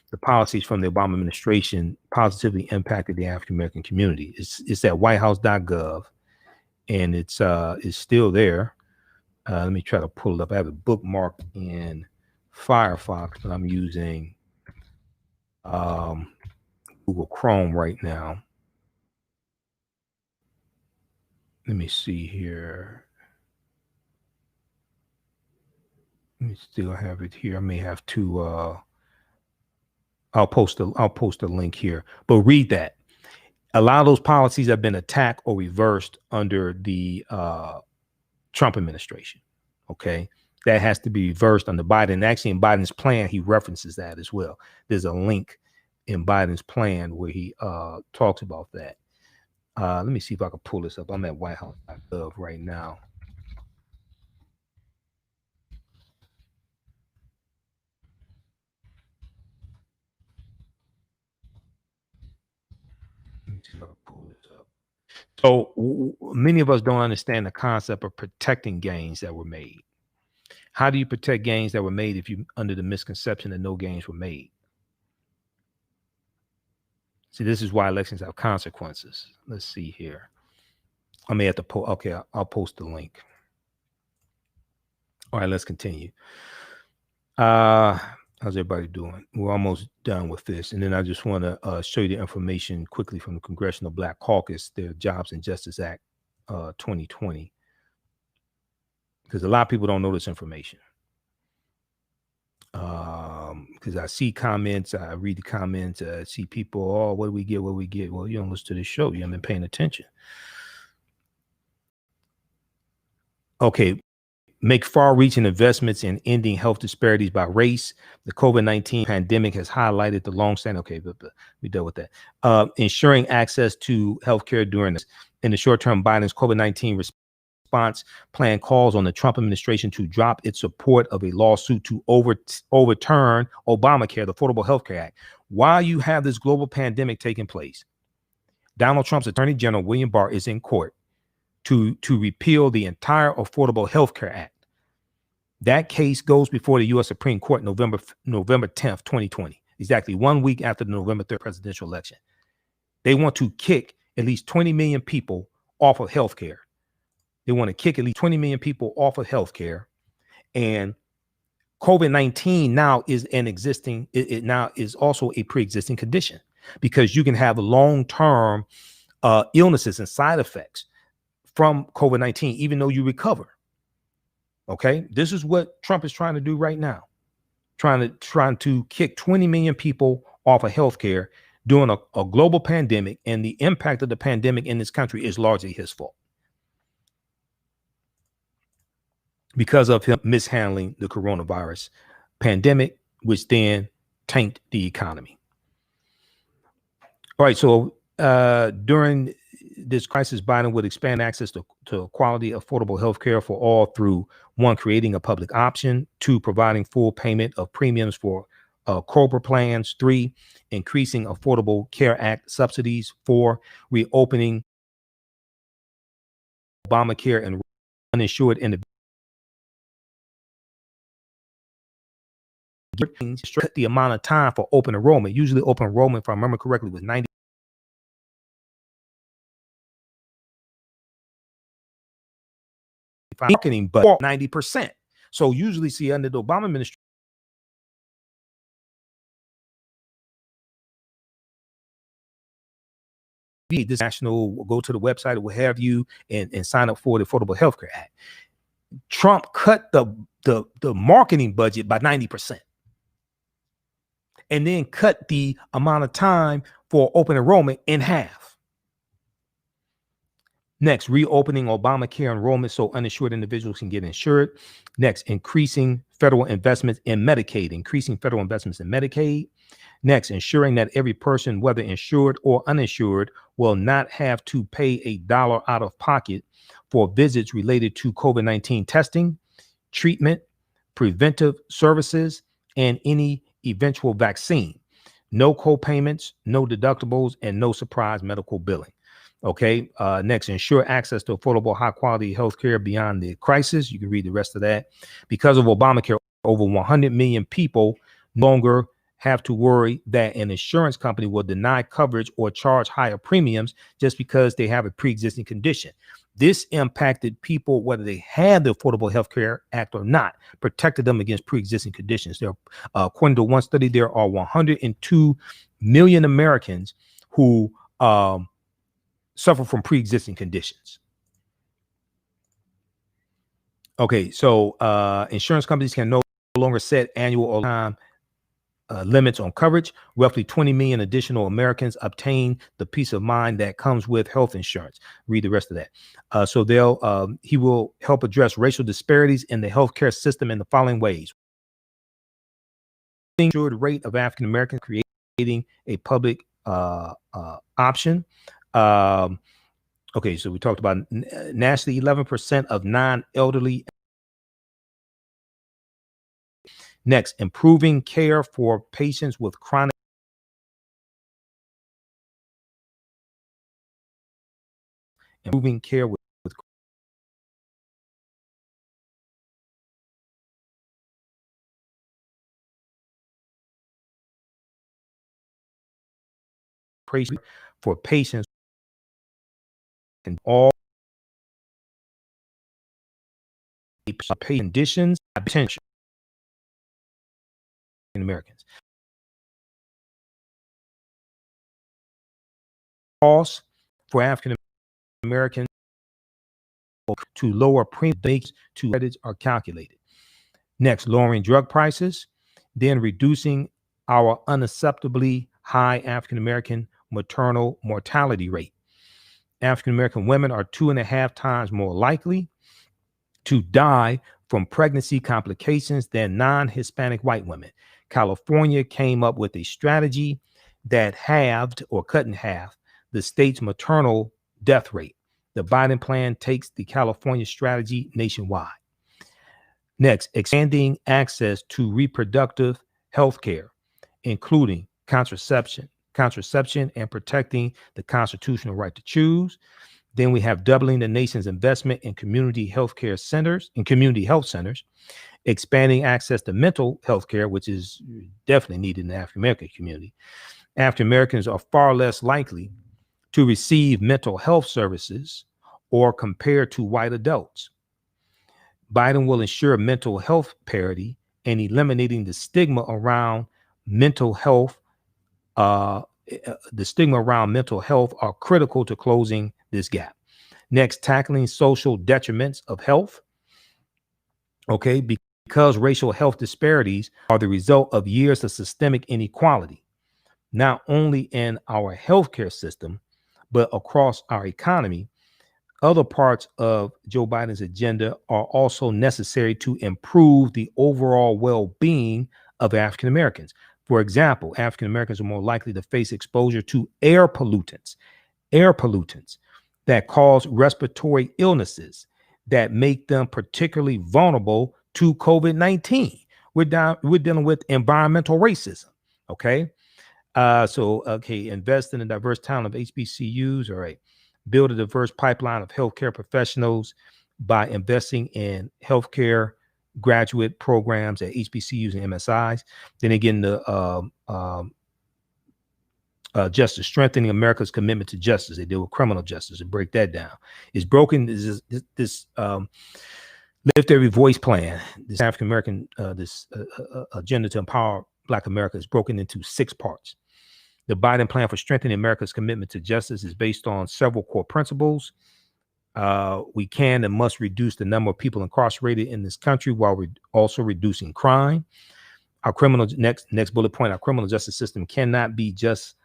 the policies from the Obama administration positively impacted the African American community. It's at whitehouse.gov, and it's still there. Let me try to pull it up. I have it bookmarked in Firefox, but I'm using Google Chrome right now. Let me see here. Let me still have it here. I may have to. I'll post a link here, but read that. A lot of those policies have been attacked or reversed under the Trump administration. Okay, that has to be reversed under Biden. Actually, in Biden's plan, he references that as well. There's a link in Biden's plan where he talks about that. Let me see if I can pull this up. I'm at whitehouse.gov right now. Let me see if I can pull this up. So many of us don't understand the concept of protecting gains that were made. How do you protect gains that were made if you under the misconception that no gains were made? See, this is why elections have consequences. Let's see here. I may have to post. Okay, I'll post the link. All right, let's continue. How's everybody doing? We're almost done with this. And then I just want to show you the information quickly from the Congressional Black Caucus, their Jobs and Justice Act 2020. Because a lot of people don't know this information. Because I see comments, I read the comments, I see people, oh, what do we get? What do we get? Well, you don't listen to this show. You haven't been paying attention. Okay. Make far-reaching investments in ending health disparities by race. The COVID-19 pandemic has highlighted the long-standing. Okay, but we dealt with that. Ensuring access to healthcare during this. In the short term, Biden's COVID-19 response plan calls on the Trump administration to drop its support of a lawsuit to overturn Obamacare, the Affordable Health Care Act. While you have this global pandemic taking place, Donald Trump's Attorney General William Barr is in court to repeal the entire Affordable Health Care Act. That case goes before the U.S. Supreme Court November 10th, 2020, exactly 1 week after the November 3rd presidential election. They want to kick at least 20 million people off of health care. They want to kick at least 20 million people off of health care. And COVID-19 now is it now is also a pre-existing condition, because you can have long-term illnesses and side effects from COVID-19, even though you recover. Okay, this is what Trump is trying to do right now, trying to kick 20 million people off of healthcare during a global pandemic, and the impact of the pandemic in this country is largely his fault. because of him mishandling the coronavirus pandemic, which then tanked the economy. All right, so during this crisis, Biden would expand access to quality, affordable health care for all through, one, creating a public option, two, providing full payment of premiums for COBRA plans, three, increasing Affordable Care Act subsidies, four, reopening Obamacare and uninsured individuals. The amount of time for open enrollment. Usually open enrollment, if I remember correctly, was 90. Marketing, but 90%. So usually, see, under the Obama administration, this national will go to the website or what have you and sign up for the Affordable Health Care Act. Trump cut the marketing budget by 90%. And then cut the amount of time for open enrollment in half. Next, reopening Obamacare enrollment so uninsured individuals can get insured. Next, increasing federal investments in Medicaid, Next, ensuring that every person, whether insured or uninsured, will not have to pay $1 out of pocket for visits related to COVID-19 testing, treatment, preventive services, and any eventual vaccine. No co-payments, no deductibles, and no surprise medical billing. Okay. Next, ensure access to affordable, high quality health care beyond the crisis. You can read the rest of that. Because of Obamacare, over 100 million people no longer have to worry that an insurance company will deny coverage or charge higher premiums just because they have a pre-existing condition. This impacted people whether they had the Affordable Health Care Act or not, protected them against pre-existing conditions. There, according to one study, there are 102 million Americans who suffer from pre-existing conditions. Okay, so insurance companies can no longer set annual or time limits on coverage. Roughly 20 million additional Americans obtain the peace of mind that comes with health insurance. Read the rest of that. So he will help address racial disparities in the healthcare system in the following ways. Insured rate of African Americans, creating a public option. Okay, so we talked about nationally 11% of non-elderly. Next, improving care for patients with chronic. Improving care with patients and all conditions, potential in Americans. Costs for African Americans to lower premiums to credits are calculated. Next, lowering drug prices, then reducing our unacceptably high African American maternal mortality rate. African American women are 2.5 times more likely to die from pregnancy complications than non-Hispanic white women. California came up with a strategy that halved or cut in half the state's maternal death rate. The Biden plan takes the California strategy nationwide. Next, expanding access to reproductive health care, including contraception, and protecting the constitutional right to choose. Then we have doubling the nation's investment in community health centers, expanding access to mental health care, which is definitely needed in the African American community. African Americans are far less likely to receive mental health services or compared to white adults. Biden will ensure mental health parity and eliminating the stigma around mental health. The stigma around mental health are critical to closing this gap. Next, tackling social detriments of health. Okay, because racial health disparities are the result of years of systemic inequality, not only in our healthcare system, but across our economy. other parts of Joe Biden's agenda are also necessary to improve the overall well-being of African Americans. For example, African Americans are more likely to face exposure to air pollutants that cause respiratory illnesses that make them particularly vulnerable to COVID-19. We're dealing with environmental racism. Okay. Invest in a diverse talent of HBCUs. All right. Build a diverse pipeline of healthcare professionals by investing in healthcare graduate programs at HBCUs and MSIs. Then again, justice, strengthening America's commitment to justice. They deal with criminal justice and break that down. It's broken. This Lift Every Voice plan, this African American, agenda to empower Black America is broken into 6 parts. The Biden plan for strengthening America's commitment to justice is based on several core principles. We can and must reduce the number of people incarcerated in this country while we're also reducing crime. Our next bullet point, our criminal justice system cannot be just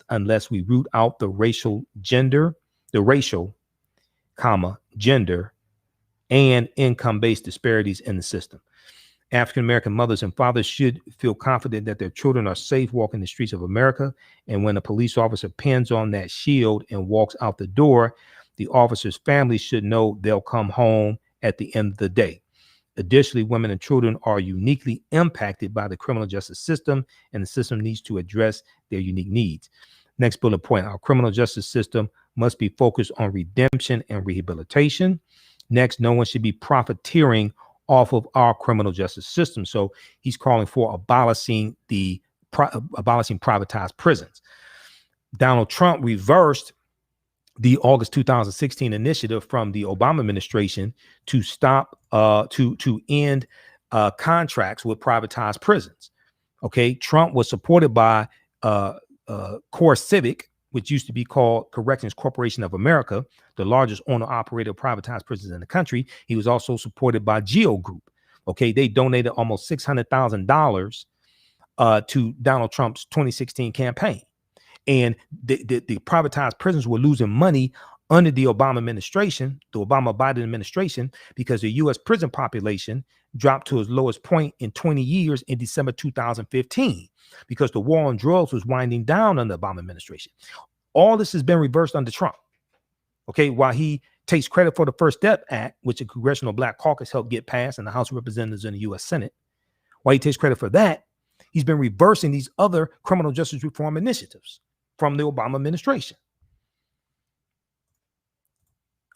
unless we root out the racial, gender, and income-based disparities in the system. African American mothers and fathers should feel confident that their children are safe walking the streets of America. And when a police officer pins on that shield and walks out the door, the officer's family should know they'll come home at the end of the day. Additionally, women and children are uniquely impacted by the criminal justice system, and the system needs to address their unique needs. Next bullet point, our criminal justice system must be focused on redemption and rehabilitation. Next, no one should be profiteering off of our criminal justice system. So he's calling for abolishing privatized prisons. Donald Trump reversed the August 2016 initiative from the Obama administration to end contracts with privatized prisons. Okay, Trump was supported by Core Civic, which used to be called Corrections Corporation of America, the largest owner-operator of privatized prisons in the country. He was also supported by Geo Group. Okay, they donated almost $600,000 to Donald Trump's 2016 campaign. And the privatized prisons were losing money under the Obama administration, the Obama-Biden administration, because the U.S. prison population dropped to its lowest point in 20 years in December 2015, because the war on drugs was winding down under the Obama administration. All this has been reversed under Trump. Okay, while he takes credit for the First Step Act, which the Congressional Black Caucus helped get passed in the House of Representatives and the U.S. Senate, while he takes credit for that, he's been reversing these other criminal justice reform initiatives from the Obama administration.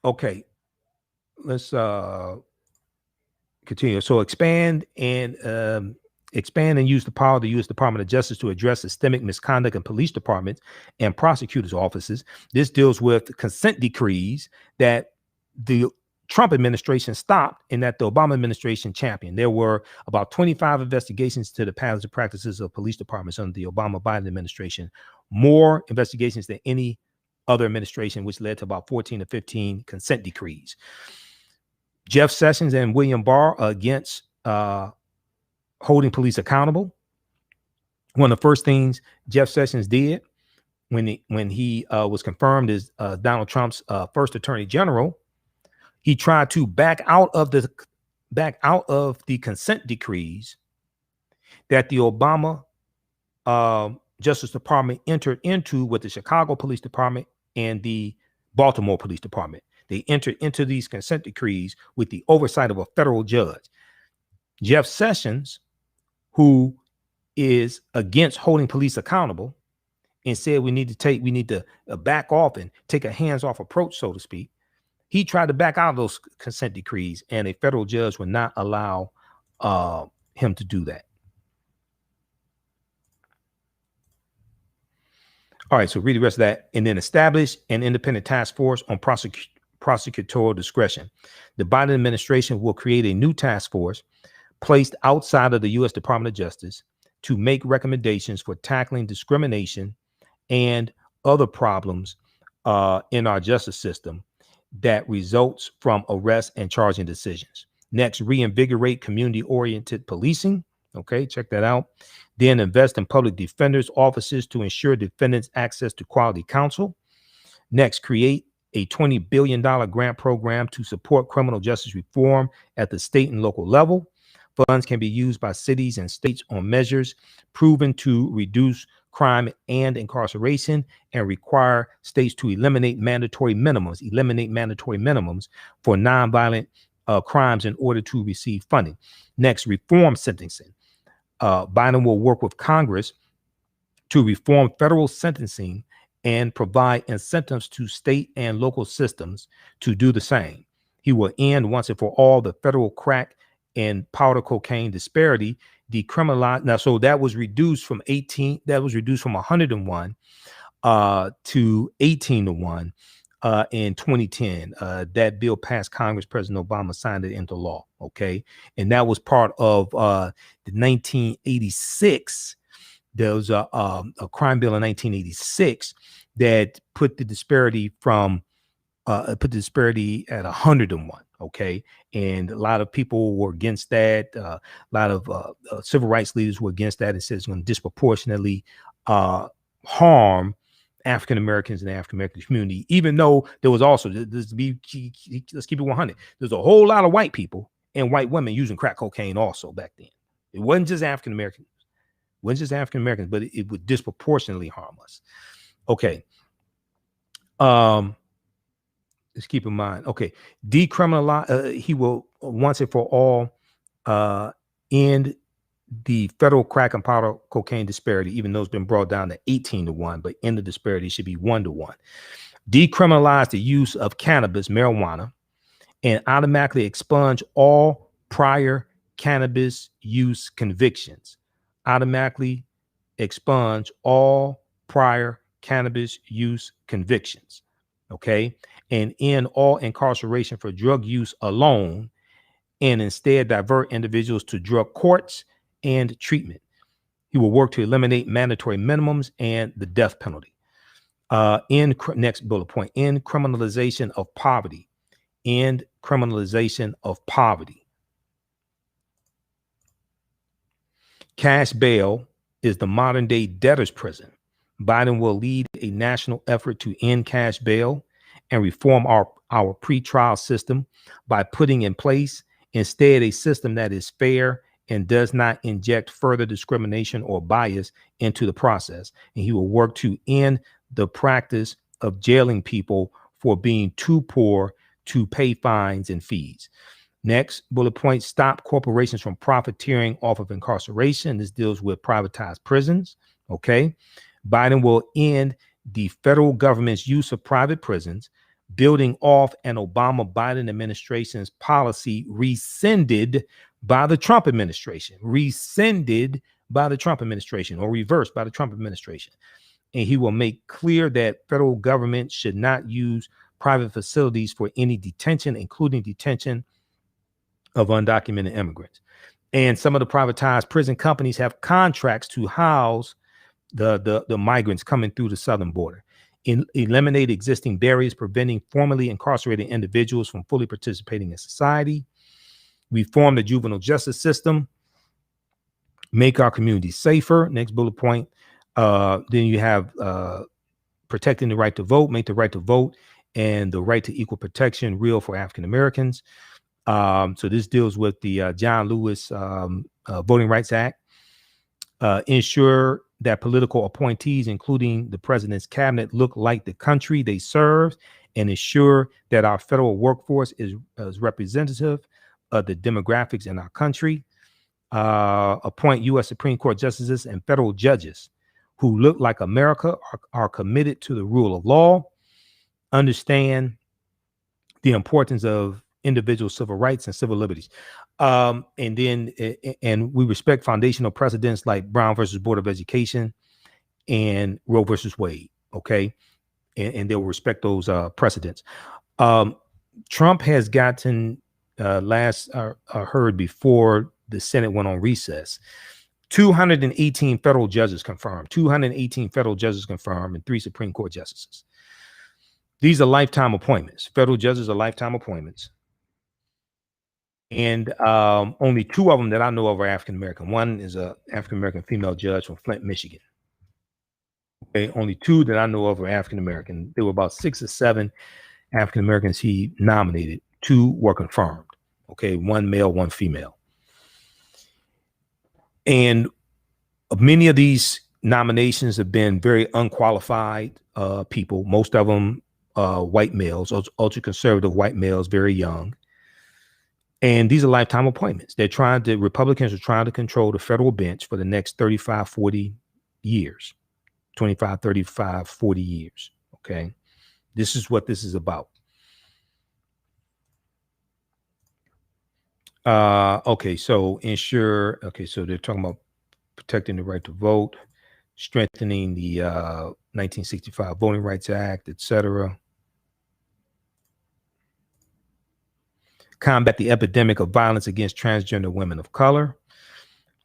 Okay, let's continue. So expand and use the power of the U.S. Department of Justice to address systemic misconduct in police departments and prosecutors' offices. This deals with consent decrees that the Trump administration stopped and that the Obama administration championed. There were about 25 investigations to the patterns and practices of police departments under the Obama-Biden administration, more investigations than any other administration, which led to about 14 to 15 consent decrees. Jeff Sessions and William Barr are against holding police accountable. One of the first things Jeff Sessions did when he was confirmed as Donald Trump's first attorney general, he tried to back out of the consent decrees that the Obama Justice Department entered into with the Chicago Police Department and the Baltimore Police Department. They entered into these consent decrees with the oversight of a federal judge. Jeff Sessions, who is against holding police accountable and said we need to back off and take a hands-off approach, so to speak. He tried to back out of those consent decrees, and a federal judge would not allow him to do that. All right, so read the rest of that. And then establish an independent task force on prosecutorial discretion. The Biden administration will create a new task force placed outside of the U.S. Department of Justice to make recommendations for tackling discrimination and other problems in our justice system that results from arrest and charging decisions. Next, reinvigorate community-oriented policing. Okay, check that out. Then invest in public defenders' offices to ensure defendants access to quality counsel. Next, create a $20 billion grant program to support criminal justice reform at the state and local level. Funds can be used by cities and states on measures proven to reduce crime and incarceration, and require states to eliminate mandatory minimums for nonviolent crimes in order to receive funding. Next, reform sentencing. Biden will work with Congress to reform federal sentencing and provide incentives to state and local systems to do the same. He will end once and for all the federal crack and powder cocaine disparity, decriminalize. Now, so that was reduced from 101 to 18 to 1 in 2010. That bill passed Congress. President Obama signed it into law. Okay. And that was part of the 1986. There was a crime bill in 1986 that put the disparity at 101. Okay. And a lot of people were against that. A lot of civil rights leaders were against that and said it's going to disproportionately harm African Americans and the African American community, even though there was also, let's keep it 100. There's a whole lot of white people and white women using crack cocaine also back then. It wasn't just African Americans. But it would disproportionately harm us. Okay. Let's keep in mind. Okay. Decriminalize. He will once and for all end the federal crack and powder cocaine disparity, even though it's been brought down to 18 to 1, but in the disparity should be 1 to 1. Decriminalize the use of cannabis, marijuana, and automatically expunge all prior cannabis use convictions. Automatically expunge all prior cannabis use convictions. Okay. And end all incarceration for drug use alone, and instead divert individuals to drug courts and treatment. He will work to eliminate mandatory minimums and the death penalty. Next bullet point, end criminalization of poverty. End criminalization of poverty. Cash bail is the modern day debtor's prison. Biden will lead a national effort to end cash bail and reform our pretrial system by putting in place instead a system that is fair and does not inject further discrimination or bias into the process. And he will work to end the practice of jailing people for being too poor to pay fines and fees. Next bullet point, stop corporations from profiteering off of incarceration. This deals with privatized prisons. Okay. Biden will end the federal government's use of private prisons, building off an Obama-Biden administration's policy rescinded by the Trump administration, or reversed by the Trump administration. And he will make clear that federal government should not use private facilities for any detention, including detention of undocumented immigrants. And some of the privatized prison companies have contracts to house the migrants coming through the southern border. Eliminate existing barriers preventing formerly incarcerated individuals from fully participating in society. Reform the juvenile justice system. Make our communities safer. Next bullet point. Then you have protecting the right to vote. Make the right to vote and the right to equal protection real for African Americans. So this deals with the John Lewis Voting Rights Act. Ensure that political appointees, including the president's cabinet, look like the country they serve, and ensure that our federal workforce is representative of the demographics in our country. Appoint U.S. Supreme Court justices and federal judges who look like America, are committed to the rule of law, understand the importance of individual civil rights and civil liberties. And we respect foundational precedents like Brown versus Board of Education and Roe versus Wade. Okay. And they'll respect those precedents. Trump has gotten heard before the Senate went on recess. 218 federal judges confirmed, and 3 Supreme Court justices. These are lifetime appointments. Federal judges are lifetime appointments. And only 2 of them that I know of are African-American. One is a African-American female judge from Flint, Michigan. Okay, only 2 that I know of are African-American. There were about 6 or 7 African Americans he nominated, 2 were confirmed. Okay, 1 male, 1 female. And many of these nominations have been very unqualified people, most of them white males, ultra conservative white males, very young. And these are lifetime appointments. Republicans are trying to control the federal bench for the next 35, 40 years, 25, 35, 40 years. Okay. This is what this is about. Okay. So so they're talking about protecting the right to vote, strengthening the 1965 Voting Rights Act, etc. Combat the epidemic of violence against transgender women of color,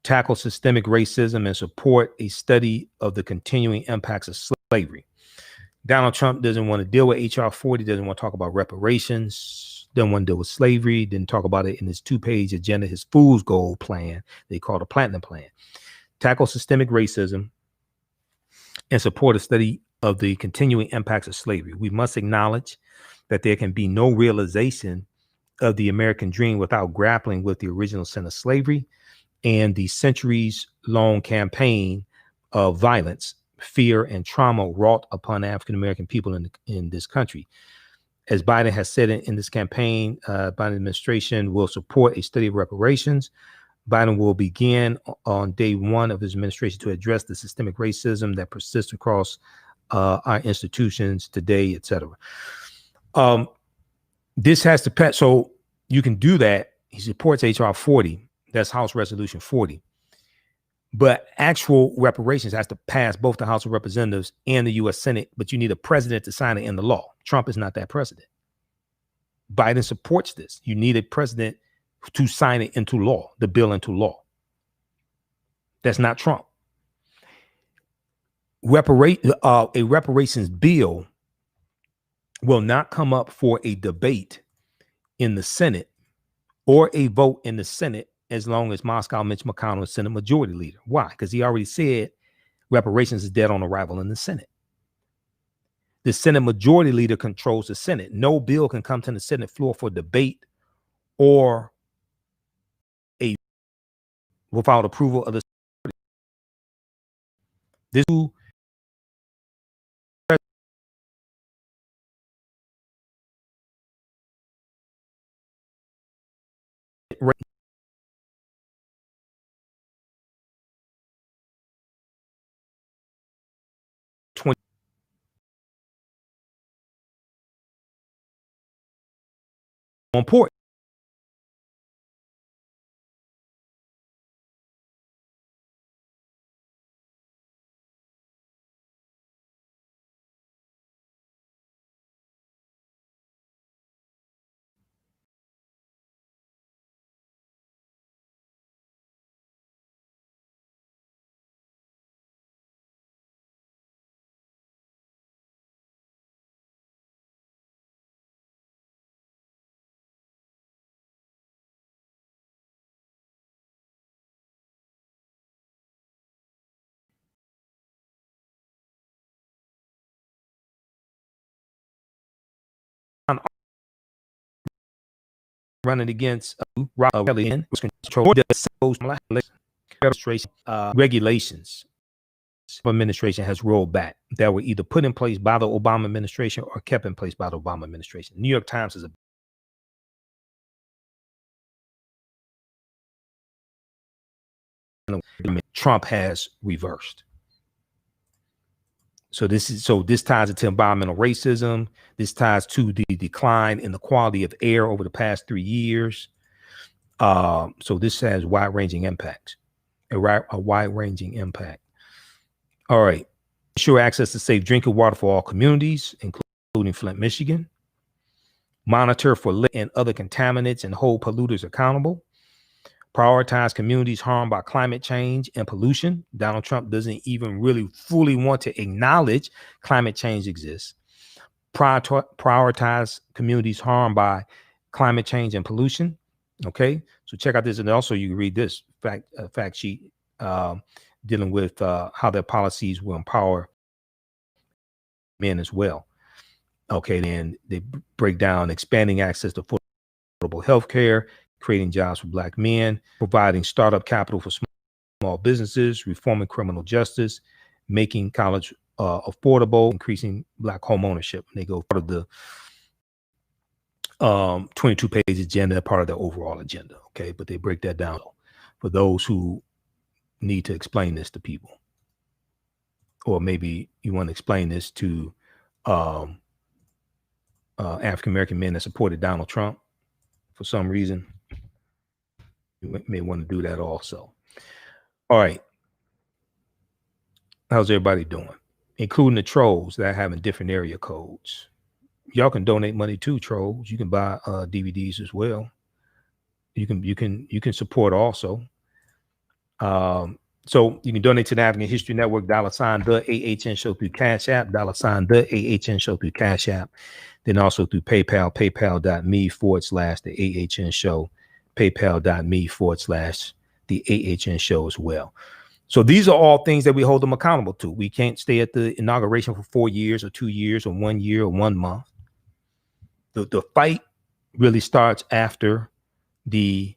tackle systemic racism, and support a study of the continuing impacts of slavery. Donald Trump doesn't want to deal with H.R. 40, doesn't want to talk about reparations, doesn't want to deal with slavery, didn't talk about it in his 2-page agenda, his fool's gold plan, they call the Platinum Plan. Tackle systemic racism and support a study of the continuing impacts of slavery. We must acknowledge that there can be no realization of the American dream without grappling with the original sin of slavery and the centuries-long campaign of violence, fear, and trauma wrought upon African American people in this country. As Biden has said in this campaign, Biden administration will support a study of reparations. Biden will begin on day 1 of his administration to address the systemic racism that persists across our institutions today, etc. This has to pass. So you can do that. He supports H.R. 40. That's House Resolution 40. But actual reparations has to pass both the House of Representatives and the U.S. Senate. But you need a president to sign it into law. Trump is not that president. Biden supports this. You need a president to sign it into law, the bill into law. That's not Trump. A reparations bill will not come up for a debate in the Senate or a vote in the Senate as long as Moscow Mitch McConnell is Senate Majority Leader. Why? Because he already said reparations is dead on arrival in the Senate. The Senate Majority Leader controls the Senate. No bill can come to the Senate floor for debate or without approval of the this 20 important. Running against regulations administration has rolled back that were either put in place by the Obama administration or kept in place by the Obama administration. New York Times is Trump has reversed. So this ties into environmental racism. This ties to the decline in the quality of air over the past 3 years. So this has wide-ranging impacts, a wide-ranging impact. All right. Ensure access to safe drinking water for all communities, including Flint, Michigan. Monitor for lead and other contaminants and hold polluters accountable. Prioritize communities harmed by climate change and pollution. Donald Trump doesn't even really fully want to acknowledge climate change exists. Prioritize communities harmed by climate change and pollution. Okay, so check out this, and also you can read this fact sheet dealing with how their policies will empower men as well. Okay, then they break down expanding access to affordable health care, creating jobs for Black men, providing startup capital for small businesses, reforming criminal justice, making college affordable, increasing Black home ownership. And they go part of the 22-page agenda, part of their overall agenda. Okay, but they break that down for those who need to explain this to people, or maybe you want to explain this to African American men that supported Donald Trump for some reason. You may want to do that also. All right. How's everybody doing? Including the trolls that are having different area codes. Y'all can donate money to trolls. You can buy DVDs as well. You can support also. So you can donate to the African History Network, $, the AHN show through Cash App, $, the AHN show through Cash App. Then also through PayPal, paypal.me/the AHN show, paypal.me/the AHN show as well. So these are all things that we hold them accountable to. We can't stay at the inauguration for 4 years or 2 years or 1 year or 1 month. The fight really starts after the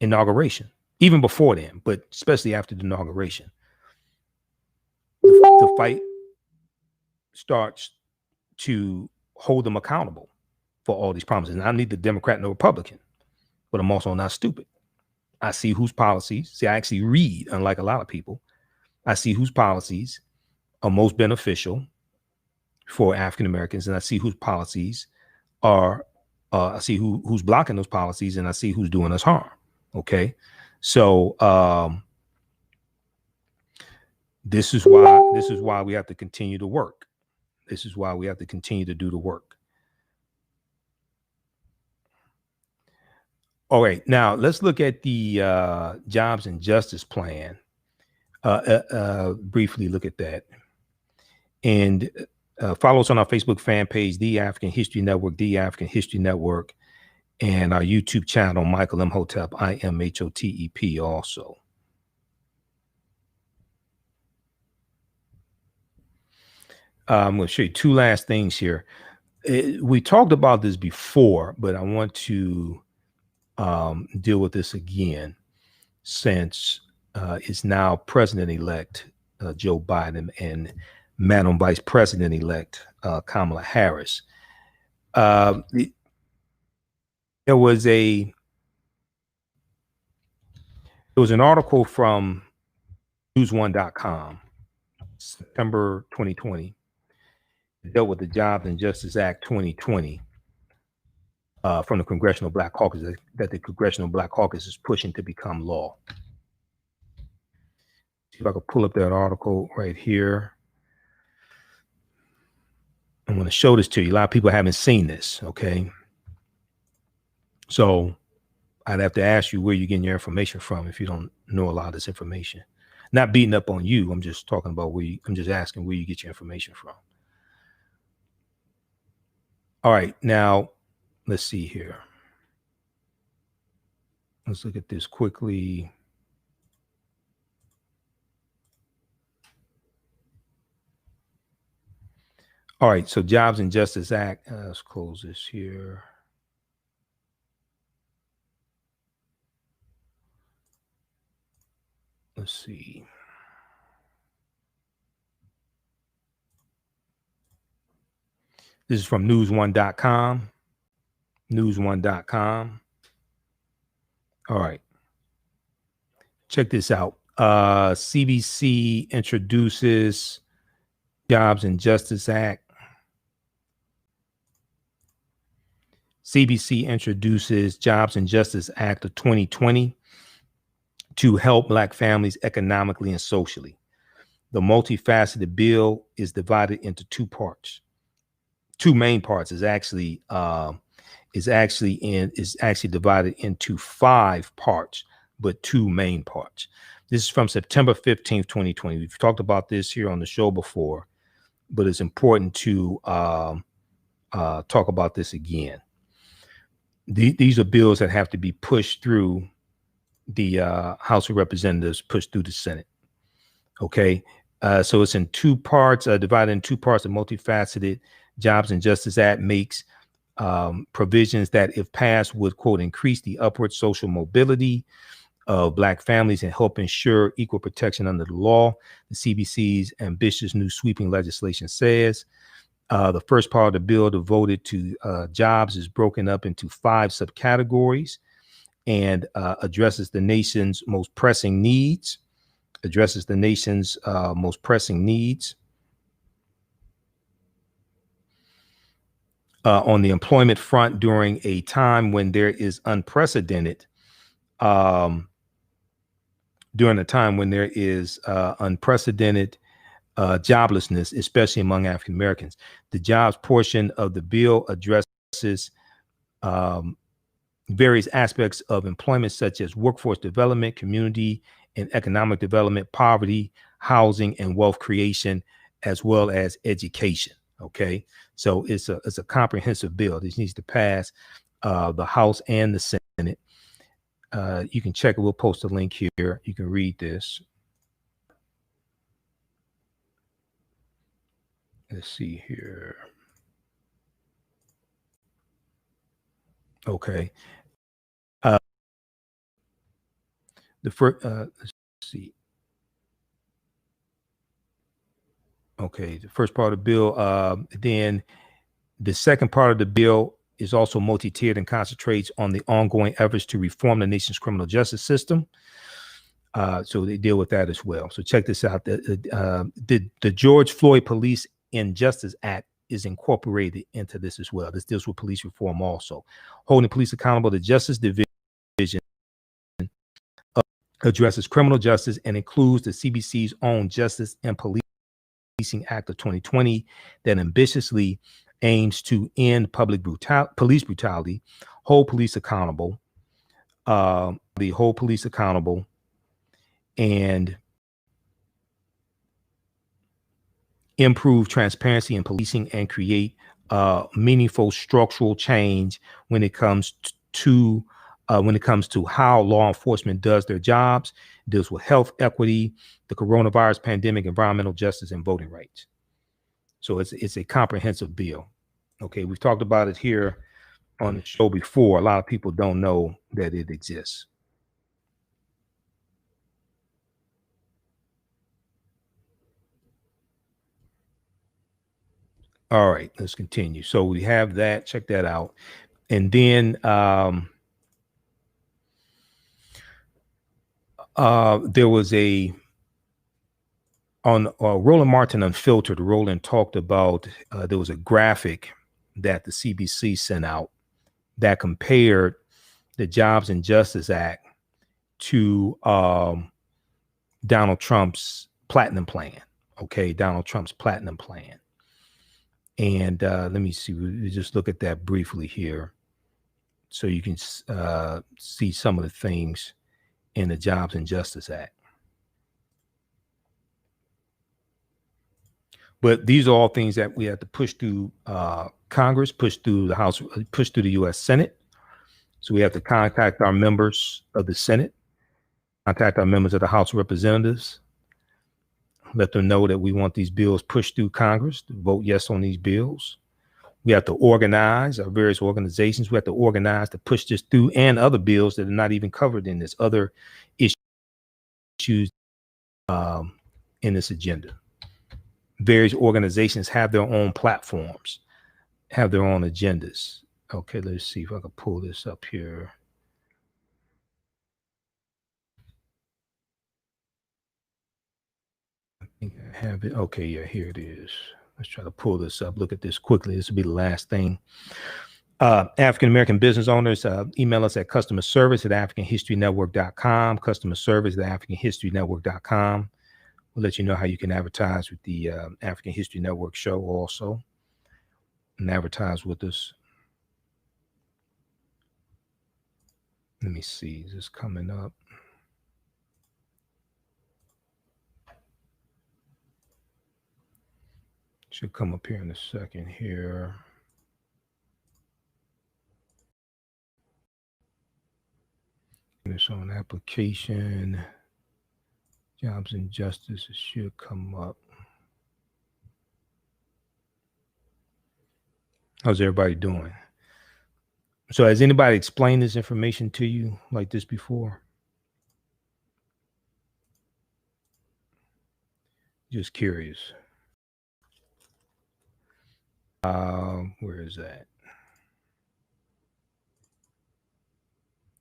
inauguration, even before then, but especially after the inauguration. The fight starts to hold them accountable for all these promises. And I'm neither Democrat nor Republican, but I'm also not stupid. I see whose policies, I actually read, unlike a lot of people. I see whose policies are most beneficial for African Americans, and I see whose policies are, I see who's blocking those policies, and I see who's doing us harm. Okay, so this is why we have to continue to work. This is why we have to continue to do the work. All right, now let's look at the Jobs and Justice Plan. Briefly look at that. And follow us on our Facebook fan page, The African History Network, The African History Network, and our YouTube channel, Michael Imhotep, IMHOTEP also. I'm going to show you 2 last things here. We talked about this before, but I want to deal with this again, since it's now President-elect Joe Biden and Madam Vice President-elect Kamala Harris. There was an article from news1.com, September 2020, dealt with the Jobs and Justice Act 2020 from the Congressional Black Caucus, that the Congressional Black Caucus is pushing to become law. See if I could pull up that article right here. I'm going to show this to you. A lot of people haven't seen this, okay? So I'd have to ask you where you're getting your information from if you don't know a lot of this information. Not beating up on you. I'm just talking about I'm just asking where you get your information from. All right, now let's see here. Let's look at this quickly. All right, so Jobs and Justice Act. Let's close this here. Let's see. This is from news1.com. News1.com. All right. Check this out. CBC introduces Jobs and Justice Act. CBC introduces Jobs and Justice Act of 2020 to help Black families economically and socially. The multifaceted bill is divided into 2 parts. 2 main parts. Is actually divided into 5 parts, but 2 main parts. This is from September 15th, 2020. We've talked about this here on the show before, but it's important to talk about this again. These are bills that have to be pushed through the House of Representatives, pushed through the Senate. Okay. So it's in two parts, divided in two parts. The multifaceted Jobs and Justice Act makes provisions that, if passed, would, quote, increase the upward social mobility of Black families and help ensure equal protection under the law. The CBC's ambitious new sweeping legislation says the first part of the bill devoted to jobs is broken up into 5 subcategories and addresses the nation's most pressing needs. On the employment front during a time when there is unprecedented joblessness, especially among African Americans. The jobs portion of the bill addresses various aspects of employment, such as workforce development, community and economic development, poverty, housing, and wealth creation, as well as education. Okay, so it's a comprehensive bill. This needs to pass the House and the Senate. You can check it. We'll post a link here. You can read this. Let's see here. Okay. The first, let's see. Okay, the first part of the bill. Then the second part of the bill is also multi-tiered and concentrates on the ongoing efforts to reform the nation's criminal justice system. So they deal with that as well. So check this out. The George Floyd Police and Justice Act is incorporated into this as well. This deals with police reform also. Holding police accountable, the Justice Division addresses criminal justice and includes the CBC's own Justice and Policing Act of 2020 that ambitiously aims to end police brutality, hold police accountable, and improve transparency in policing and create meaningful structural change when it comes to how law enforcement does their jobs. It deals with health equity, the coronavirus pandemic, environmental justice, and voting rights. So it's a comprehensive bill. Okay, we've talked about it here on the show before. A lot of people don't know that it exists. All right, let's continue. So we have that. Check that out. And then there was on Roland Martin Unfiltered. Roland talked about there was a graphic that the CBC sent out that compared the Jobs and Justice Act to Donald Trump's Platinum Plan. Okay, Donald Trump's Platinum Plan. And let me see. We just look at that briefly here, so you can see some of the things in the Jobs and Justice Act. But these are all things that we have to push through Congress, push through the House, push through the U.S. Senate. So we have to contact our members of the Senate, contact our members of the House of Representatives, let them know that we want these bills pushed through Congress, to vote yes on these bills. We have to organize our various organizations. We have to organize to push this through, and other bills that are not even covered in this, other issues in this agenda. Various organizations have their own platforms, have their own agendas. Okay, let's see if I can pull this up here. I think I have it. Okay, yeah, here it is. Let's try to pull this up. Look at this quickly. This will be the last thing. African American business owners, email us at customer service at africanhistorynetwork.com, customer service at africanhistorynetwork.com. We'll let you know how you can advertise with the African History Network show also, and advertise with us. Let me see, is this coming up? Should come up here in a second here. This on application. Jobs and justice, it should come up. How's everybody doing? So has anybody explained this information to you like this before? Just curious. Where is that?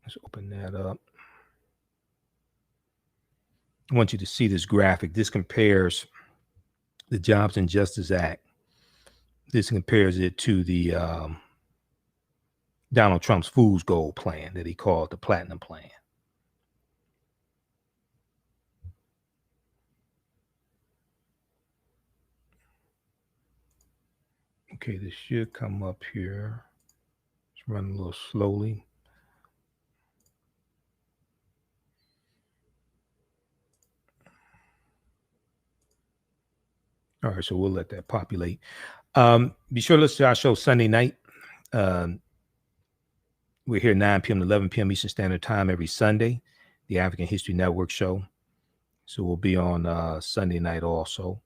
Let's open that up. I want you to see this graphic. This compares the Jobs and Justice Act. This compares it to the Donald Trump's Fool's Gold plan that he called the Platinum Plan. Okay, this should come up here. It's running a little slowly. All right, so we'll let that populate. Be sure to listen to our show Sunday night. We're here 9 p.m. to 11 p.m. Eastern Standard Time every Sunday, the African History Network show. So we'll be on Sunday night also.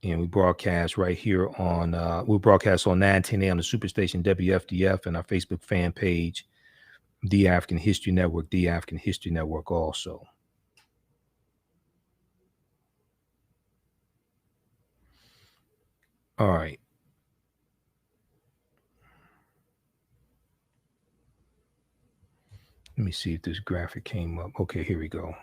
And we broadcast right here on, we broadcast on 9:10 a.m. the Superstation WFDF and our Facebook fan page, The African History Network, The African History Network also. All right. Let me see if this graphic came up. Okay, here we go.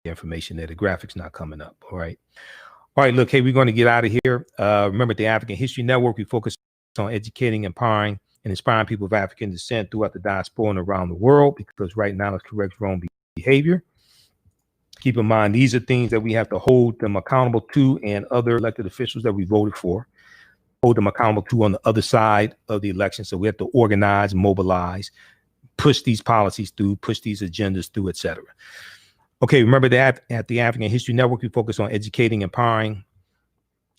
Information there. The graphics not coming up. All right. Look, hey, we're going to get out of here. Remember, the African History Network, we focus on educating, empowering, and inspiring people of African descent throughout the diaspora and around the world, because right now it's correct wrong behavior. Keep in mind, these are things that we have to hold them accountable to, and other elected officials that we voted for, hold them accountable to on the other side of the election. So we have to organize, mobilize, push these policies through, push these agendas through, et cetera. Okay, remember that at the African History Network, we focus on educating, empowering,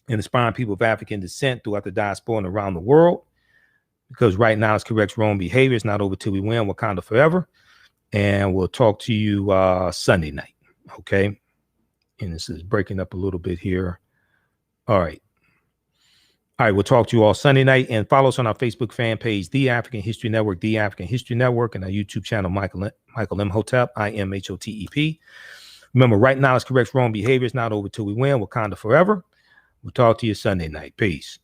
and inspiring people of African descent throughout the diaspora and around the world, because right now it's correct wrong behavior. It's not over till we win. Wakanda forever. And we'll talk to you Sunday night. Okay. And this is breaking up a little bit here. All right. We'll talk to you all Sunday night, and follow us on our Facebook fan page, The African History Network, The African History Network, and our YouTube channel, Michael Imhotep, IMHOTEP. Remember, right now it's correct wrong behavior. It's not over till we win. Wakanda forever. We'll talk to you Sunday night. Peace.